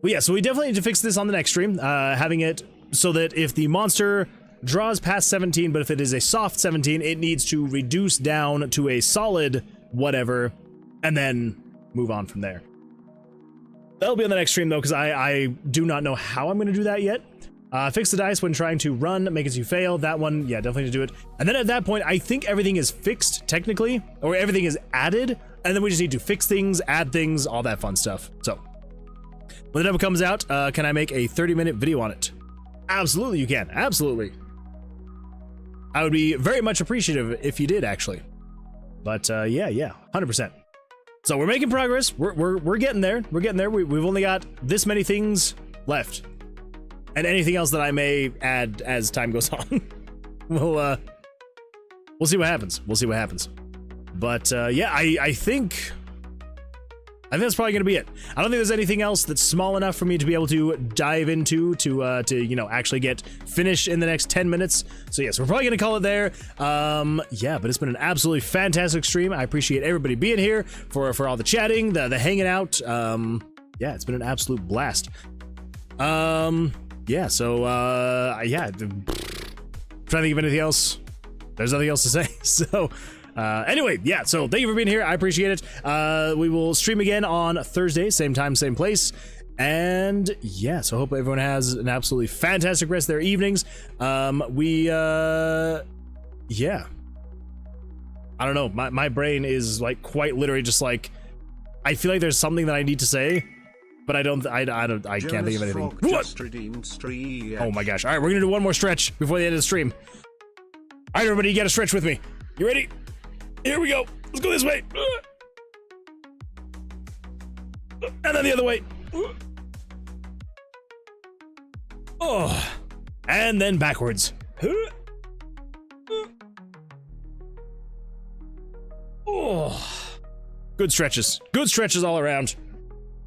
Well, yeah, so we definitely need to fix this on the next stream, having it so that if the monster draws past 17, but if it is a soft 17, it needs to reduce down to a solid whatever, and then move on from there. That'll be on the next stream, though, because I do not know how I'm going to do that yet. Fix the dice when trying to run, make it so you fail. That one, yeah, definitely to do it. And then at that point, I think everything is fixed, technically, or everything is added, and then we just need to fix things, add things, all that fun stuff. So, when the demo comes out, can I make a 30-minute video on it? Absolutely, you can. Absolutely. I would be very much appreciative if you did, actually. But yeah, 100%. So we're making progress. We're getting there. We're getting there. We've only got this many things left, and anything else that I may add as time goes on. we'll see what happens. We'll see what happens. But yeah, I think that's probably gonna be it. I don't think there's anything else that's small enough for me to be able to dive into to you know, actually get finished in the next 10 minutes. So yes, we're probably gonna call it there. Yeah, but it's been an absolutely fantastic stream. I appreciate everybody being here for all the chatting, the hanging out. Yeah, it's been an absolute blast. Yeah, so yeah, trying to think of anything else. There's nothing else to say. So anyway, yeah, so thank you for being here. I appreciate it. We will stream again on Thursday, same time, same place. And yeah, so I hope everyone has an absolutely fantastic rest of their evenings. Yeah, I don't know, my brain is like quite literally just like, I feel like there's something that I need to say, but I can't think of anything. What? Oh my gosh. All right, we're gonna do one more stretch before the end of the stream. All right, everybody, you gotta stretch with me. You ready? Here we go. Let's go this way. And then the other way. Oh, and then backwards. Oh, good stretches. Good stretches all around.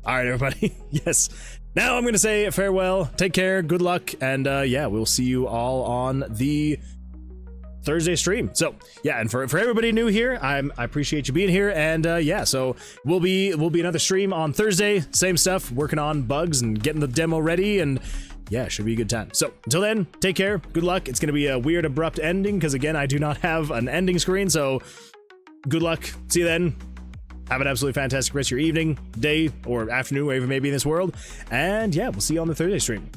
All right, everybody. Yes. Now I'm going to say farewell. Take care. Good luck. And yeah, we'll see you all on the Thursday stream. So yeah, and for everybody new here, I appreciate you being here. And yeah, so we'll be another stream on Thursday. Same stuff, working on bugs and getting the demo ready, and yeah, it should be a good time. So until then, take care. Good luck. It's going to be a weird, abrupt ending because again, I do not have an ending screen. So good luck. See you then. Have an absolutely fantastic rest of your evening, day, or afternoon, wherever you may be in this world. And yeah, we'll see you on the Thursday stream.